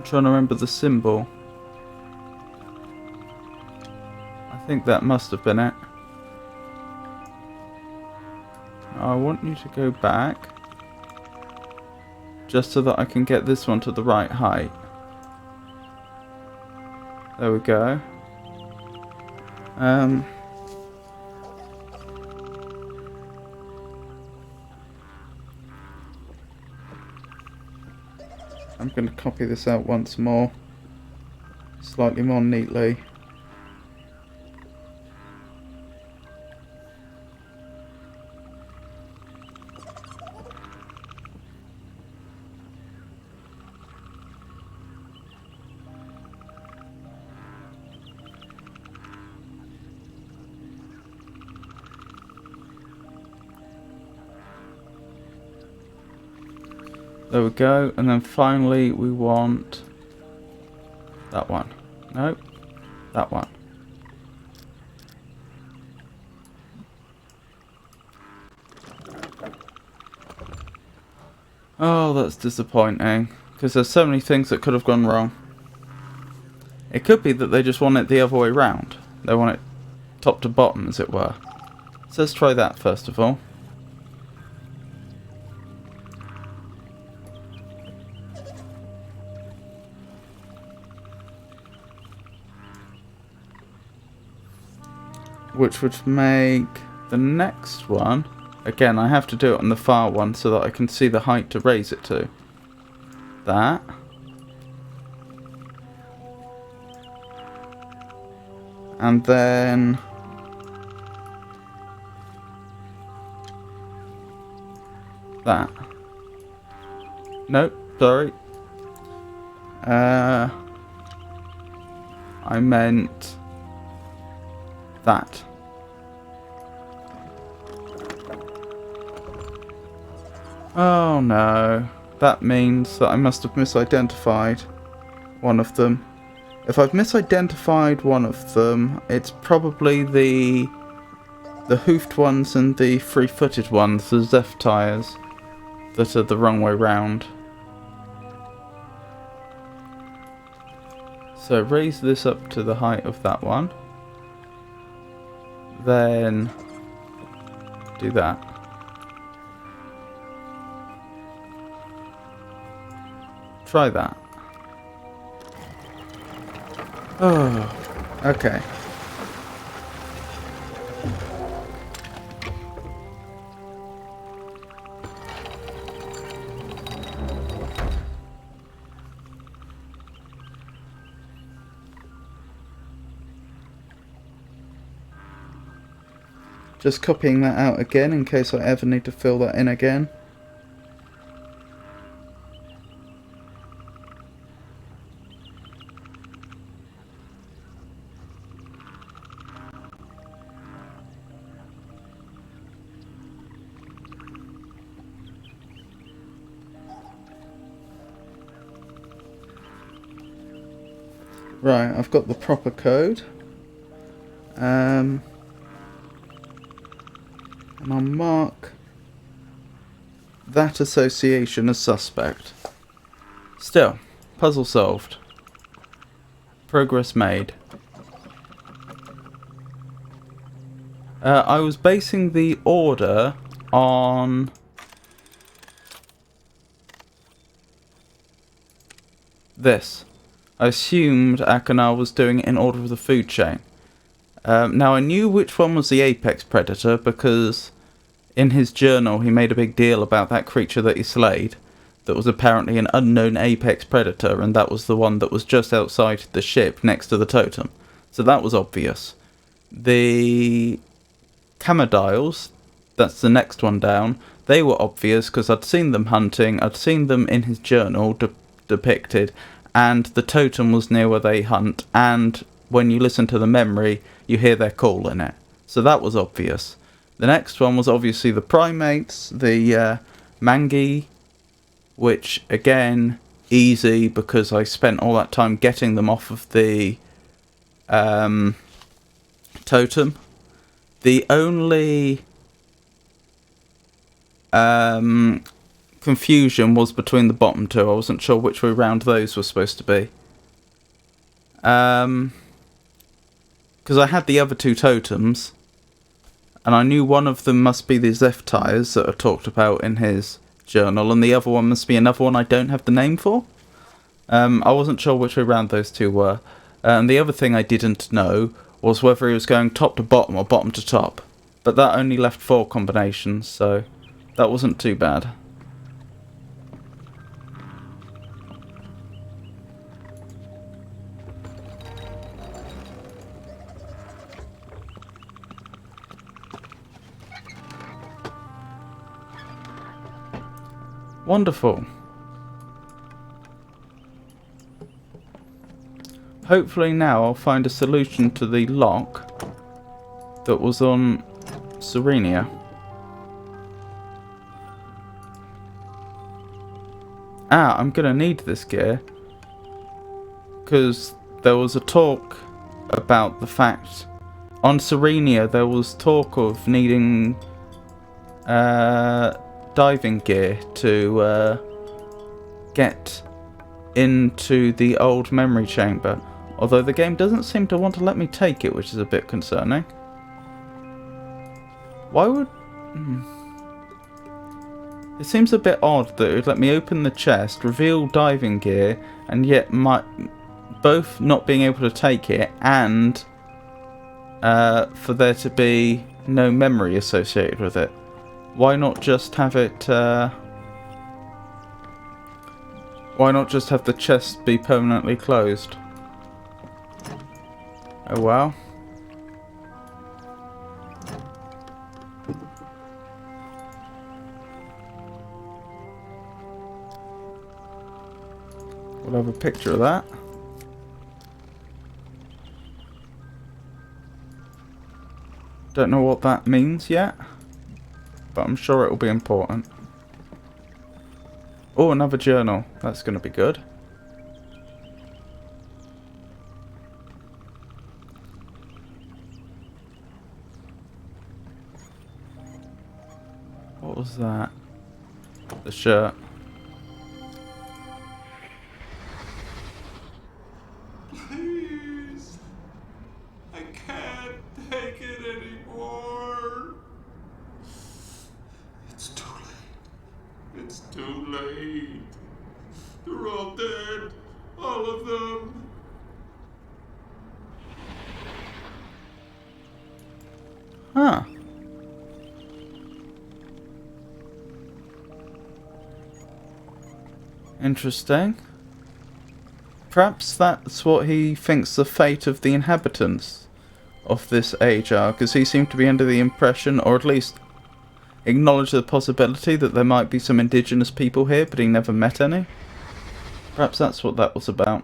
A: trying to remember the symbol. I think that must have been it. I want you to go back, just so that I can get this one to the right height. There we go. I'm going to copy this out once more, slightly more neatly. There we go, and then finally we want that one. No, that one. Oh, that's disappointing. Because there's so many things that could have gone wrong. It could be that they just want it the other way round. They want it top to bottom, as it were. So let's try that first of all. Which would make the next one... Again, I have to do it on the far one so that I can see the height to raise it to. That. And then... that. Nope, sorry. I meant... that. Oh no. That means that I must have misidentified one of them. If I've misidentified one of them, it's probably the hoofed ones and the free-footed ones, the Zeph tires, that are the wrong way round. So raise this up to the height of that one. Then do that. Try that. Oh, okay. Just copying that out again in case I ever need to fill that in again. Right, I've got the proper code. And I'll mark that association as suspect. Still, puzzle solved. Progress made. I was basing the order on this. I assumed Akonal was doing it in order of the food chain. Now I knew which one was the apex predator because in his journal he made a big deal about that creature that he slayed that was apparently an unknown apex predator, and that was the one that was just outside the ship next to the totem. So that was obvious. The Camadiles, that's the next one down, they were obvious because I'd seen them hunting, I'd seen them in his journal depicted, and the totem was near where they hunt, and when you listen to the memory, you hear their call in it. So that was obvious. The next one was obviously the primates, the Mangi, which, again, easy because I spent all that time getting them off of the totem. The only confusion was between the bottom two. I wasn't sure which way round those were supposed to be. Because I had the other two totems, and I knew one of them must be the Zeph tires that are talked about in his journal, and the other one must be another one I don't have the name for. I wasn't sure which way round those two were. And the other thing I didn't know was whether he was going top to bottom or bottom to top. But that only left 4 combinations, so that wasn't too bad. Wonderful. Hopefully now I'll find a solution to the lock that was on Serenia. I'm gonna need this gear because there was a talk about the fact on Serenia there was talk of needing diving gear to get into the old memory chamber. Although the game doesn't seem to want to let me take it, which is a bit concerning. Why would... It seems a bit odd that it would let me open the chest, reveal diving gear, and yet both not being able to take it and for there to be no memory associated with it. Why not just have it... why not just have the chest be permanently closed? Oh well. We'll have a picture of that. Don't know what that means yet, but I'm sure it will be important. Oh, another journal. That's going to be good. What was that? The shirt.
B: Please. I can't take it anymore. It's too late. It's too late. They're all dead. All of them.
A: Huh. Interesting. Perhaps that's what he thinks the fate of the inhabitants of this age are, because he seemed to be under the impression, or at least acknowledge the possibility, that there might be some indigenous people here, but he never met any. Perhaps that's what that was about.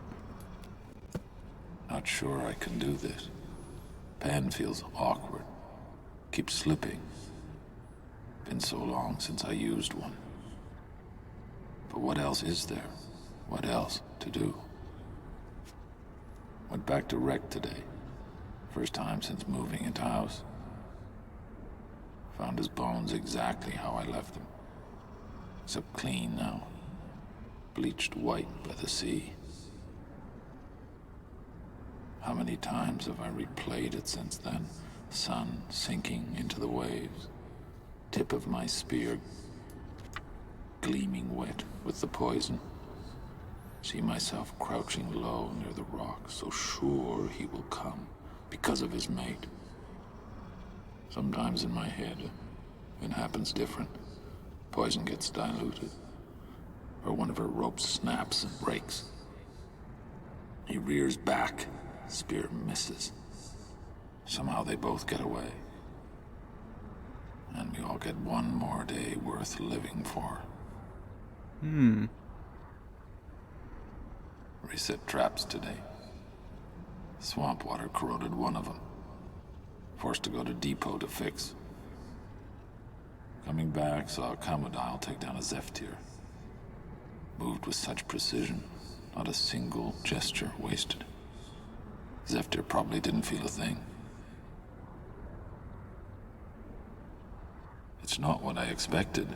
C: Not sure I can do this. Pen feels awkward. Keeps slipping. Been so long since I used one. But what else is there? What else to do? Went back to Rec today. First time since moving into house. Found his bones exactly how I left them. Except clean now. Bleached white by the sea. How many times have I replayed it since then? Sun sinking into the waves. Tip of my spear gleaming wet with the poison. See myself crouching low near the rock, so sure he will come because of his mate. Sometimes in my head, it happens different. Poison gets diluted, or one of her ropes snaps and breaks. He rears back, spear misses. Somehow they both get away. And we all get one more day worth living for. Reset traps today. Swamp water corroded one of them. Forced to go to depot to fix. Coming back, saw a Commodile take down a Zephyr. Moved with such precision, not a single gesture wasted. Zephyr probably didn't feel a thing. It's not what I expected,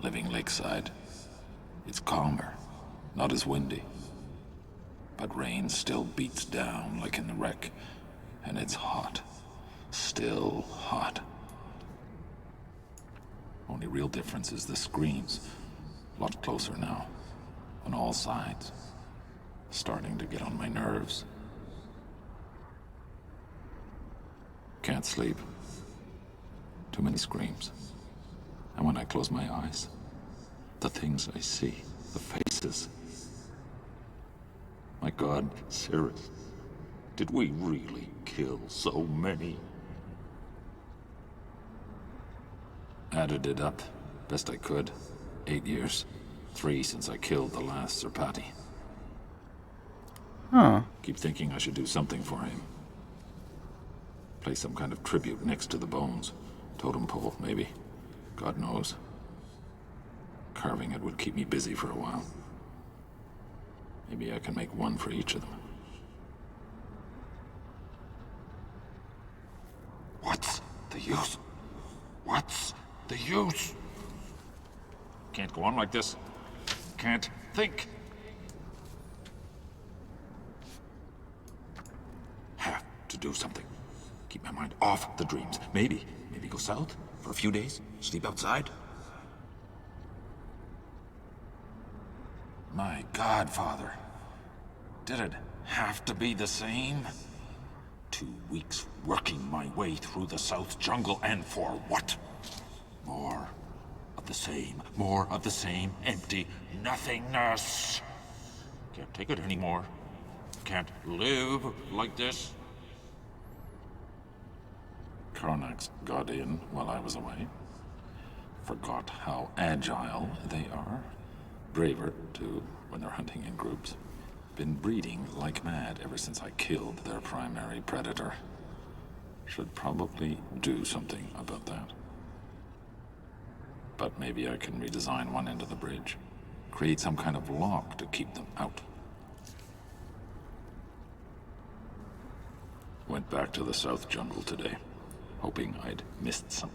C: living lakeside. It's calmer, not as windy. But rain still beats down like in the Wreck, and it's hot. Still hot. Only real difference is the screams. A lot closer now, on all sides. Starting to get on my nerves. Can't sleep. Too many screams. And when I close my eyes, the things I see, the faces. My God, Cirrus, did we really kill so many? Added it up, best I could. 8 years. 3 since I killed the last Serpati.
A: Huh.
C: Keep thinking I should do something for him. Place some kind of tribute next to the bones. Totem pole, maybe. God knows. Carving it would keep me busy for a while. Maybe I can make one for each of them. What's the use? What's the use? Can't go on like this. Can't think. Have to do something. Keep my mind off the dreams. Maybe go south for a few days. Sleep outside. My God, Father. Did it have to be the same? 2 weeks working my way through the South Jungle, and for what? More of the same. More of the same empty nothingness. Can't take it anymore. Can't live like this. Karnax got in while I was away. Forgot how agile they are. Braver, too, when they're hunting in groups. Been breeding like mad ever since I killed their primary predator. Should probably do something about that. But maybe I can redesign one end of the bridge. Create some kind of lock to keep them out. Went back to the South Jungle today, hoping I'd missed some.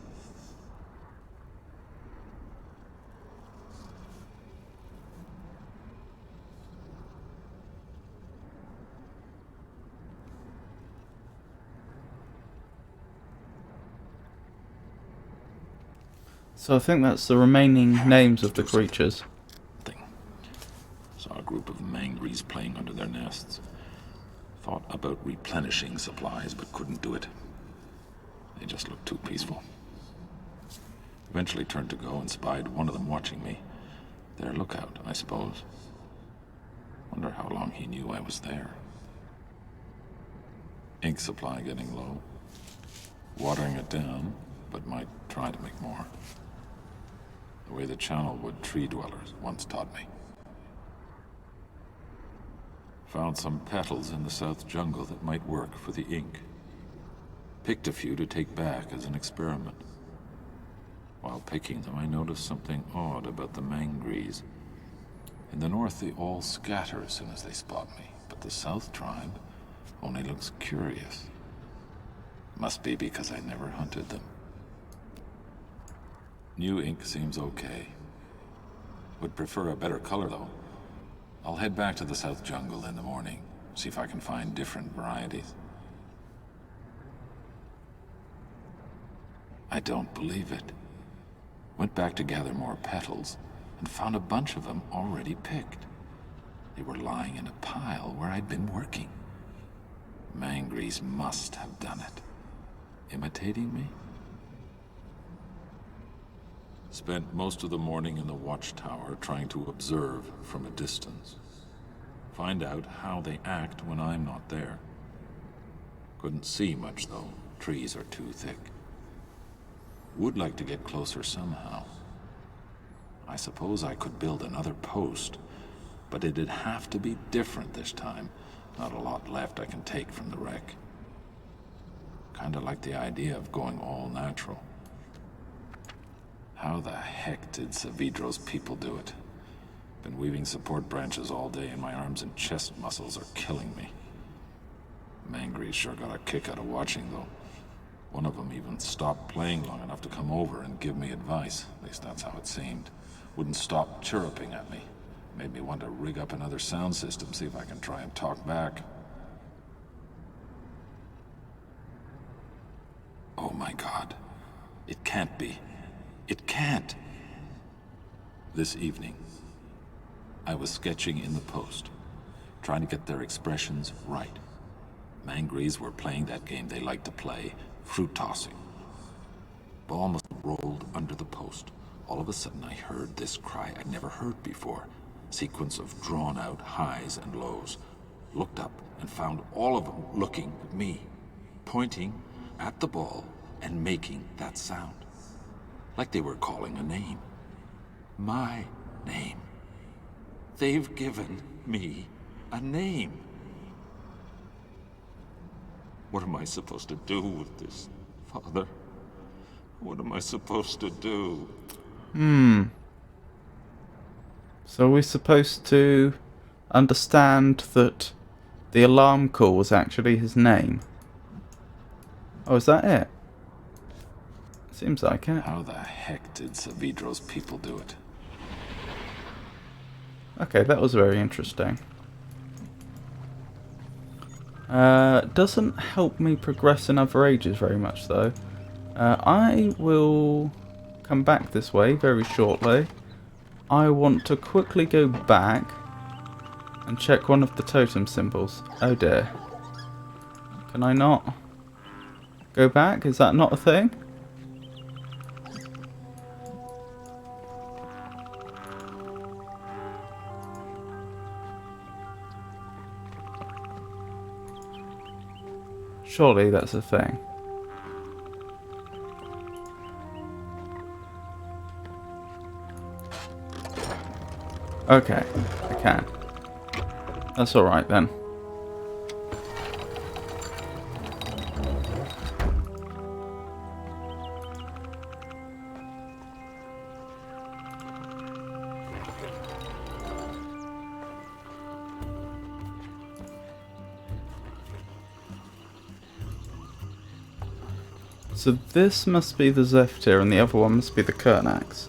A: So I think that's the remaining names of the creatures.
C: Saw a group of mangries playing under their nests. Thought about replenishing supplies, but couldn't do it. They just looked too peaceful. Eventually turned to go and spied one of them watching me. Their lookout, I suppose. Wonder how long he knew I was there. Ink supply getting low. Watering it down, but might try to make more. The way the channel would tree dwellers once taught me. Found some petals in the South Jungle that might work for the ink. Picked a few to take back as an experiment. While picking them, I noticed something odd about the mangries. In the north, they all scatter as soon as they spot me, but the South tribe only looks curious. Must be because I never hunted them. New ink seems okay. Would prefer a better color, though. I'll head back to the South Jungle in the morning, see if I can find different varieties. I don't believe it. Went back to gather more petals, and found a bunch of them already picked. They were lying in a pile where I'd been working. Mangries must have done it. Imitating me? Spent most of the morning in the watchtower trying to observe from a distance. Find out how they act when I'm not there. Couldn't see much, though. Trees are too thick. Would like to get closer somehow. I suppose I could build another post, but it'd have to be different this time. Not a lot left I can take from the wreck. Kinda like the idea of going all natural. How the heck did Savidro's people do it? Been weaving support branches all day and my arms and chest muscles are killing me. Mangries sure got a kick out of watching, though. One of them even stopped playing long enough to come over and give me advice. At least that's how it seemed. Wouldn't stop chirruping at me. Made me want to rig up another sound system, see if I can try and talk back. Oh my God. It can't be. It can't. This evening, I was sketching in the post, trying to get their expressions right. Mangries were playing that game they like to play, fruit tossing. Ball must have rolled under the post. All of a sudden I heard this cry I'd never heard before. Sequence of drawn-out highs and lows. Looked up and found all of them looking at me, pointing at the ball and making that sound. Like they were calling a name. My name. They've given me a name. What am I supposed to do with this, Father? What am I supposed to do?
A: So we're supposed to understand that the alarm call was actually his name. Oh, is that it? Seems like it.
C: How the heck did Savidro's people do it?
A: Okay, that was very interesting. Doesn't help me progress in other ages very much though. I will come back this way very shortly. I want to quickly go back and check one of the totem symbols. Oh dear. Can I not go back? Is that not a thing? Surely that's a thing. Okay, I can. That's alright then. So this must be the Zephyr and the other one must be the Kernax.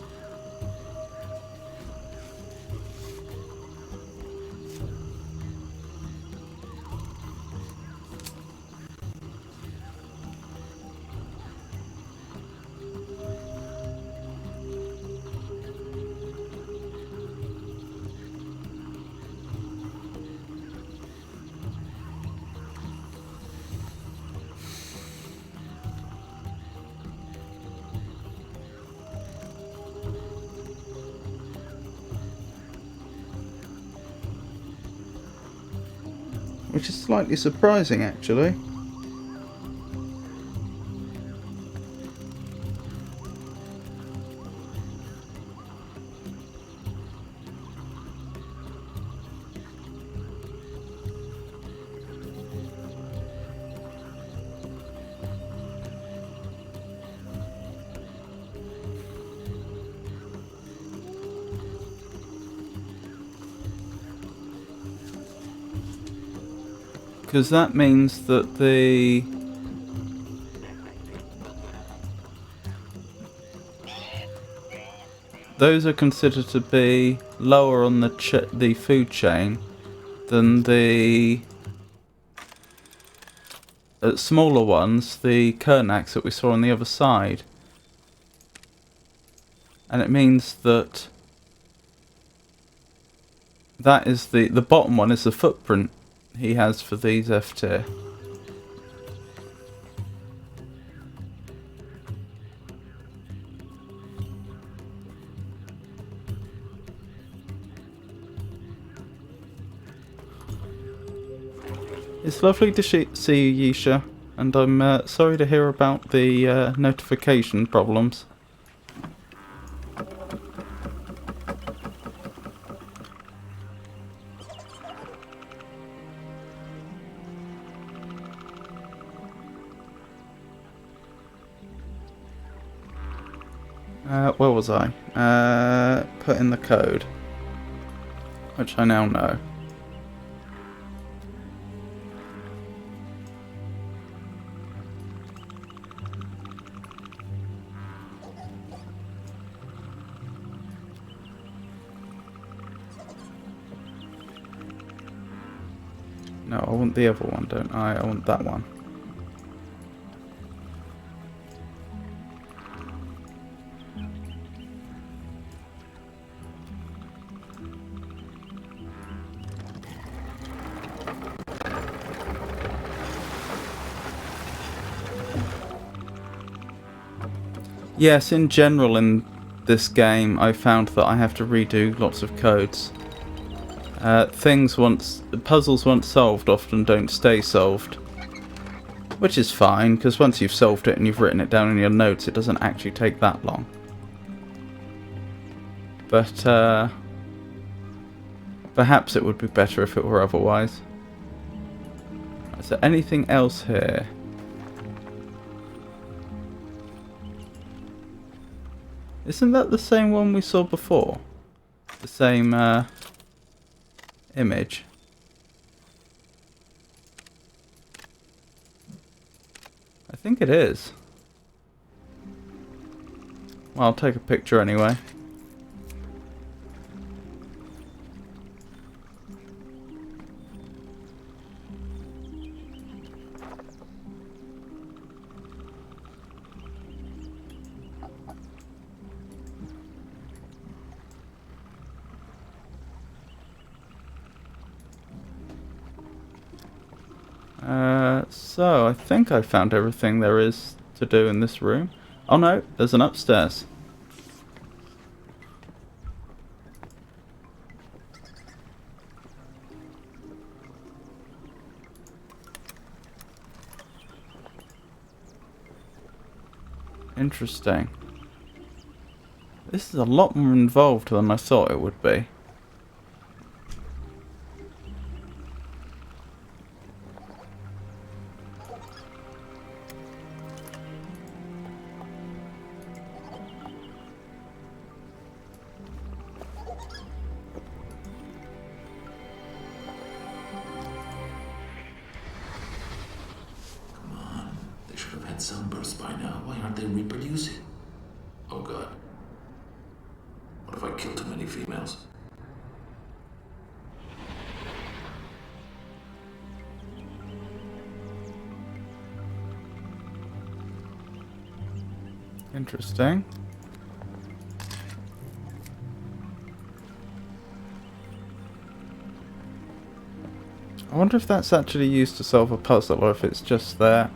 A: Which is slightly surprising actually. Because that means that those are considered to be lower on the food chain than the smaller ones, the Kernax that we saw on the other side. And it means that that is the bottom one is the footprint he has for these F tier. It's lovely to see you, Yisha, and I'm sorry to hear about the notification problems. Where was I? Put in the code, which I now know. No, I want the other one, don't I? I want that one. Yes, in general in this game I found that I have to redo lots of codes. Puzzles once solved often don't stay solved. Which is fine, because once you've solved it and you've written it down in your notes, it doesn't actually take that long. But, perhaps it would be better if it were otherwise. Is there anything else here? Isn't that the same one we saw before? The same, image? I think it is. Well, I'll take a picture anyway. So, I think I found everything there is to do in this room. Oh no, there's an upstairs. Interesting. This is a lot more involved than I thought it would be.
C: They should have had sunbursts by now. Why aren't they reproducing? Oh god. What if I kill too many females?
A: Interesting. I wonder if that's actually used to solve a puzzle, or if it's just there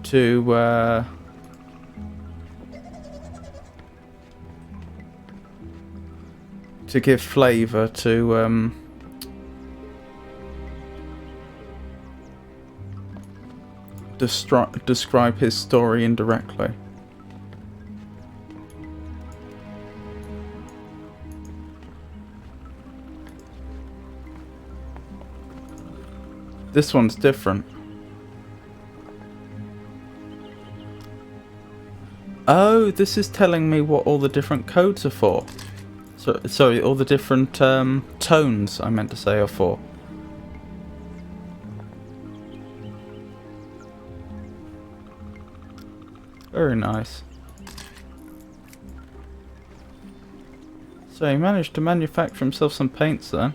A: to give flavour to describe his story indirectly. This one's different. Oh, this is telling me what all the different codes are for. So, sorry, all the different tones, I meant to say, are for. Very nice. So he managed to manufacture himself some paints then.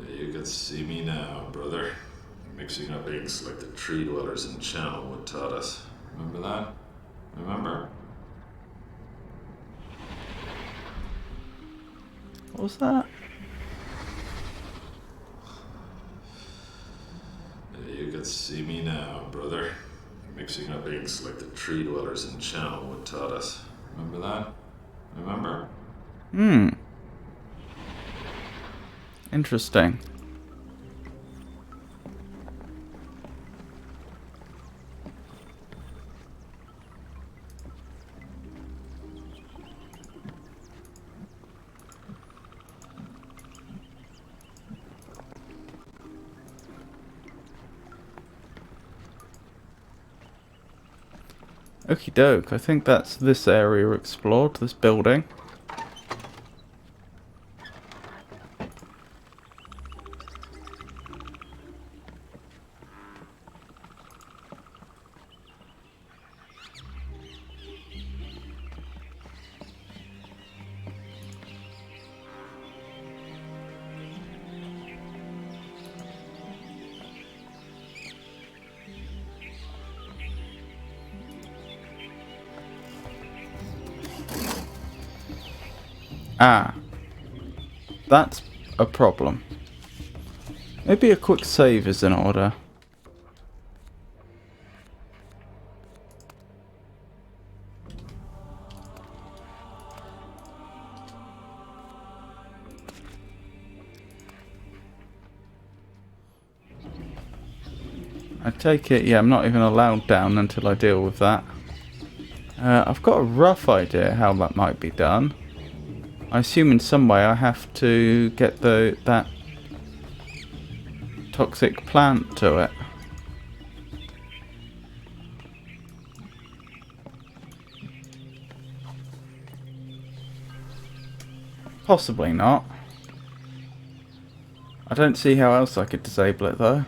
C: You can see me now, brother. Mixing up inks like the tree dwellers in Channel would taught us. Remember that? Remember?
A: What was that?
C: You can see me now, brother. Mixing up inks like the tree dwellers in Channel would taught us. Remember that? Remember?
A: Hmm. Interesting. Okie doke, I think that's this area explored, this building. Ah, that's a problem. Maybe a quick save is in order. I take it, yeah, I'm not even allowed down until I deal with that. I've got a rough idea how that might be done. I assume in some way I have to get that toxic plant to it. Possibly not. I don't see how else I could disable it though.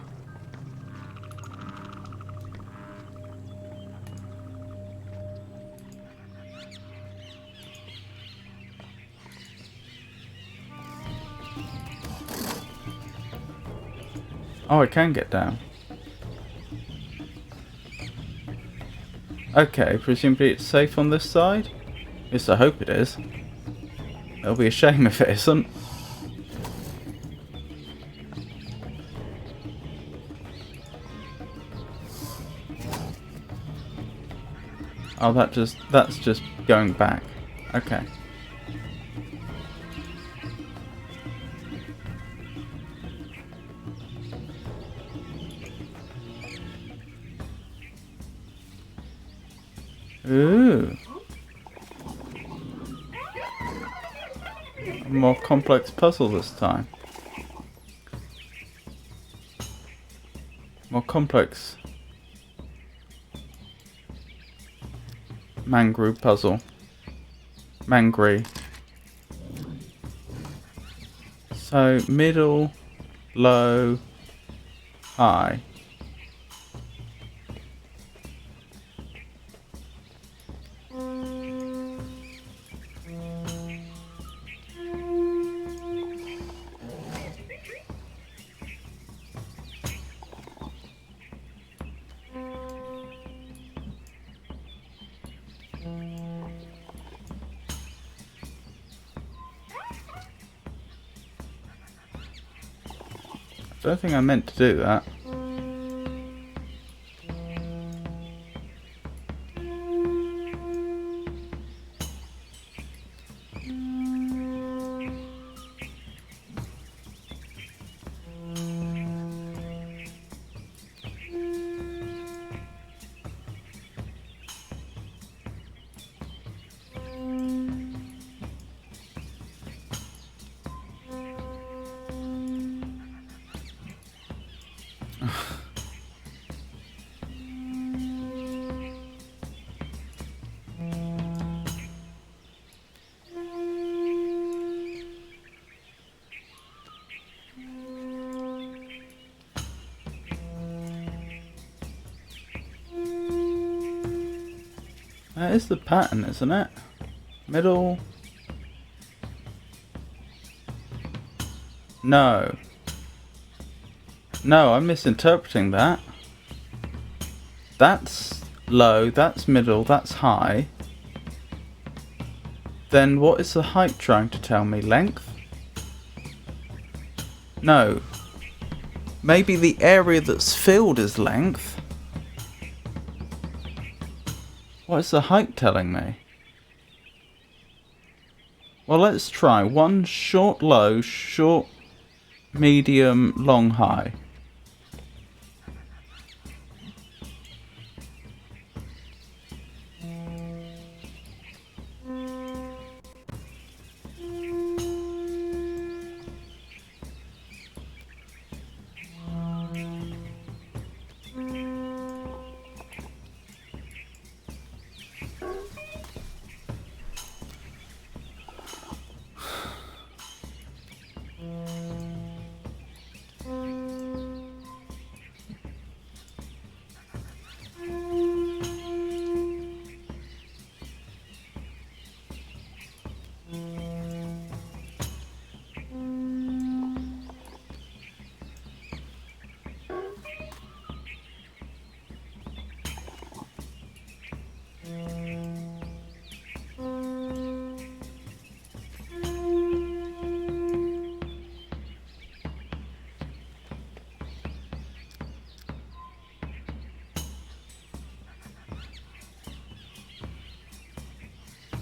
A: Oh, I can get down. Okay, presumably it's safe on this side? At least I hope it is. It'll be a shame if it isn't. Oh, that's just going back. Okay. Ooh. A more complex puzzle this time. More complex Mangru puzzle. Mangri. So middle, low, high. I don't think I meant to do that. That is the pattern, isn't it? Middle. No. No, I'm misinterpreting that. That's low, that's middle, that's high. Then what is the height trying to tell me? Length? No. Maybe the area that's filled is length. What is the height telling me? Well, let's try. One short low, short medium, long high.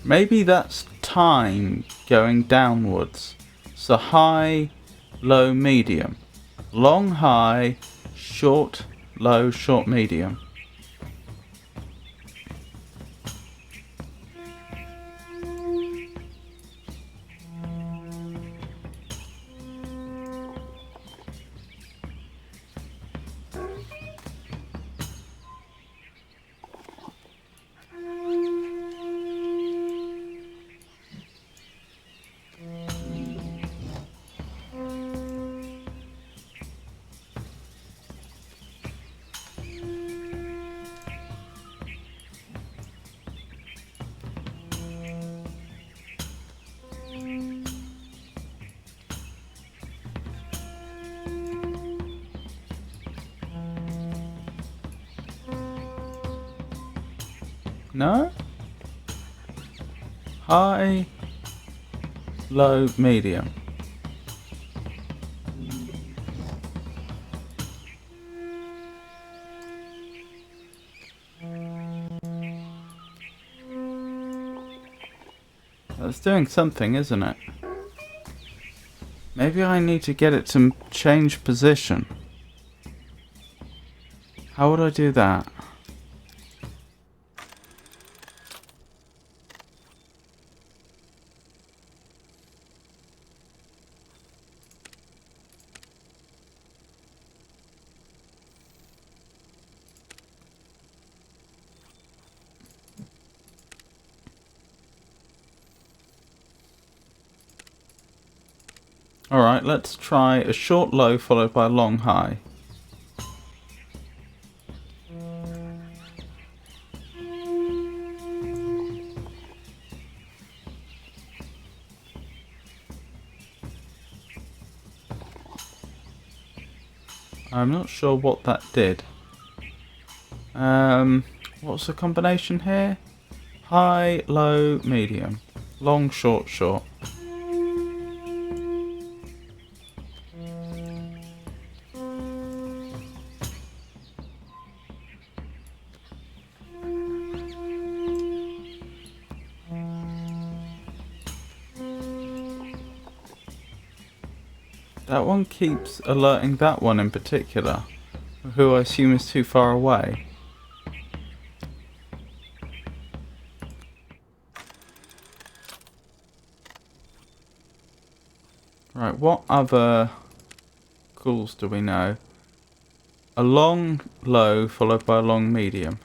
A: Maybe that's time going downwards. So high, low, medium. Long, high, short, low, short, medium. No? High, low, medium. That's doing something, isn't it? Maybe I need to get it to change position. How would I do that? Alright, let's try a short low followed by a long high. I'm not sure what that did. What's the combination here? High, low, medium. Long, short, short. That one keeps alerting that one in particular, who I assume is too far away. Right, what other calls do we know? A long low followed by a long medium.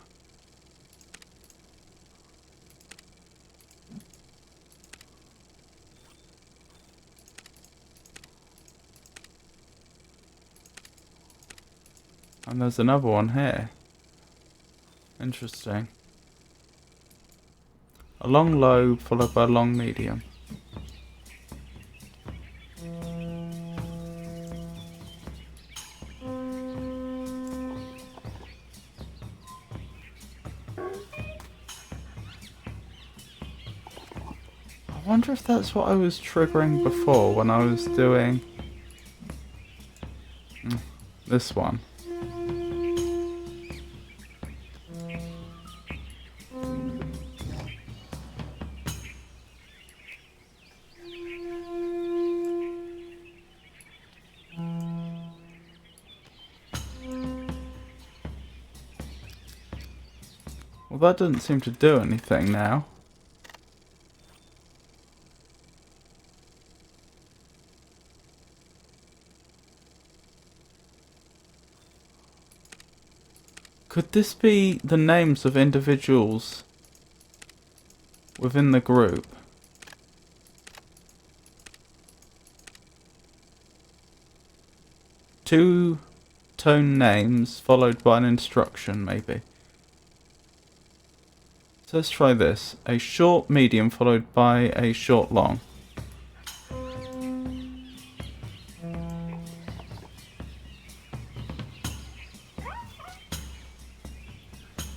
A: And there's another one here. Interesting. A long low followed by a long medium. I wonder if that's what I was triggering before when I was doing this one. Well, that doesn't seem to do anything now. Could this be the names of individuals within the group? Two tone names followed by an instruction, maybe. So let's try this. A short medium followed by a short long.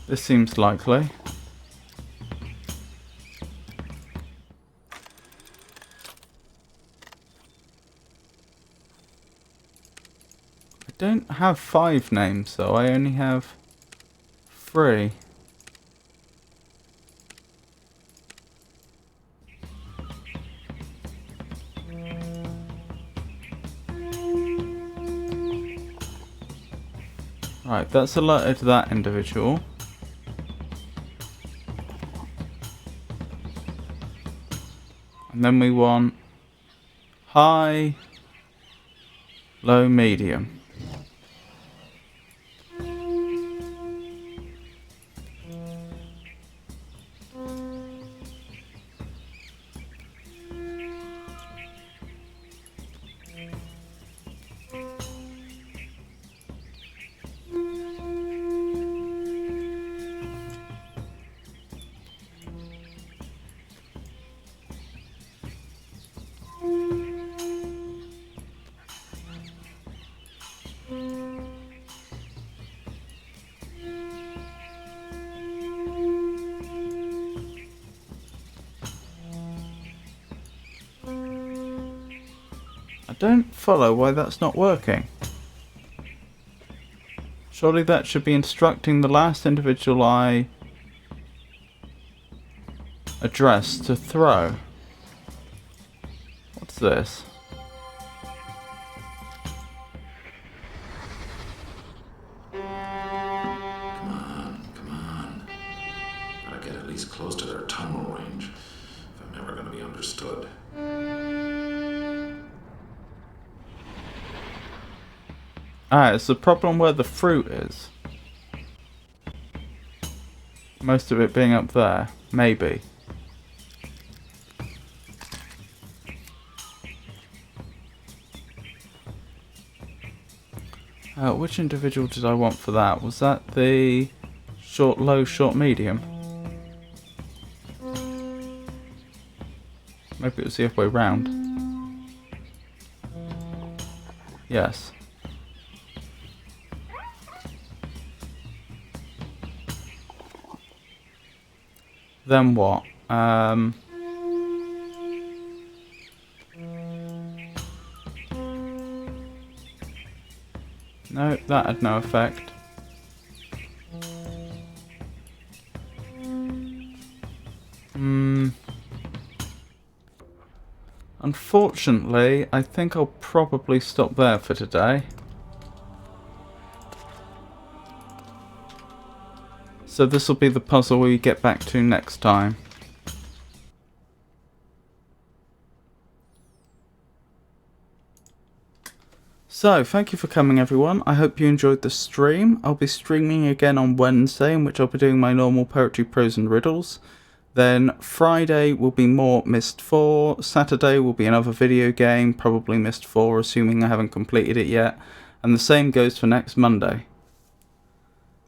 A: This seems likely. I don't have 5 names though, I only have 3. Right, that's alerted to that individual. And then we want high, low, medium. I don't follow why that's not working. Surely that should be instructing the last individual I addressed to throw. What's this?
C: Come on. Gotta get at least close to their tunnel range if I'm ever gonna be understood.
A: Ah, it's the problem where the fruit is. Most of it being up there. Maybe. Which individual did I want for that? Was that the short low, short medium? Maybe it was the other way round. Yes. Then what? No, that had no effect. Unfortunately, I think I'll probably stop there for today. So this will be the puzzle we get back to next time. So, thank you for coming everyone. I hope you enjoyed the stream. I'll be streaming again on Wednesday, in which I'll be doing my normal poetry, prose and riddles. Then Friday will be more Myst 4. Saturday will be another video game, probably Myst 4, assuming I haven't completed it yet. And the same goes for next Monday.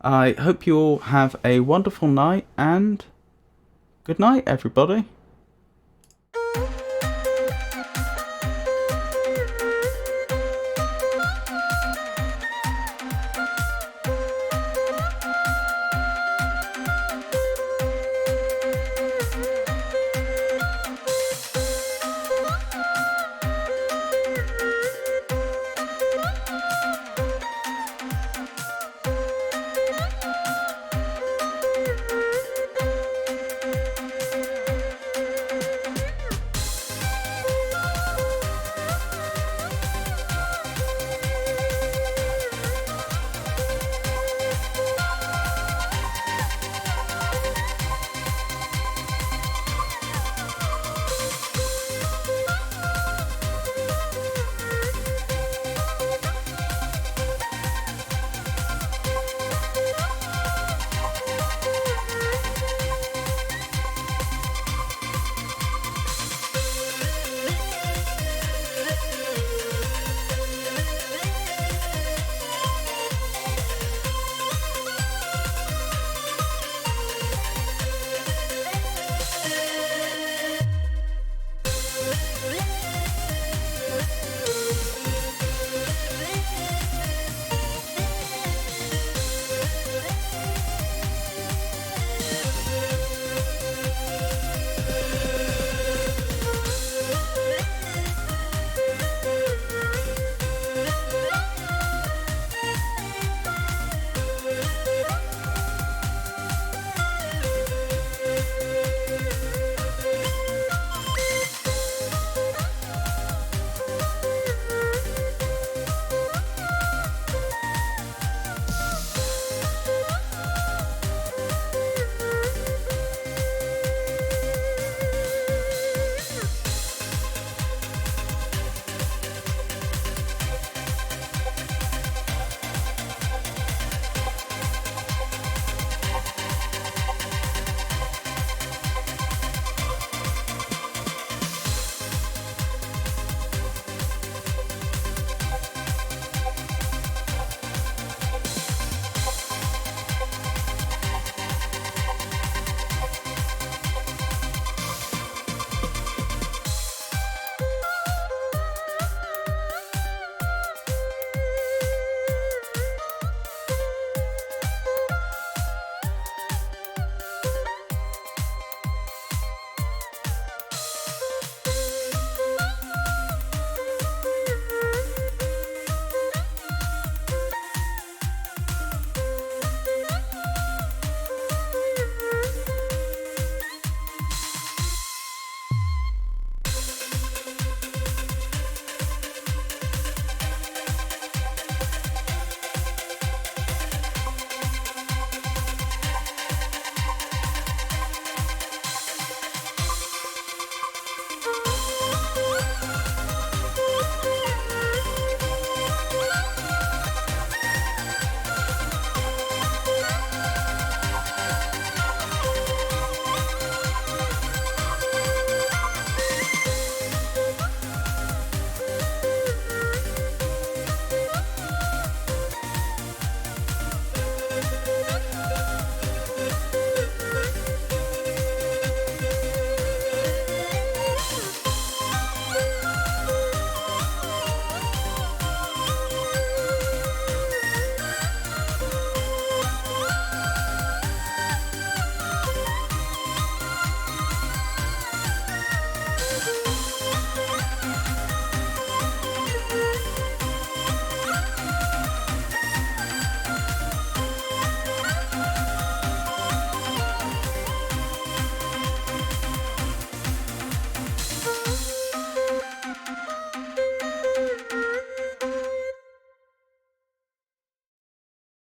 A: I hope you all have a wonderful night, and good night everybody.